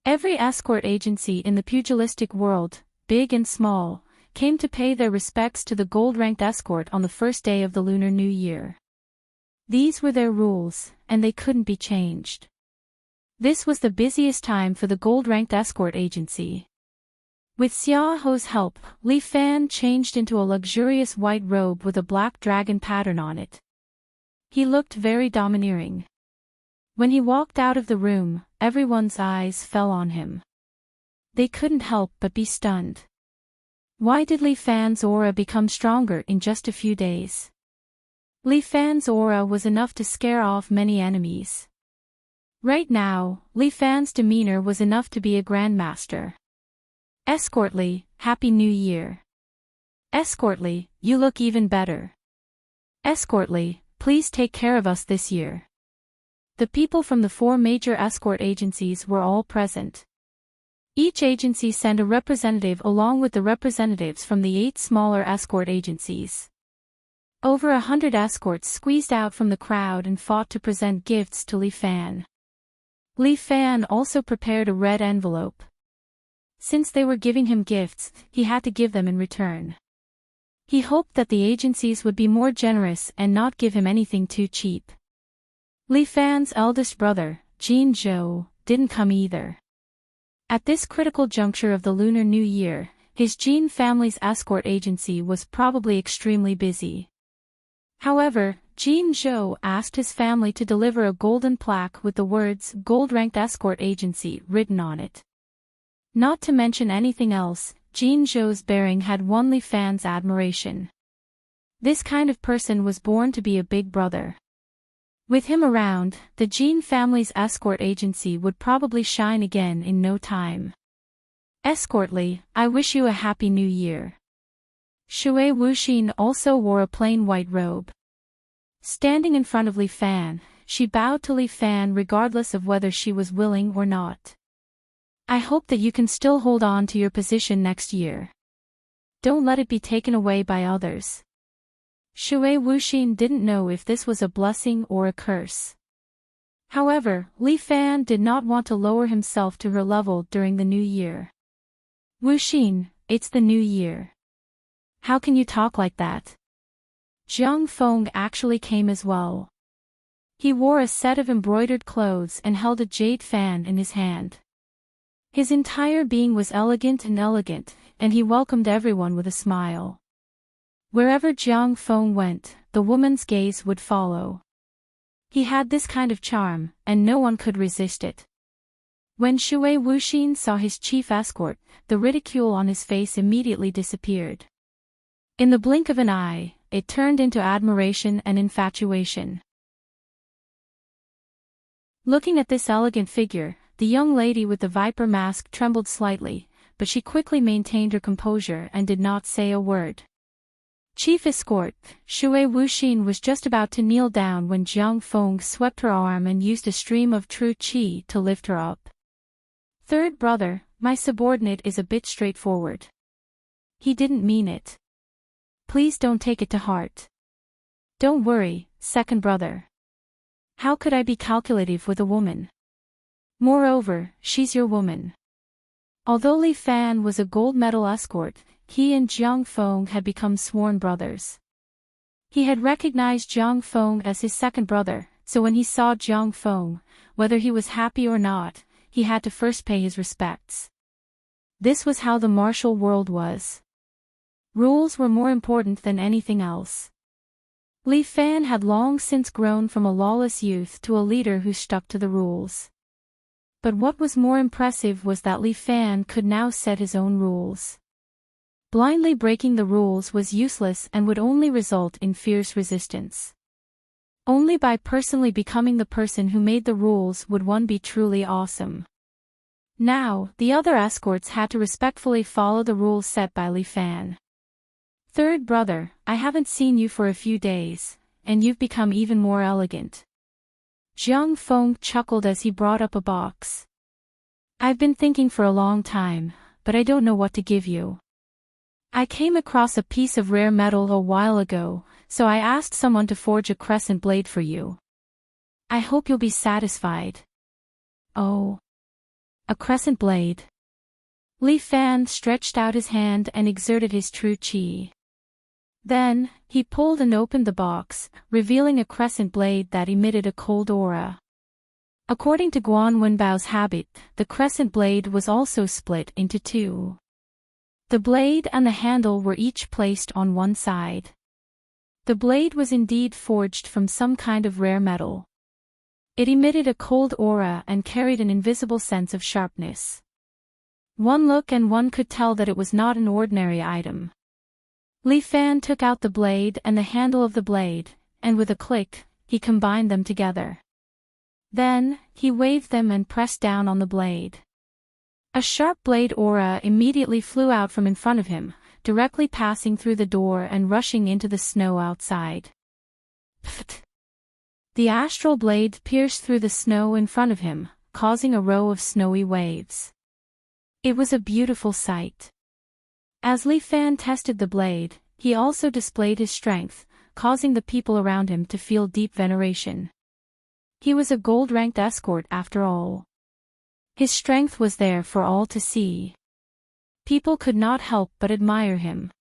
Every escort agency in the pugilistic world, big and small, came to pay their respects to the gold-ranked escort on the first day of the Lunar New Year. These were their rules, and they couldn't be changed. This was the busiest time for the gold-ranked escort agency. With Xia Ho's help, Li Fan changed into a luxurious white robe with a black dragon pattern on it. He looked very domineering. When he walked out of the room, everyone's eyes fell on him. They couldn't help but be stunned. Why did Li Fan's aura become stronger in just a few days? Li Fan's aura was enough to scare off many enemies. Right now, Li Fan's demeanor was enough to be a grandmaster. Escort Li, Happy New Year. Escort Li, you look even better. Escort Li, please take care of us this year. The people from the 4 major escort agencies were all present. Each agency sent a representative along with the representatives from the 8 smaller escort agencies. Over 100 escorts squeezed out from the crowd and fought to present gifts to Li Fan. Li Fan also prepared a red envelope. Since they were giving him gifts, he had to give them in return. He hoped that the agencies would be more generous and not give him anything too cheap. Li Fan's eldest brother, Jin Zhou, didn't come either. At this critical juncture of the Lunar New Year, his Jin family's escort agency was probably extremely busy. However, Jin Zhou asked his family to deliver a golden plaque with the words "Gold-Ranked Escort Agency" written on it. Not to mention anything else, Jin Zhou's bearing had won Li Fan's admiration. This kind of person was born to be a big brother. With him around, the Jin family's escort agency would probably shine again in no time. Escort Li, I wish you a happy new year. Shui Wuxin also wore a plain white robe. Standing in front of Li Fan, she bowed to Li Fan regardless of whether she was willing or not. I hope that you can still hold on to your position next year. Don't let it be taken away by others. Shui Wuxin didn't know if this was a blessing or a curse. However, Li Fan did not want to lower himself to her level during the new year. Wuxin, it's the new year. How can you talk like that? Jiang Feng actually came as well. He wore a set of embroidered clothes and held a jade fan in his hand. His entire being was elegant, and he welcomed everyone with a smile. Wherever Jiang Feng went, the woman's gaze would follow. He had this kind of charm, and no one could resist it. When Shui Wuxin saw his chief escort, the ridicule on his face immediately disappeared. In the blink of an eye, it turned into admiration and infatuation. Looking at this elegant figure, the young lady with the viper mask trembled slightly, but she quickly maintained her composure and did not say a word. Chief escort, Shui Wuxin was just about to kneel down when Jiang Feng swept her arm and used a stream of true qi to lift her up. Third brother, my subordinate is a bit straightforward. He didn't mean it. Please don't take it to heart. Don't worry, second brother. How could I be calculative with a woman? Moreover, she's your woman. Although Li Fan was a gold medal escort, he and Jiang Feng had become sworn brothers. He had recognized Jiang Feng as his second brother, so when he saw Jiang Feng, whether he was happy or not, he had to first pay his respects. This was how the martial world was. Rules were more important than anything else. Li Fan had long since grown from a lawless youth to a leader who stuck to the rules. But what was more impressive was that Li Fan could now set his own rules. Blindly breaking the rules was useless and would only result in fierce resistance. Only by personally becoming the person who made the rules would one be truly awesome. Now, the other escorts had to respectfully follow the rules set by Li Fan. Third brother, I haven't seen you for a few days, and you've become even more elegant. Jiang Feng chuckled as he brought up a box. I've been thinking for a long time, but I don't know what to give you. I came across a piece of rare metal a while ago, so I asked someone to forge a crescent blade for you. I hope you'll be satisfied. Oh. A crescent blade. Li Fan stretched out his hand and exerted his true qi. Then, he pulled and opened the box, revealing a crescent blade that emitted a cold aura. According to Guan Wenbao's habit, the crescent blade was also split into two. The blade and the handle were each placed on one side. The blade was indeed forged from some kind of rare metal. It emitted a cold aura and carried an invisible sense of sharpness. One look and one could tell that it was not an ordinary item. Li Fan took out the blade and the handle of the blade, and with a click, he combined them together. Then, he waved them and pressed down on the blade. A sharp blade aura immediately flew out from in front of him, directly passing through the door and rushing into the snow outside. Pfft! The astral blade pierced through the snow in front of him, causing a row of snowy waves. It was a beautiful sight. As Li Fan tested the blade, he also displayed his strength, causing the people around him to feel deep veneration. He was a gold-ranked escort after all. His strength was there for all to see. People could not help but admire him.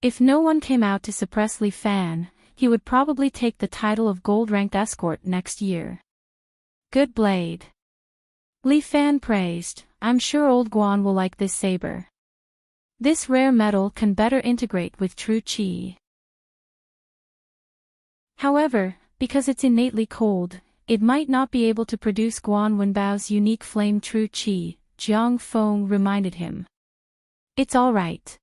If no one came out to suppress Li Fan, he would probably take the title of gold-ranked escort next year. Good blade. Li Fan praised, I'm sure old Guan will like this saber. This rare metal can better integrate with true qi. However, because it's innately cold, it might not be able to produce Guan Wenbao's unique flame true qi, Jiang Feng reminded him. It's all right.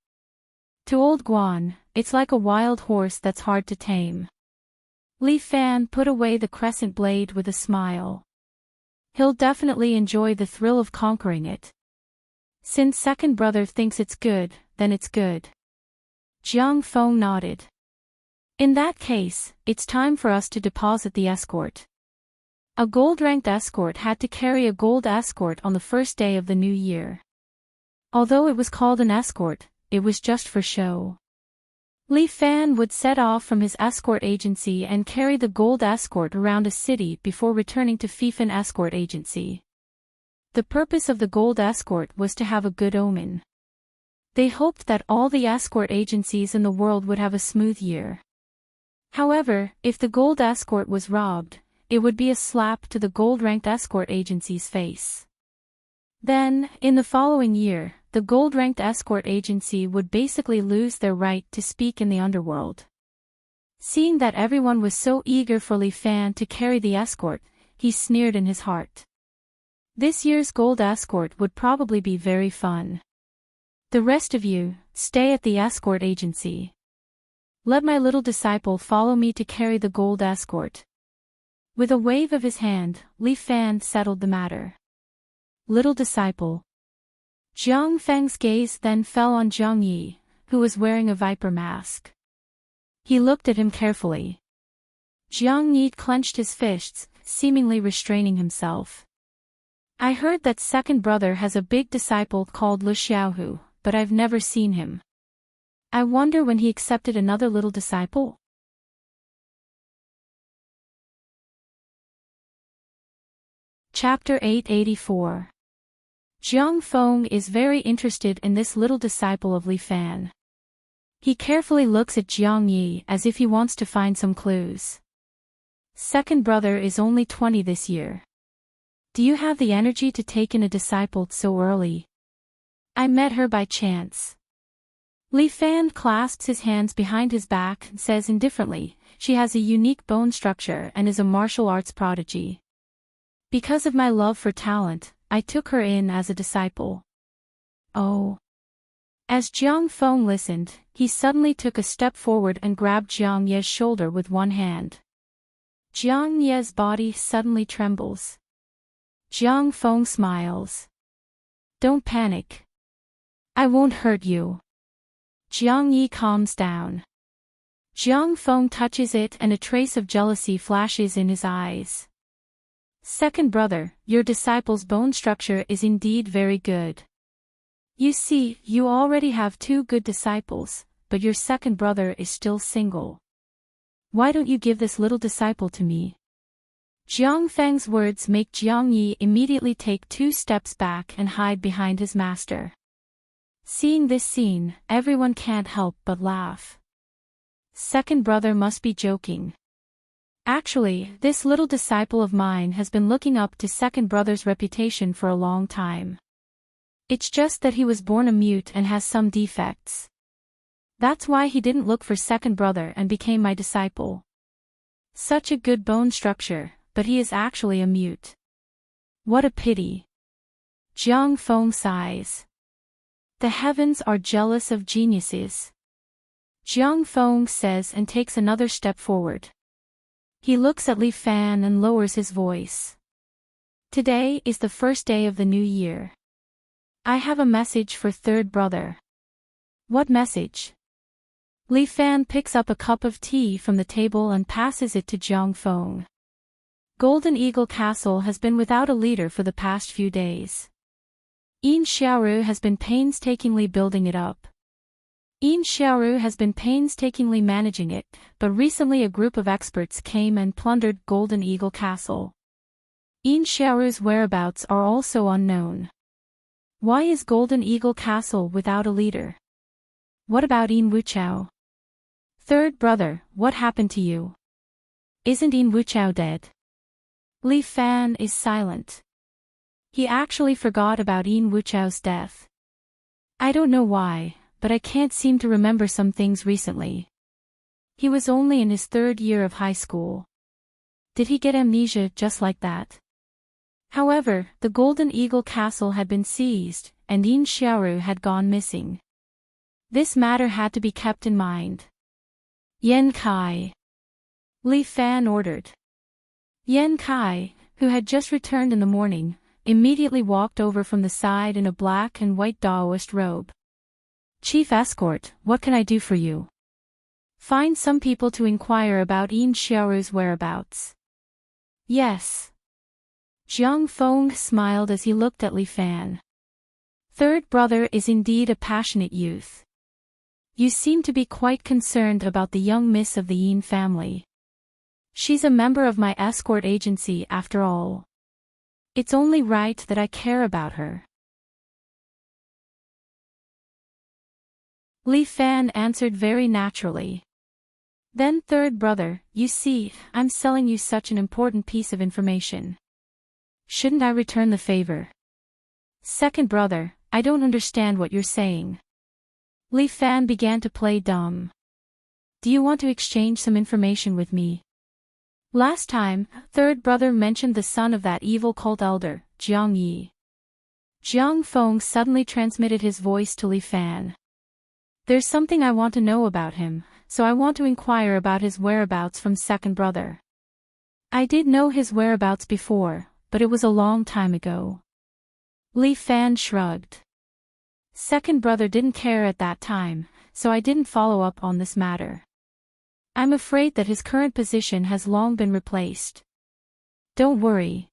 To old Guan, it's like a wild horse that's hard to tame. Li Fan put away the crescent blade with a smile. He'll definitely enjoy the thrill of conquering it. Since second brother thinks it's good, then it's good. Jiang Feng nodded. In that case, it's time for us to deposit the escort. A gold-ranked escort had to carry a gold escort on the first day of the new year. Although it was called an escort, it was just for show. Li Fan would set off from his escort agency and carry the gold escort around a city before returning to Fictional escort agency. The purpose of the gold escort was to have a good omen. They hoped that all the escort agencies in the world would have a smooth year. However, if the gold escort was robbed, it would be a slap to the gold-ranked escort agency's face. Then, in the following year, the gold-ranked escort agency would basically lose their right to speak in the underworld. Seeing that everyone was so eager for Li Fan to carry the escort, he sneered in his heart. This year's gold escort would probably be very fun. The rest of you, stay at the escort agency. Let my little disciple follow me to carry the gold escort. With a wave of his hand, Li Fan settled the matter. Little disciple. Jiang Feng's gaze then fell on Jiang Yi, who was wearing a viper mask. He looked at him carefully. Jiang Yi clenched his fists, seemingly restraining himself. I heard that second brother has a big disciple called Lu Xiaohu, but I've never seen him. I wonder when he accepted another little disciple? Chapter 884. Jiang Feng is very interested in this little disciple of Li Fan. He carefully looks at Jiang Yi as if he wants to find some clues. Second brother is only 20 this year. Do you have the energy to take in a disciple so early? I met her by chance. Li Fan clasps his hands behind his back and says indifferently, she has a unique bone structure and is a martial arts prodigy. Because of my love for talent, I took her in as a disciple. Oh. As Jiang Feng listened, he suddenly took a step forward and grabbed Jiang Ye's shoulder with one hand. Jiang Ye's body suddenly trembles. Jiang Feng smiles. Don't panic. I won't hurt you. Jiang Yi calms down. Jiang Feng touches it and a trace of jealousy flashes in his eyes. Second brother, your disciple's bone structure is indeed very good. You see, you already have 2 good disciples, but your second brother is still single. Why don't you give this little disciple to me? Jiang Feng's words make Jiang Yi immediately take 2 steps back and hide behind his master. Seeing this scene, everyone can't help but laugh. Second brother must be joking. Actually, this little disciple of mine has been looking up to second brother's reputation for a long time. It's just that he was born a mute and has some defects. That's why he didn't look for second brother and became my disciple. Such a good bone structure, but he is actually a mute. What a pity. Jiang Feng sighs. The heavens are jealous of geniuses. Jiang Feng says and takes another step forward. He looks at Li Fan and lowers his voice. Today is the first day of the new year. I have a message for third brother. What message? Li Fan picks up a cup of tea from the table and passes it to Jiang Feng. Golden Eagle Castle has been without a leader for the past few days. Yin Xiaoru has been painstakingly building it up. Yin Xiaoru has been painstakingly managing it, but recently a group of experts came and plundered Golden Eagle Castle. Yin Xiaoru's whereabouts are also unknown. Why is Golden Eagle Castle without a leader? What about Yin Wuchao? Third brother, what happened to you? Isn't Yin Wuchao dead? Li Fan is silent. He actually forgot about Yin Wuchao's death. I don't know why, but I can't seem to remember some things recently. He was only in his third year of high school. Did he get amnesia just like that? However, the Golden Eagle Castle had been seized, and Yin Xiaoru had gone missing. This matter had to be kept in mind. Yan Kai. Li Fan ordered. Yan Kai, who had just returned in the morning, immediately walked over from the side in a black and white Daoist robe. Chief Escort, what can I do for you? Find some people to inquire about Yin Xiaoru's whereabouts. Yes. Jiang Feng smiled as he looked at Li Fan. Third brother is indeed a passionate youth. You seem to be quite concerned about the young miss of the Yin family. She's a member of my escort agency after all. It's only right that I care about her. Li Fan answered very naturally. Then third brother, you see, I'm selling you such an important piece of information. Shouldn't I return the favor? Second brother, I don't understand what you're saying. Li Fan began to play dumb. Do you want to exchange some information with me? Last time, third brother mentioned the son of that evil cult elder, Jiang Yi. Jiang Feng suddenly transmitted his voice to Li Fan. There's something I want to know about him, so I want to inquire about his whereabouts from second brother. I did know his whereabouts before, but it was a long time ago. Li Fan shrugged. Second brother didn't care at that time, so I didn't follow up on this matter. I'm afraid that his current position has long been replaced. Don't worry.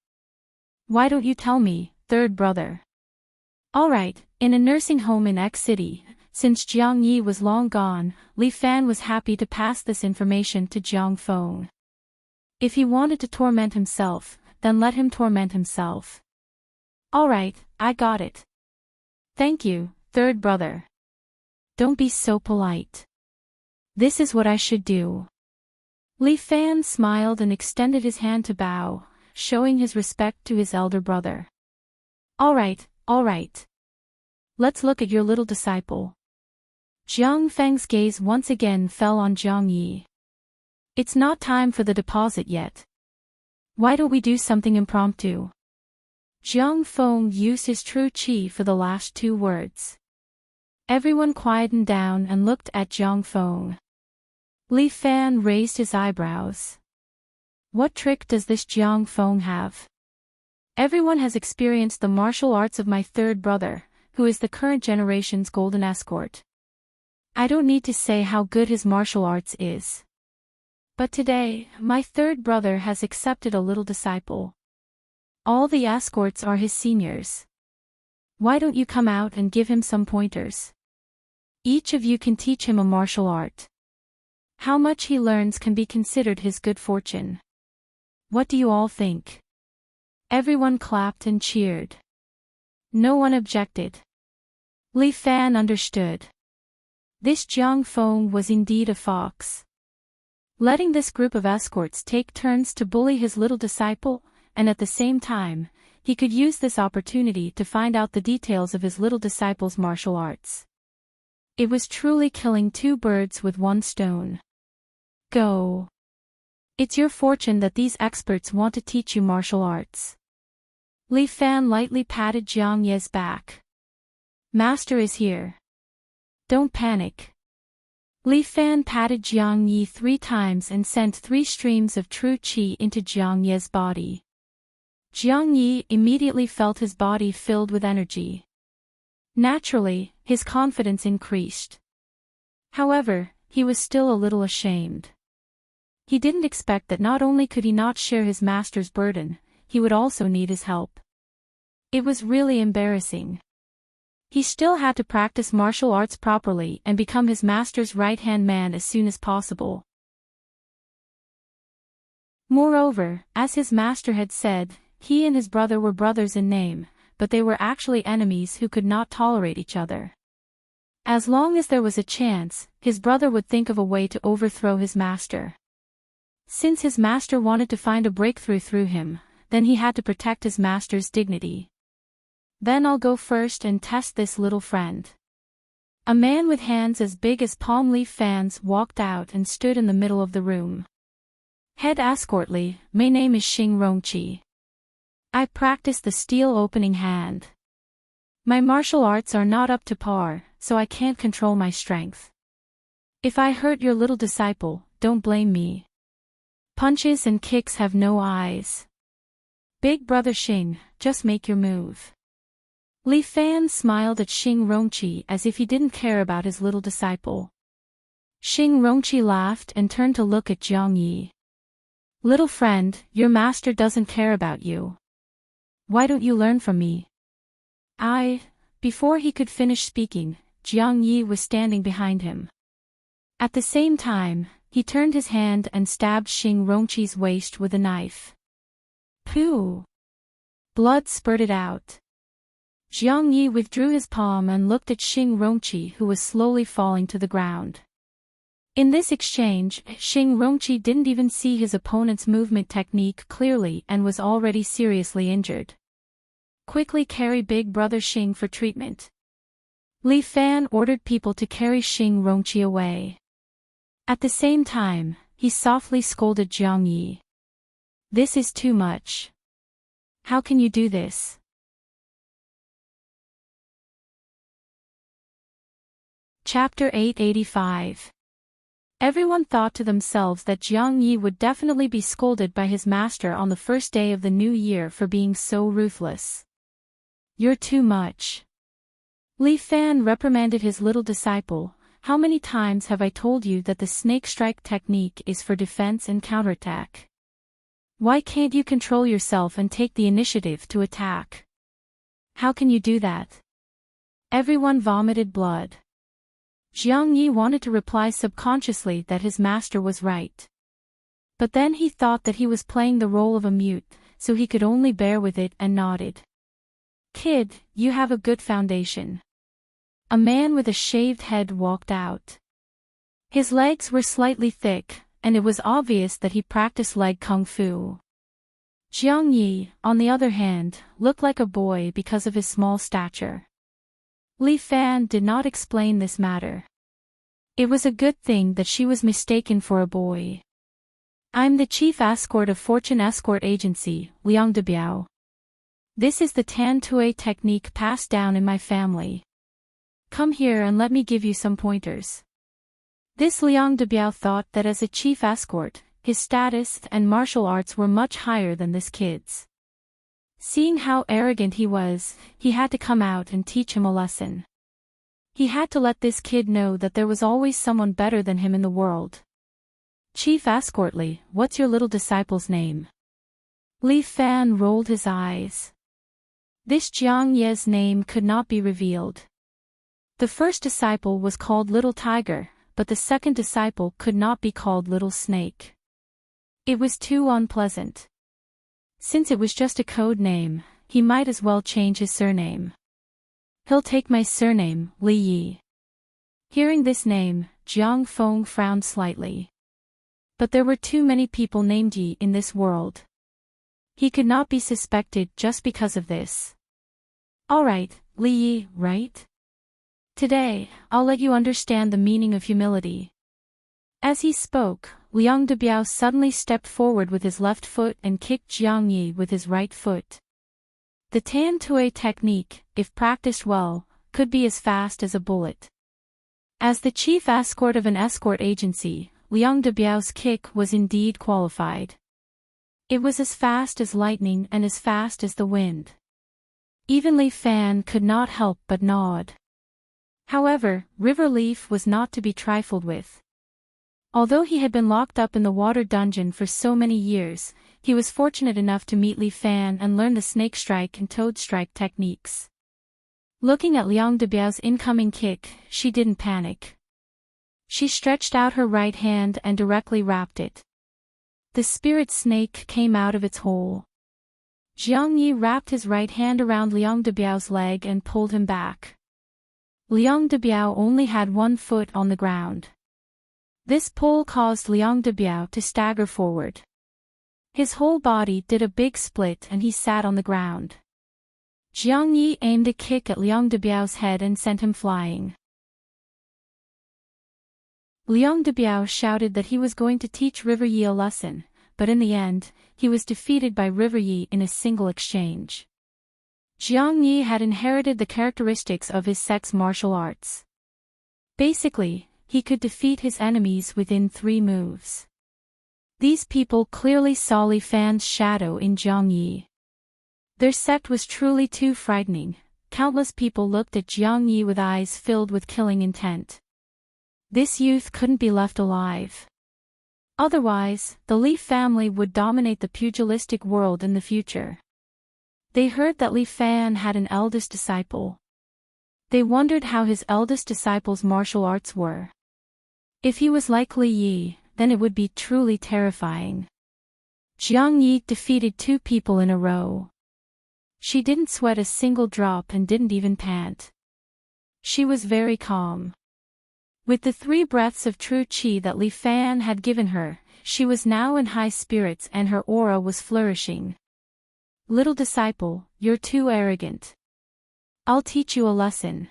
Why don't you tell me, third brother? Alright, in a nursing home in X City, since Jiang Yi was long gone, Li Fan was happy to pass this information to Jiang Feng. If he wanted to torment himself, then let him torment himself. Alright, I got it. Thank you, third brother. Don't be so polite. This is what I should do. Li Fan smiled and extended his hand to bow, showing his respect to his elder brother. Alright. Let's look at your little disciple. Jiang Feng's gaze once again fell on Jiang Yi. It's not time for the deposit yet. Why don't we do something impromptu? Jiang Feng used his true qi for the last two words. Everyone quietened down and looked at Jiang Feng. Li Fan raised his eyebrows. What trick does this Jiang Feng have? Everyone has experienced the martial arts of my third brother, who is the current generation's golden escort. I don't need to say how good his martial arts is. But today, my third brother has accepted a little disciple. All the escorts are his seniors. Why don't you come out and give him some pointers? Each of you can teach him a martial art. How much he learns can be considered his good fortune. What do you all think? Everyone clapped and cheered. No one objected. Li Fan understood. This Jiang Feng was indeed a fox. Letting this group of escorts take turns to bully his little disciple, and at the same time, he could use this opportunity to find out the details of his little disciple's martial arts. It was truly killing two birds with one stone. Go. It's your fortune that these experts want to teach you martial arts. Li Fan lightly patted Jiang Ye's back. Master is here. Don't panic. Li Fan patted Jiang Yi 3 times and sent 3 streams of true qi into Jiang Ye's body. Jiang Yi immediately felt his body filled with energy. Naturally, his confidence increased. However, he was still a little ashamed. He didn't expect that not only could he not share his master's burden, he would also need his help. It was really embarrassing. He still had to practice martial arts properly and become his master's right-hand man as soon as possible. Moreover, as his master had said, he and his brother were brothers in name, but they were actually enemies who could not tolerate each other. As long as there was a chance, his brother would think of a way to overthrow his master. Since his master wanted to find a breakthrough through him, then he had to protect his master's dignity. Then I'll go first and test this little friend. A man with hands as big as palm leaf fans walked out and stood in the middle of the room. Head escortly, my name is Xing Rongqi. I practice the steel opening hand. My martial arts are not up to par, so I can't control my strength. If I hurt your little disciple, don't blame me. Punches and kicks have no eyes. Big brother Xing, just make your move. Li Fan smiled at Xing Rongqi as if he didn't care about his little disciple. Xing Rongqi laughed and turned to look at Jiang Yi. Little friend, your master doesn't care about you. Why don't you learn from me? Before he could finish speaking, Jiang Yi was standing behind him. At the same time, he turned his hand and stabbed Xing Rongqi's waist with a knife. Pooh! Blood spurted out. Jiang Yi withdrew his palm and looked at Xing Rongqi, who was slowly falling to the ground. In this exchange, Xing Rongqi didn't even see his opponent's movement technique clearly and was already seriously injured. Quickly carry big brother Xing for treatment. Li Fan ordered people to carry Xing Rongqi away. At the same time, he softly scolded Jiang Yi. This is too much. How can you do this? Chapter 885. Everyone thought to themselves that Jiang Yi would definitely be scolded by his master on the first day of the new year for being so ruthless. You're too much. Li Fan reprimanded his little disciple. How many times have I told you that the snake strike technique is for defense and counterattack? Why can't you control yourself and take the initiative to attack? How can you do that? Everyone vomited blood. Jiang Yi wanted to reply subconsciously that his master was right. But then he thought that he was playing the role of a mute, so he could only bear with it and nodded. Kid, you have a good foundation. A man with a shaved head walked out. His legs were slightly thick, and it was obvious that he practiced leg kung fu. Jiang Yi, on the other hand, looked like a boy because of his small stature. Li Fan did not explain this matter. It was a good thing that she was mistaken for a boy. I'm the chief escort of Fortune Escort Agency, Liang Debiao. This is the Tan Tue technique passed down in my family. Come here and let me give you some pointers. This Liang Debiao thought that as a chief escort, his status and martial arts were much higher than this kid's. Seeing how arrogant he was, he had to come out and teach him a lesson. He had to let this kid know that there was always someone better than him in the world. Chief Escort Li, what's your little disciple's name? Li Fan rolled his eyes. This Jiang Ye's name could not be revealed. The first disciple was called Little Tiger, but the second disciple could not be called Little Snake. It was too unpleasant. Since it was just a code name, he might as well change his surname. He'll take my surname, Li Yi. Hearing this name, Jiang Feng frowned slightly. But there were too many people named Yi in this world. He could not be suspected just because of this. Alright, Li Yi, right? Today, I'll let you understand the meaning of humility. As he spoke, Liang Debiao suddenly stepped forward with his left foot and kicked Jiang Yi with his right foot. The Tan Tue technique, if practiced well, could be as fast as a bullet. As the chief escort of an escort agency, Liang Debiao's kick was indeed qualified. It was as fast as lightning and as fast as the wind. Even Li Fan could not help but nod. However, River Leaf was not to be trifled with. Although he had been locked up in the water dungeon for so many years, he was fortunate enough to meet Li Fan and learn the snake strike and toad strike techniques. Looking at Liang Debiao's incoming kick, she didn't panic. She stretched out her right hand and directly rapped it. The spirit snake came out of its hole. Jiang Yi wrapped his right hand around Liang Debiao's leg and pulled him back. Liang Debiao only had one foot on the ground. This pull caused Liang Debiao to stagger forward. His whole body did a big split and he sat on the ground. Jiang Yi aimed a kick at Liang Debiao's head and sent him flying. Liang Debiao shouted that he was going to teach River Yi a lesson, but in the end, he was defeated by River Yi in a single exchange. Jiang Yi had inherited the characteristics of his sex martial arts. Basically, he could defeat his enemies within 3 moves. These people clearly saw Li Fan's shadow in Jiang Yi. Their sect was truly too frightening. Countless people looked at Jiang Yi with eyes filled with killing intent. This youth couldn't be left alive. Otherwise, the Li family would dominate the pugilistic world in the future. They heard that Li Fan had an eldest disciple. They wondered how his eldest disciple's martial arts were. If he was like Li Yi, then it would be truly terrifying. Jiang Yi defeated 2 people in a row. She didn't sweat a single drop and didn't even pant. She was very calm. With the 3 breaths of true qi that Li Fan had given her, she was now in high spirits and her aura was flourishing. Little disciple, you're too arrogant. I'll teach you a lesson.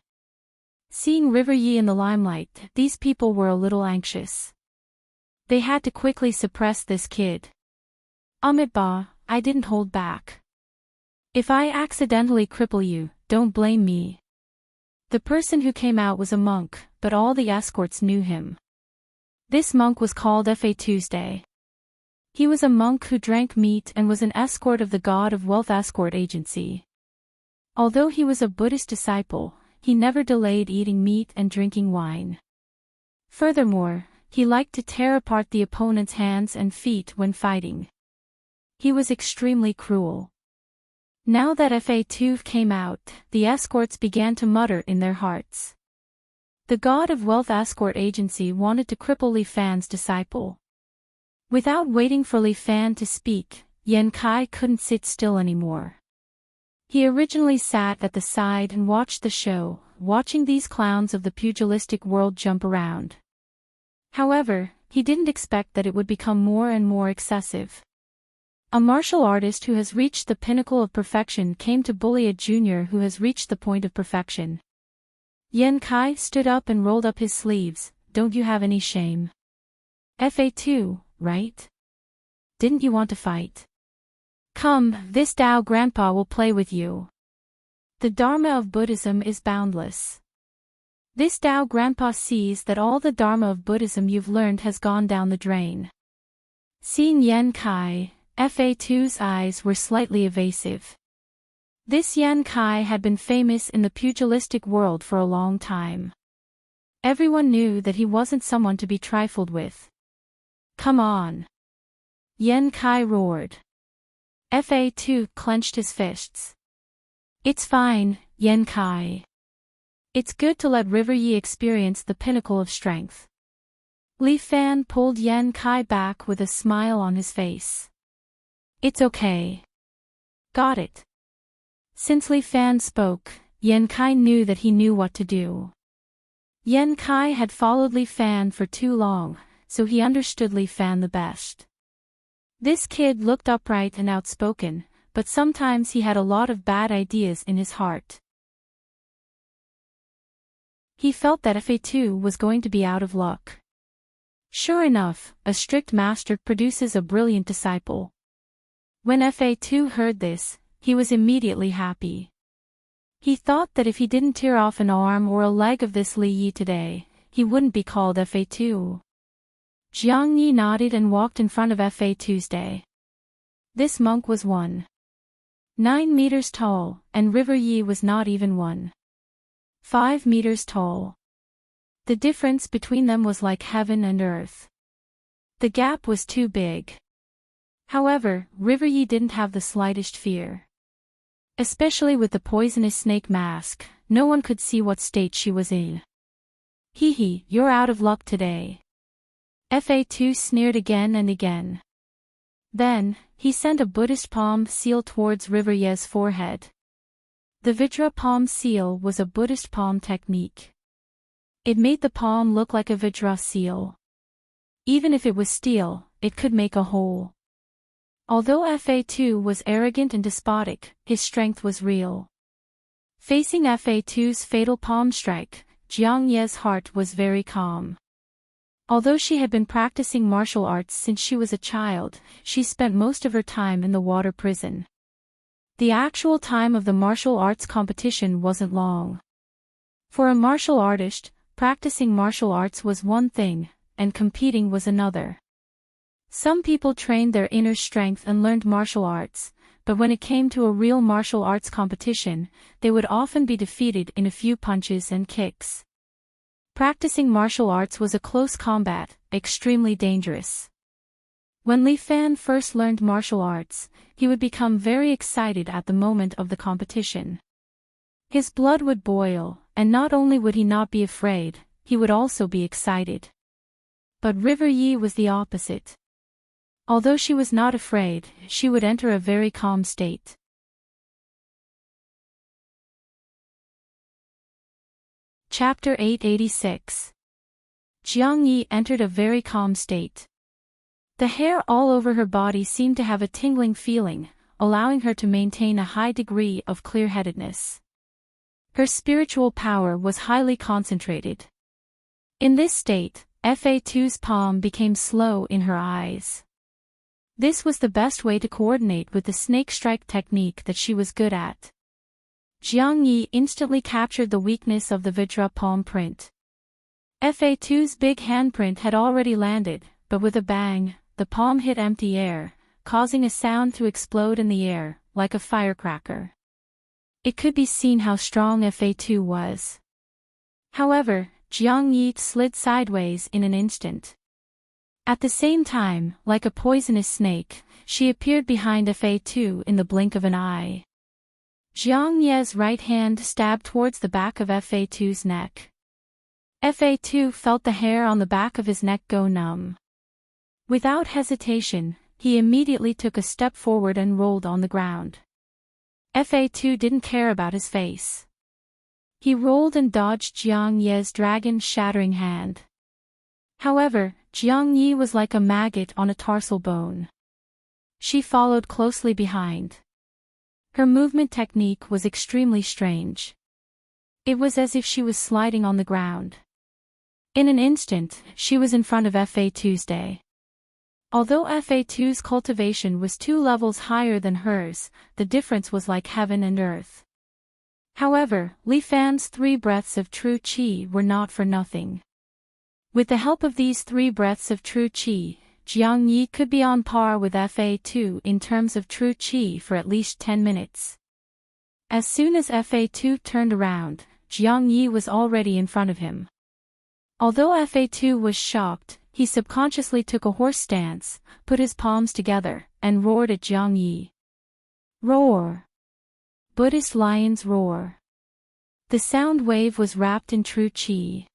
Seeing River Yi in the limelight, these people were a little anxious. They had to quickly suppress this kid. Ba, I didn't hold back. If I accidentally cripple you, don't blame me. The person who came out was a monk, but all the escorts knew him. This monk was called Fa Tuesday. He was a monk who drank meat and was an escort of the God of Wealth Escort Agency. Although he was a Buddhist disciple, he never delayed eating meat and drinking wine. Furthermore, he liked to tear apart the opponent's hands and feet when fighting. He was extremely cruel. Now that Fa Tuve came out, the escorts began to mutter in their hearts. The God of Wealth Escort Agency wanted to cripple Li Fan's disciple. Without waiting for Li Fan to speak, Yan Kai couldn't sit still anymore. He originally sat at the side and watched the show, watching these clowns of the pugilistic world jump around. However, he didn't expect that it would become more and more excessive. A martial artist who has reached the pinnacle of perfection came to bully a junior who has reached the point of perfection. Yan Kai stood up and rolled up his sleeves. Don't you have any shame? Fa2, right? Didn't you want to fight? Come, this Tao Grandpa will play with you. The Dharma of Buddhism is boundless. This Tao Grandpa sees that all the Dharma of Buddhism you've learned has gone down the drain. Seeing Yan Kai, Fa2's eyes were slightly evasive. This Yan Kai had been famous in the pugilistic world for a long time. Everyone knew that he wasn't someone to be trifled with. Come on! Yan Kai roared. Fa2 clenched his fists. It's fine, Yan Kai. It's good to let River Yi experience the pinnacle of strength. Li Fan pulled Yan Kai back with a smile on his face. It's okay. Got it. Since Li Fan spoke, Yan Kai knew that he knew what to do. Yan Kai had followed Li Fan for too long, so he understood Li Fan the best. This kid looked upright and outspoken, but sometimes he had a lot of bad ideas in his heart. He felt that FA2 was going to be out of luck. Sure enough, a strict master produces a brilliant disciple. When FA2 heard this, he was immediately happy. He thought that if he didn't tear off an arm or a leg of this Li Yi today, he wouldn't be called FA2. Jiang Yi nodded and walked in front of FA2's day. This monk was 1.9 meters tall, and River Yi was not even 1.5 meters tall. The difference between them was like heaven and earth. The gap was too big. However, River Yi didn't have the slightest fear. Especially with the poisonous snake mask, no one could see what state she was in. Hee, you're out of luck today. FA2 sneered again and again. Then, he sent a Buddhist palm seal towards River Yi's forehead. The Vajra palm seal was a Buddhist palm technique. It made the palm look like a Vajra seal. Even if it was steel, it could make a hole. Although FA2 was arrogant and despotic, his strength was real. Facing FA2's fatal palm strike, Jiang Ye's heart was very calm. Although she had been practicing martial arts since she was a child, she spent most of her time in the water prison. The actual time of the martial arts competition wasn't long. For a martial artist, practicing martial arts was one thing, and competing was another. Some people trained their inner strength and learned martial arts, but when it came to a real martial arts competition, they would often be defeated in a few punches and kicks. Practicing martial arts was a close combat, extremely dangerous. When Li Fan first learned martial arts, he would become very excited at the moment of the competition. His blood would boil, and not only would he not be afraid, he would also be excited. But River Yi was the opposite. Although she was not afraid, she would enter a very calm state. Chapter 886. Jiang Yi entered a very calm state. The hair all over her body seemed to have a tingling feeling, allowing her to maintain a high degree of clear-headedness. Her spiritual power was highly concentrated. In this state, FA2's palm became slow in her eyes. This was the best way to coordinate with the snake strike technique that she was good at. Jiang Yi instantly captured the weakness of the Vajra palm print. FA2's big handprint had already landed, but with a bang, the palm hit empty air, causing a sound to explode in the air, like a firecracker. It could be seen how strong FA2 was. However, Jiang Yi slid sideways in an instant. At the same time, like a poisonous snake, she appeared behind FA2 in the blink of an eye. Jiang Ye's right hand stabbed towards the back of FA2's neck. FA2 felt the hair on the back of his neck go numb. Without hesitation, he immediately took a step forward and rolled on the ground. FA2 didn't care about his face. He rolled and dodged Jiang Ye's dragon-shattering hand. However, Jiang Yi was like a maggot on a tarsal bone. She followed closely behind. Her movement technique was extremely strange. It was as if she was sliding on the ground. In an instant, she was in front of FA2's day. Although FA2's cultivation was 2 levels higher than hers, the difference was like heaven and earth. However, Li Fan's 3 breaths of true qi were not for nothing. With the help of these 3 breaths of true qi, Jiang Yi could be on par with FA2 in terms of true qi for at least 10 minutes. As soon as FA2 turned around, Jiang Yi was already in front of him. Although FA2 was shocked, he subconsciously took a horse stance, put his palms together, and roared at Jiang Yi. Roar! Buddhist lions roar. The sound wave was wrapped in true qi.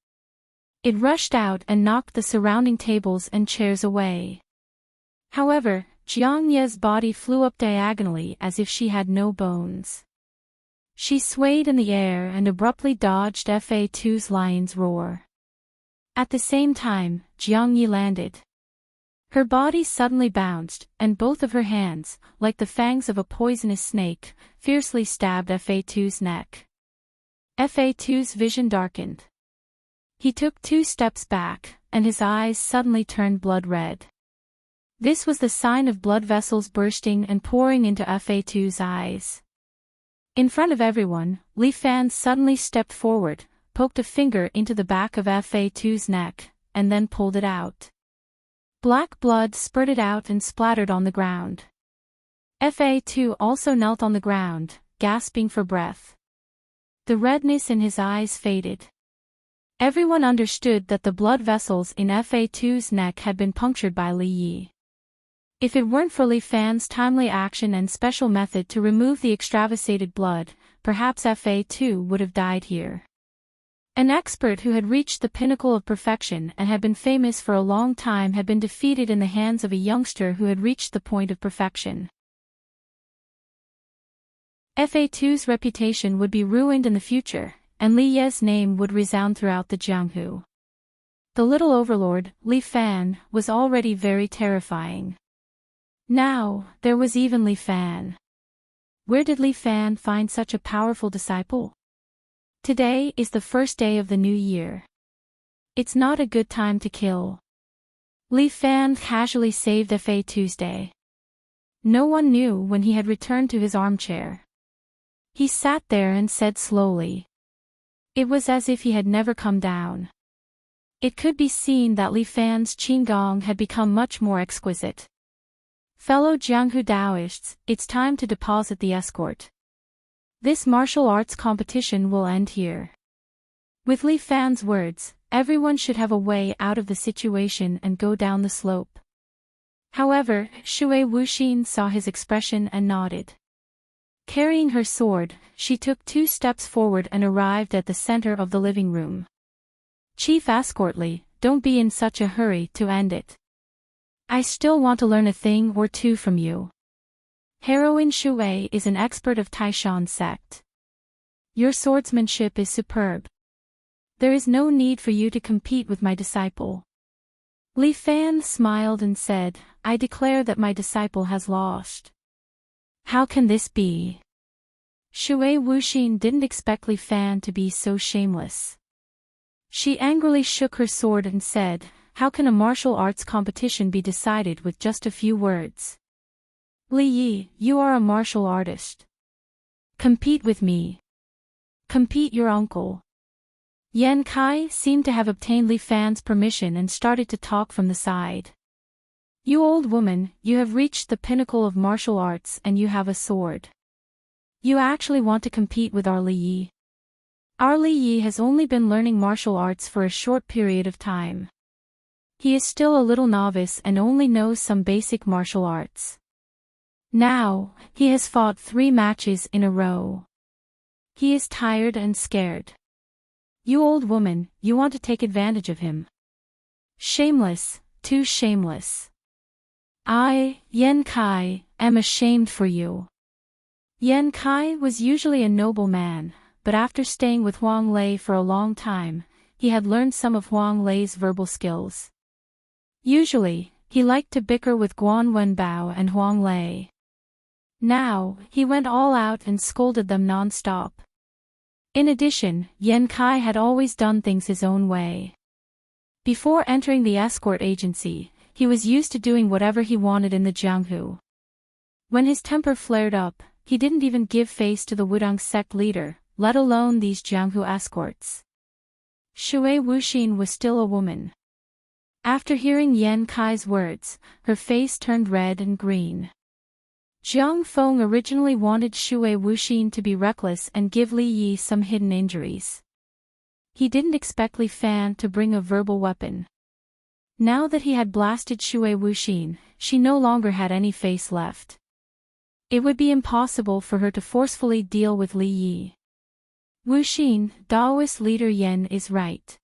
It rushed out and knocked the surrounding tables and chairs away. However, Jiang Ye's body flew up diagonally as if she had no bones. She swayed in the air and abruptly dodged Fa2's lion's roar. At the same time, Jiang Yi landed. Her body suddenly bounced, and both of her hands, like the fangs of a poisonous snake, fiercely stabbed Fa2's neck. Fa2's vision darkened. He took 2 steps back, and his eyes suddenly turned blood red. This was the sign of blood vessels bursting and pouring into Fa2's eyes. In front of everyone, Li Fan suddenly stepped forward, poked a finger into the back of Fa2's neck, and then pulled it out. Black blood spurted out and splattered on the ground. Fa2 also knelt on the ground, gasping for breath. The redness in his eyes faded. Everyone understood that the blood vessels in Fa2's neck had been punctured by Li Yi. If it weren't for Li Fan's timely action and special method to remove the extravasated blood, perhaps Fa2 would have died here. An expert who had reached the pinnacle of perfection and had been famous for a long time had been defeated in the hands of a youngster who had reached the point of perfection. Fa2's reputation would be ruined in the future, and Li Ye's name would resound throughout the Jianghu. The little overlord, Li Fan, was already very terrifying. Now, there was even Li Fan. Where did Li Fan find such a powerful disciple? Today is the first day of the new year. It's not a good time to kill. Li Fan casually saved Fa2's day. No one knew when he had returned to his armchair. He sat there and said slowly. It was as if he had never come down. It could be seen that Li Fan's qigong had become much more exquisite. Fellow Jianghu Taoists, it's time to deposit the escort. This martial arts competition will end here. With Li Fan's words, everyone should have a way out of the situation and go down the slope. However, Shui Wuxin saw his expression and nodded. Carrying her sword, she took 2 steps forward and arrived at the center of the living room. Chief Escort Li, don't be in such a hurry to end it. I still want to learn a thing or two from you. Heroine Shui is an expert of Taishan sect. Your swordsmanship is superb. There is no need for you to compete with my disciple. Li Fan smiled and said, I declare that my disciple has lost. How can this be? Shui Wuxin didn't expect Li Fan to be so shameless. She angrily shook her sword and said, how can a martial arts competition be decided with just a few words? Li Yi, you are a martial artist. Compete with me. Compete your uncle. Yan Kai seemed to have obtained Li Fan's permission and started to talk from the side. You old woman, you have reached the pinnacle of martial arts and you have a sword. You actually want to compete with our Li Yi. Our Li Yi has only been learning martial arts for a short period of time. He is still a little novice and only knows some basic martial arts. Now, he has fought 3 matches in a row. He is tired and scared. You old woman, you want to take advantage of him. Shameless, too shameless. I, Yan Kai, am ashamed for you. Yan Kai was usually a noble man, but after staying with Huang Lei for a long time, he had learned some of Huang Lei's verbal skills. Usually, he liked to bicker with Guan Wenbao and Huang Lei. Now, he went all out and scolded them non-stop. In addition, Yan Kai had always done things his own way. Before entering the escort agency, he was used to doing whatever he wanted in the Jianghu. When his temper flared up, he didn't even give face to the Wudang sect leader, let alone these Jianghu escorts. Shui Wuxin was still a woman. After hearing Yan Kai's words, her face turned red and green. Jiang Feng originally wanted Shui Wuxin to be reckless and give Li Yi some hidden injuries. He didn't expect Li Fan to bring a verbal weapon. Now that he had blasted Shui Wuxin, she no longer had any face left. It would be impossible for her to forcefully deal with Li Yi. Wuxin, Daoist leader Yan is right.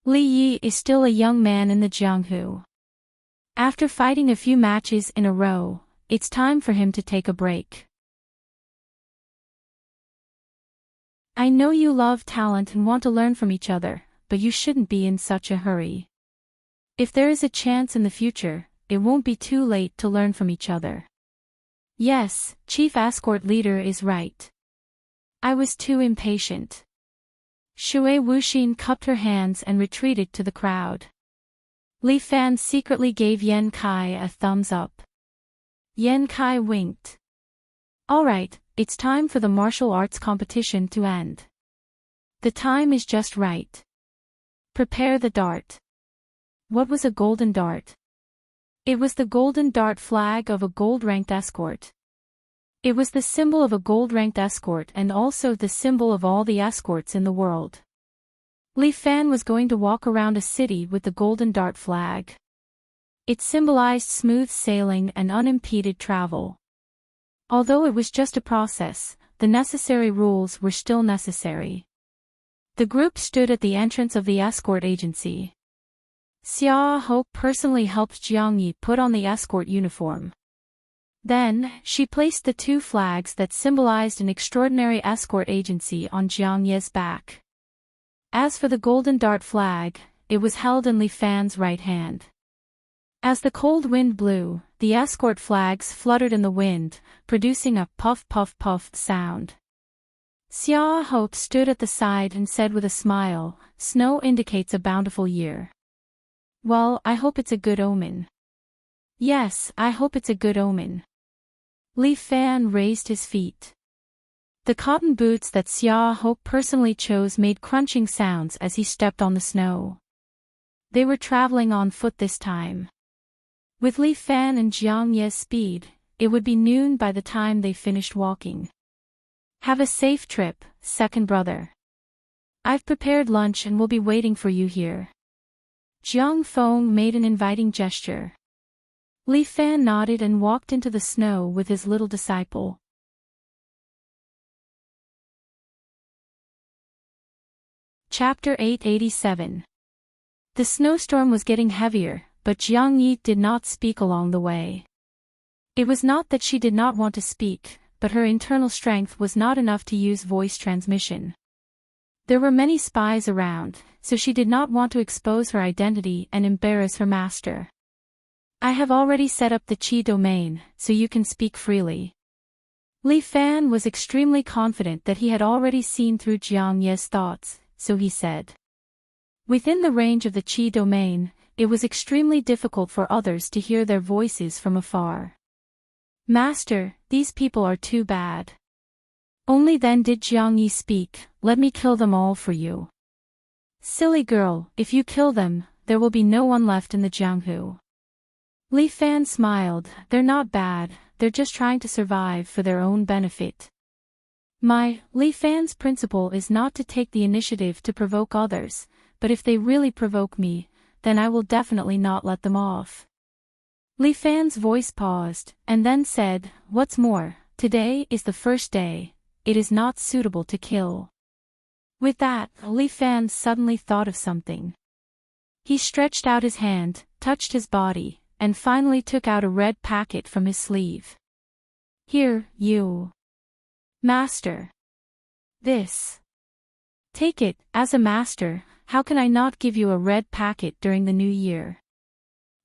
Li Yi is still a young man in the Jianghu. After fighting a few matches in a row, it's time for him to take a break. I know you love talent and want to learn from each other, but you shouldn't be in such a hurry. If there is a chance in the future, it won't be too late to learn from each other. Yes, Chief Escort Leader is right. I was too impatient. Shui Wuxin cupped her hands and retreated to the crowd. Li Fan secretly gave Yan Kai a thumbs up. Yan Kai winked. Alright, it's time for the martial arts competition to end. The time is just right. Prepare the dart. What was a golden dart? It was the golden dart flag of a gold-ranked escort. It was the symbol of a gold-ranked escort and also the symbol of all the escorts in the world. Li Fan was going to walk around a city with the golden dart flag. It symbolized smooth sailing and unimpeded travel. Although it was just a process, the necessary rules were still necessary. The group stood at the entrance of the escort agency. Xia Ho personally helped Jiang Yi put on the escort uniform. Then, she placed the two flags that symbolized an extraordinary escort agency on Jiang Yi's back. As for the golden dart flag, it was held in Li Fan's right hand. As the cold wind blew, the escort flags fluttered in the wind, producing a puff-puff-puff sound. Xia Ho stood at the side and said with a smile, "Snow indicates a bountiful year." Well, I hope it's a good omen. Yes, I hope it's a good omen. Li Fan raised his feet. The cotton boots that Xia Ho personally chose made crunching sounds as he stepped on the snow. They were traveling on foot this time. With Li Fan and Jiang Yi's speed, it would be noon by the time they finished walking. Have a safe trip, second brother. I've prepared lunch and will be waiting for you here. Jiang Feng made an inviting gesture. Li Fan nodded and walked into the snow with his little disciple. Chapter 887. The snowstorm was getting heavier, but Jiang Yi did not speak along the way. It was not that she did not want to speak, but her internal strength was not enough to use voice transmission. There were many spies around, so she did not want to expose her identity and embarrass her master. I have already set up the Qi domain, so you can speak freely. Li Fan was extremely confident that he had already seen through Jiang Yi's thoughts, so he said. Within the range of the Qi domain, it was extremely difficult for others to hear their voices from afar. Master, these people are too bad. Only then did Jiang Yi speak, let me kill them all for you. Silly girl, if you kill them, there will be no one left in the Jianghu. Li Fan smiled, they're not bad, they're just trying to survive for their own benefit. Li Fan's principle is not to take the initiative to provoke others, but if they really provoke me, then I will definitely not let them off. Li Fan's voice paused, and then said, what's more, today is the first day, it is not suitable to kill. With that, Li Fan suddenly thought of something. He stretched out his hand, touched his body, and finally took out a red packet from his sleeve. Here, you. Master. This. Take it, as a master, how can I not give you a red packet during the new year?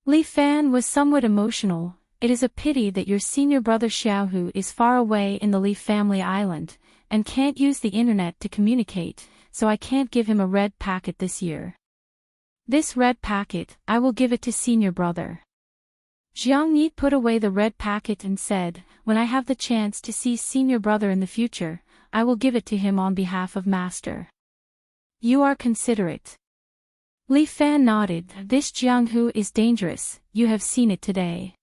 Li Fan was somewhat emotional. It is a pity that your senior brother Xiaohu is far away in the Li family island, and can't use the internet to communicate, so I can't give him a red packet this year. This red packet, I will give it to senior brother. Jiang Yi put away the red packet and said, when I have the chance to see senior brother in the future, I will give it to him on behalf of master. You are considerate. Li Fan nodded, this Jianghu is dangerous, you have seen it today.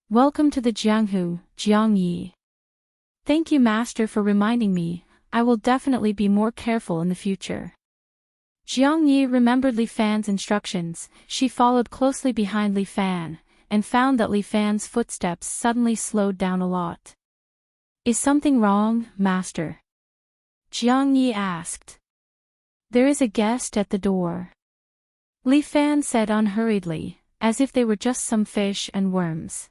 Welcome to the Jianghu, Jiang Yi. Thank you master for reminding me, I will definitely be more careful in the future. Jiang Yi remembered Li Fan's instructions, she followed closely behind Li Fan, and found that Li Fan's footsteps suddenly slowed down a lot. Is something wrong, master? Jiang Yi asked. There is a guest at the door. Li Fan said unhurriedly, as if they were just some fish and worms.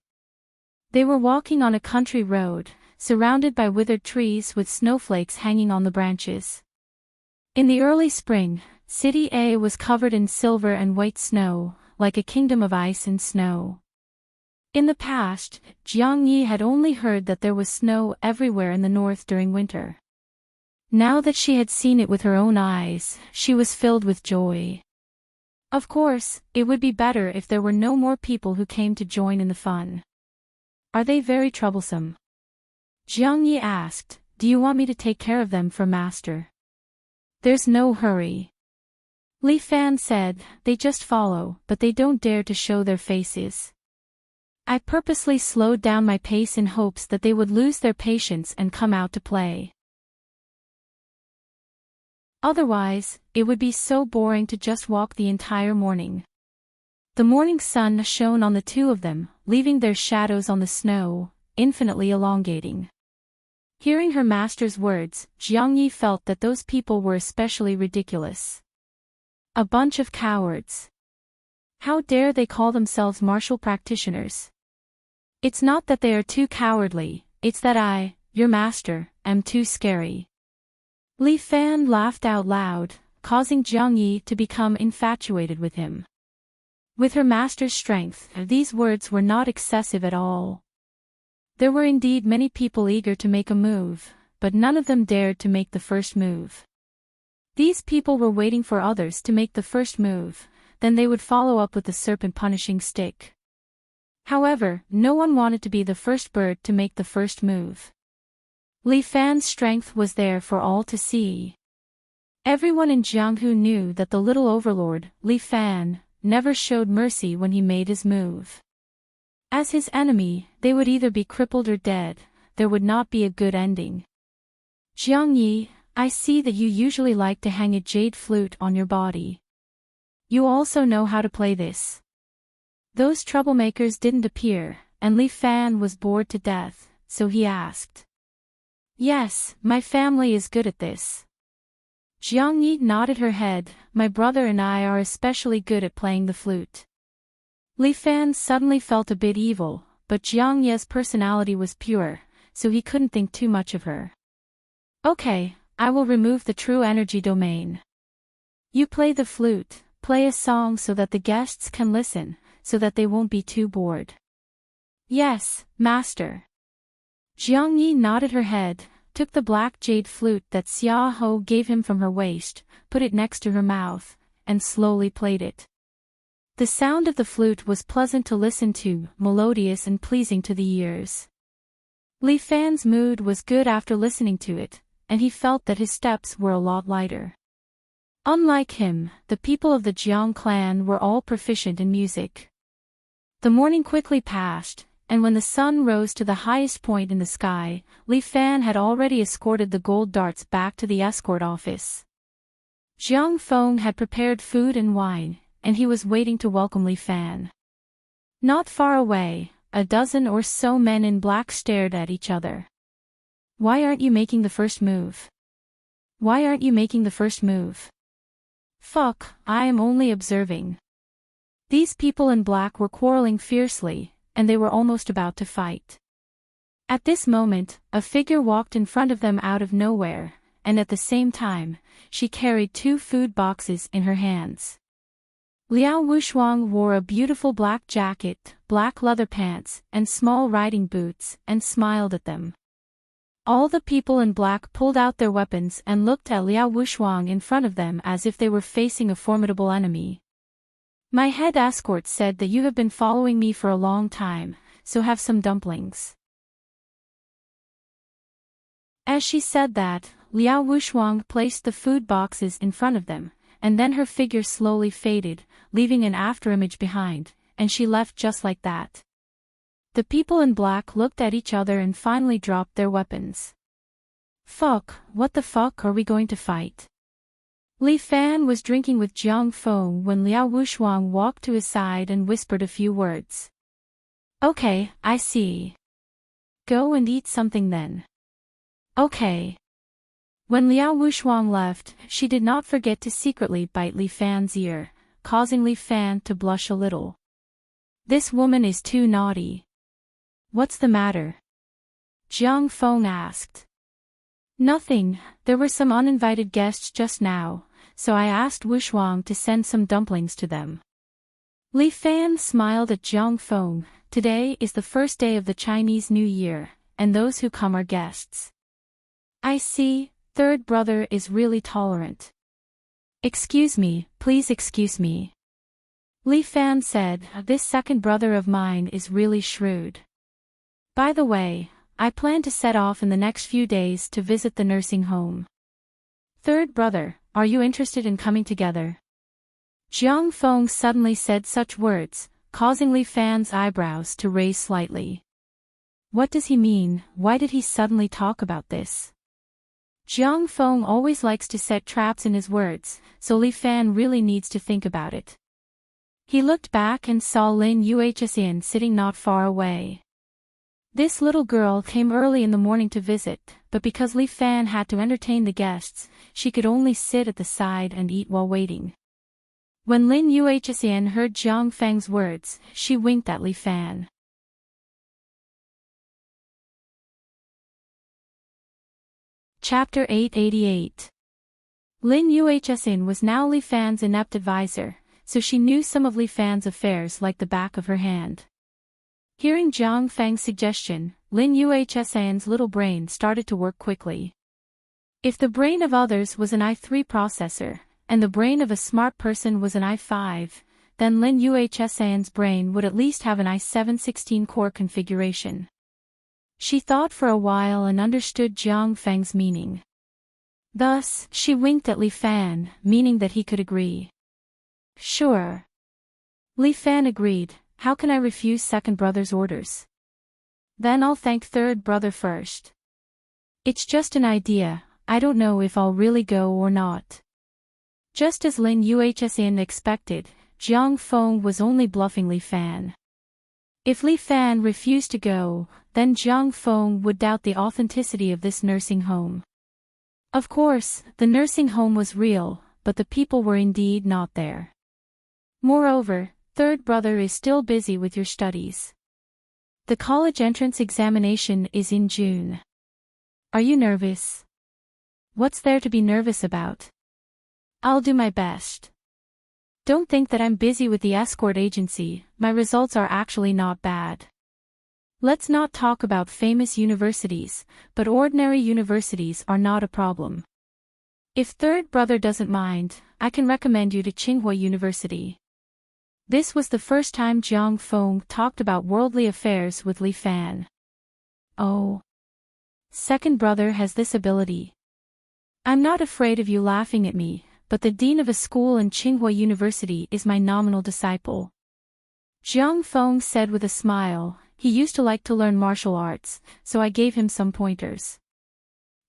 They were walking on a country road, surrounded by withered trees with snowflakes hanging on the branches. In the early spring, City A was covered in silver and white snow, like a kingdom of ice and snow. In the past, Jiangyi had only heard that there was snow everywhere in the north during winter. Now that she had seen it with her own eyes, she was filled with joy. Of course, it would be better if there were no more people who came to join in the fun. Are they very troublesome? Jiangyi asked, do you want me to take care of them for master? There's no hurry. Li Fan said, they just follow, but they don't dare to show their faces. I purposely slowed down my pace in hopes that they would lose their patience and come out to play. Otherwise, it would be so boring to just walk the entire morning. The morning sun shone on the two of them, leaving their shadows on the snow, infinitely elongating. Hearing her master's words, Jiangyi felt that those people were especially ridiculous. A bunch of cowards. How dare they call themselves martial practitioners? It's not that they are too cowardly, it's that I, your master, am too scary. Li Fan laughed out loud, causing Jiangyi to become infatuated with him. With her master's strength, these words were not excessive at all. There were indeed many people eager to make a move, but none of them dared to make the first move. These people were waiting for others to make the first move, then they would follow up with the serpent punishing stick. However, no one wanted to be the first bird to make the first move. Li Fan's strength was there for all to see. Everyone in Jianghu knew that the little overlord, Li Fan, never showed mercy when he made his move. As his enemy, they would either be crippled or dead, there would not be a good ending. Jiangyi, I see that you usually like to hang a jade flute on your body. You also know how to play this. Those troublemakers didn't appear, and Li Fan was bored to death, so he asked. Yes, my family is good at this. Jiangyi nodded her head, my brother and I are especially good at playing the flute. Li Fan suddenly felt a bit evil, but Jiangyi's personality was pure, so he couldn't think too much of her. Okay, I will remove the true energy domain. You play the flute, play a song so that the guests can listen, so that they won't be too bored. Yes, master. Jiangyi nodded her head, took the black jade flute that Xia Ho gave him from her waist, put it next to her mouth, and slowly played it. The sound of the flute was pleasant to listen to, melodious and pleasing to the ears. Li Fan's mood was good after listening to it, and he felt that his steps were a lot lighter. Unlike him, the people of the Jiang clan were all proficient in music. The morning quickly passed, and when the sun rose to the highest point in the sky, Li Fan had already escorted the gold darts back to the escort office. Jiang Feng had prepared food and wine, and he was waiting to welcome Li Fan. Not far away, a dozen or so men in black stared at each other. Why aren't you making the first move? Why aren't you making the first move? Fuck, I am only observing. These people in black were quarreling fiercely, and they were almost about to fight. At this moment, a figure walked in front of them out of nowhere, and at the same time, she carried 2 food boxes in her hands. Liao Wushuang wore a beautiful black jacket, black leather pants, and small riding boots, and smiled at them. All the people in black pulled out their weapons and looked at Liao Wushuang in front of them as if they were facing a formidable enemy. My head escort said that you have been following me for a long time, so have some dumplings. As she said that, Liao Wushuang placed the food boxes in front of them, and then her figure slowly faded, leaving an afterimage behind, and she left just like that. The people in black looked at each other and finally dropped their weapons. Fuck, what the fuck are we going to fight? Li Fan was drinking with Jiang Feng when Liao Wushuang walked to his side and whispered a few words. Okay, I see. Go and eat something then. Okay. When Liao Wushuang left, she did not forget to secretly bite Li Fan's ear, causing Li Fan to blush a little. This woman is too naughty. What's the matter? Jiang Feng asked. Nothing, there were some uninvited guests just now, so I asked Wushuang to send some dumplings to them. Li Fan smiled at Jiang Feng. Today is the first day of the Chinese New Year, and those who come are guests. I see, third brother is really tolerant. Excuse me, please excuse me. Li Fan said, this second brother of mine is really shrewd. By the way, I plan to set off in the next few days to visit the nursing home. Third brother, are you interested in coming together? Jiang Feng suddenly said such words, causing Li Fan's eyebrows to raise slightly. What does he mean? Why did he suddenly talk about this? Jiang Feng always likes to set traps in his words, so Li Fan really needs to think about it. He looked back and saw Lin Yuhsin sitting not far away. This little girl came early in the morning to visit, but because Li Fan had to entertain the guests, she could only sit at the side and eat while waiting. When Lin Yuhsin heard Jiang Feng's words, she winked at Li Fan. Chapter 888. Lin Yuhsin was now Li Fan's inept advisor, so she knew some of Li Fan's affairs like the back of her hand. Hearing Jiang Feng's suggestion, Lin Yuhsin's little brain started to work quickly. If the brain of others was an i3 processor, and the brain of a smart person was an i5, then Lin Yuhsin's brain would at least have an i7 16-core configuration. She thought for a while and understood Jiang Feng's meaning. Thus, she winked at Li Fan, meaning that he could agree. Sure. Li Fan agreed. How can I refuse second brother's orders? Then I'll thank third brother first. It's just an idea, I don't know if I'll really go or not. Just as Lin Yuhsin expected, Jiang Feng was only bluffing Li Fan. If Li Fan refused to go, then Jiang Feng would doubt the authenticity of this nursing home. Of course, the nursing home was real, but the people were indeed not there. Moreover, third brother is still busy with your studies. The college entrance examination is in June. Are you nervous? What's there to be nervous about? I'll do my best. Don't think that I'm busy with the escort agency, my results are actually not bad. Let's not talk about famous universities, but ordinary universities are not a problem. If third brother doesn't mind, I can recommend you to Tsinghua University. This was the first time Jiang Feng talked about worldly affairs with Li Fan. Oh. Second brother has this ability. I'm not afraid of you laughing at me, but the dean of a school in Tsinghua University is my nominal disciple. Jiang Feng said with a smile, he used to like to learn martial arts, so I gave him some pointers.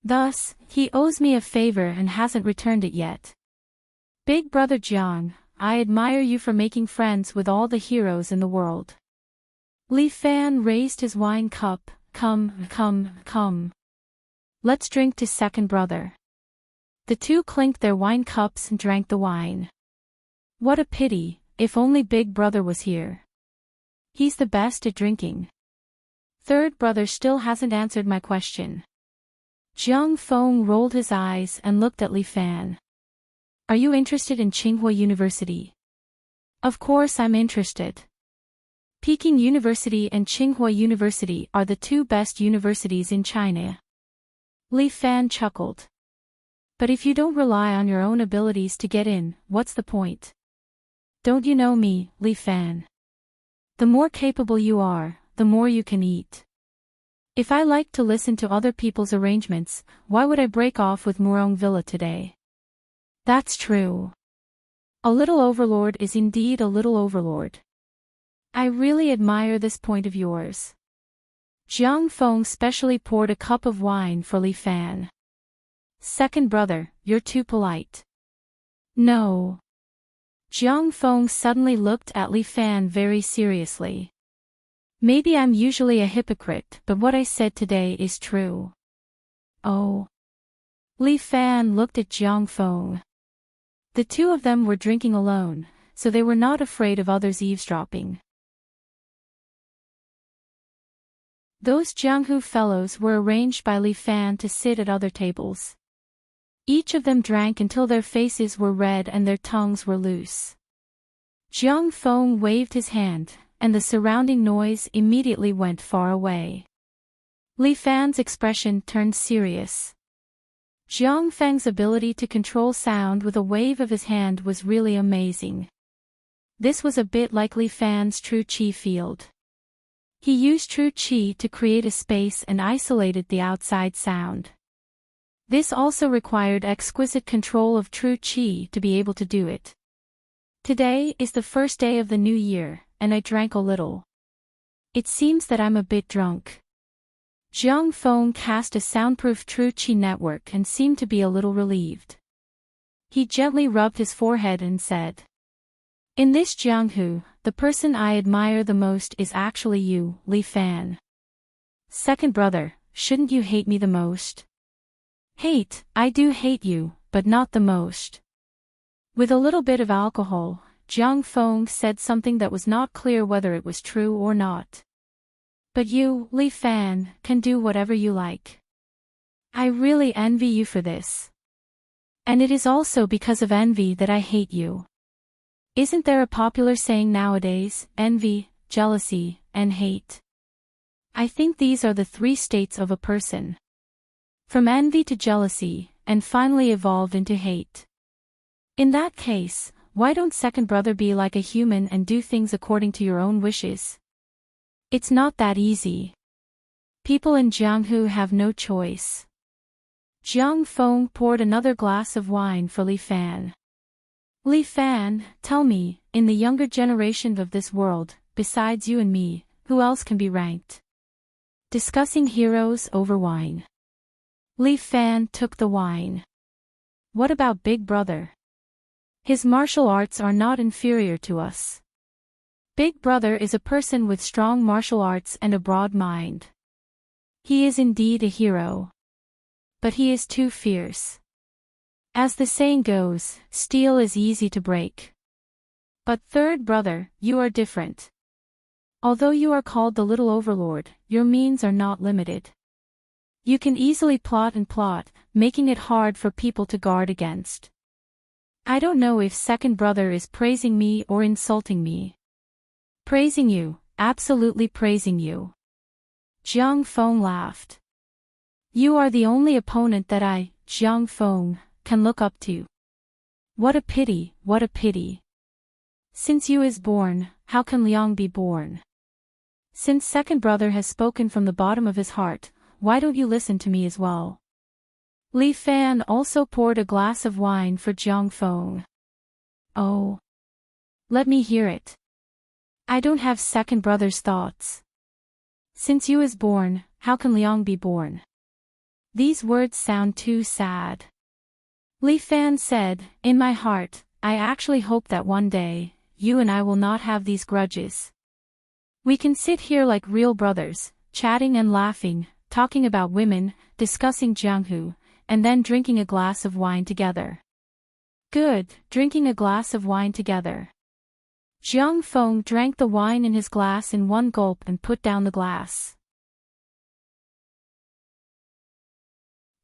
Thus, he owes me a favor and hasn't returned it yet. Big brother Jiang, I admire you for making friends with all the heroes in the world. Li Fan raised his wine cup, come. Let's drink to second brother. The two clinked their wine cups and drank the wine. What a pity, if only big brother was here. He's the best at drinking. Third brother still hasn't answered my question. Jiang Feng rolled his eyes and looked at Li Fan. Are you interested in Tsinghua University? Of course I'm interested. Peking University and Tsinghua University are the two best universities in China. Li Fan chuckled. But if you don't rely on your own abilities to get in, what's the point? Don't you know me, Li Fan? The more capable you are, the more you can eat. If I like to listen to other people's arrangements, why would I break off with Murong Villa today? That's true. A little overlord is indeed a little overlord. I really admire this point of yours. Jiang Feng specially poured a cup of wine for Li Fan. Second brother, you're too polite. No. Jiang Feng suddenly looked at Li Fan very seriously. Maybe I'm usually a hypocrite, but what I said today is true. Oh. Li Fan looked at Jiang Feng. The two of them were drinking alone, so they were not afraid of others eavesdropping. Those Jianghu fellows were arranged by Li Fan to sit at other tables. Each of them drank until their faces were red and their tongues were loose. Jiang Feng waved his hand, and the surrounding noise immediately went far away. Li Fan's expression turned serious. Jiang Feng's ability to control sound with a wave of his hand was really amazing. This was a bit like Li Fan's true qi field. He used true qi to create a space and isolated the outside sound. This also required exquisite control of true qi to be able to do it. Today is the first day of the new year, and I drank a little. It seems that I'm a bit drunk. Jiang Feng cast a soundproof true qi network and seemed to be a little relieved. He gently rubbed his forehead and said, "In this Jianghu, the person I admire the most is actually you, Li Fan. Second brother, shouldn't you hate me the most?" "Hate, I do hate you, but not the most." With a little bit of alcohol, Jiang Feng said something that was not clear whether it was true or not. "But you, Li Fan, can do whatever you like. I really envy you for this. And it is also because of envy that I hate you. Isn't there a popular saying nowadays, envy, jealousy, and hate? I think these are the three states of a person. From envy to jealousy, and finally evolved into hate. In that case, why don't second brother be like a human and do things according to your own wishes? It's not that easy. People in Jianghu have no choice." Jiang Feng poured another glass of wine for Li Fan. "Li Fan, tell me, in the younger generation of this world, besides you and me, who else can be ranked?" Discussing heroes over wine. Li Fan took the wine. "What about Big Brother? His martial arts are not inferior to us. Big Brother is a person with strong martial arts and a broad mind. He is indeed a hero. But he is too fierce. As the saying goes, steel is easy to break. But third brother, you are different. Although you are called the Little Overlord, your means are not limited. You can easily plot and plot, making it hard for people to guard against. I don't know if second brother is praising me or insulting me." "Praising you, absolutely praising you." Jiang Feng laughed. "You are the only opponent that I, Jiang Feng, can look up to. What a pity, what a pity. Since you is born, how can Liang be born? Since second brother has spoken from the bottom of his heart, why don't you listen to me as well?" Li Fan also poured a glass of wine for Jiang Feng. "Oh. Let me hear it. I don't have second brother's thoughts. Since you is born, how can Liang be born? These words sound too sad." Li Fan said, "In my heart, I actually hope that one day, you and I will not have these grudges. We can sit here like real brothers, chatting and laughing, talking about women, discussing Jianghu, and then drinking a glass of wine together." "Good, drinking a glass of wine together." Jiang Feng drank the wine in his glass in one gulp and put down the glass.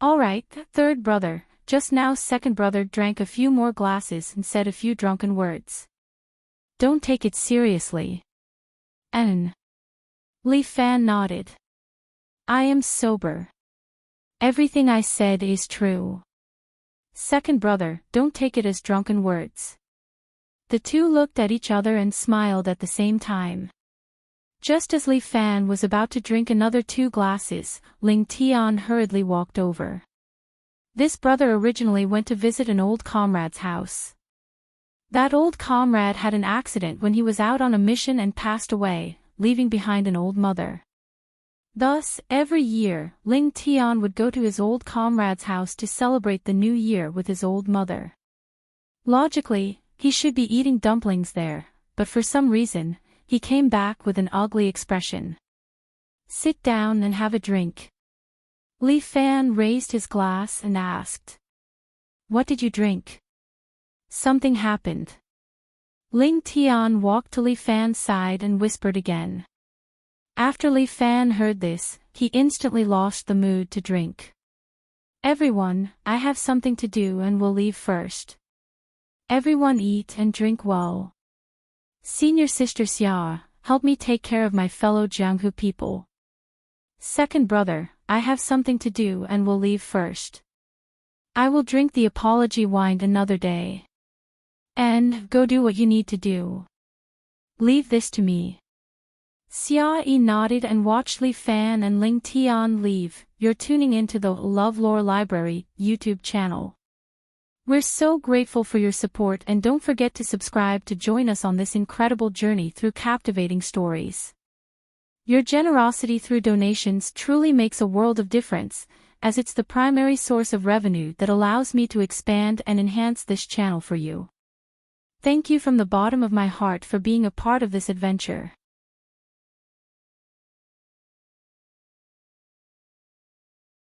"All right, third brother, just now second brother drank a few more glasses and said a few drunken words. Don't take it seriously." Li Fan nodded. "I am sober. Everything I said is true. Second brother, don't take it as drunken words." The two looked at each other and smiled at the same time. Just as Li Fan was about to drink another 2 glasses, Ling Tian hurriedly walked over. This brother originally went to visit an old comrade's house. That old comrade had an accident when he was out on a mission and passed away, leaving behind an old mother. Thus, every year, Ling Tian would go to his old comrade's house to celebrate the new year with his old mother. Logically, he should be eating dumplings there, but for some reason, he came back with an ugly expression. "Sit down and have a drink." Li Fan raised his glass and asked, "What did you drink?" "Something happened." Ling Tian walked to Li Fan's side and whispered again. After Li Fan heard this, he instantly lost the mood to drink. Everyone, I have something to do and will leave first. Everyone eat and drink well. Senior Sister Xia, help me take care of my fellow Jianghu people. Second brother, I have something to do and will leave first. I will drink the apology wine another day. And, go do what you need to do. Leave this to me. Xia Yi nodded and watched Li Fan and Ling Tian leave. You're tuning into the LoveLore Library YouTube channel. We're so grateful for your support, and don't forget to subscribe to join us on this incredible journey through captivating stories. Your generosity through donations truly makes a world of difference, as it's the primary source of revenue that allows me to expand and enhance this channel for you. Thank you from the bottom of my heart for being a part of this adventure.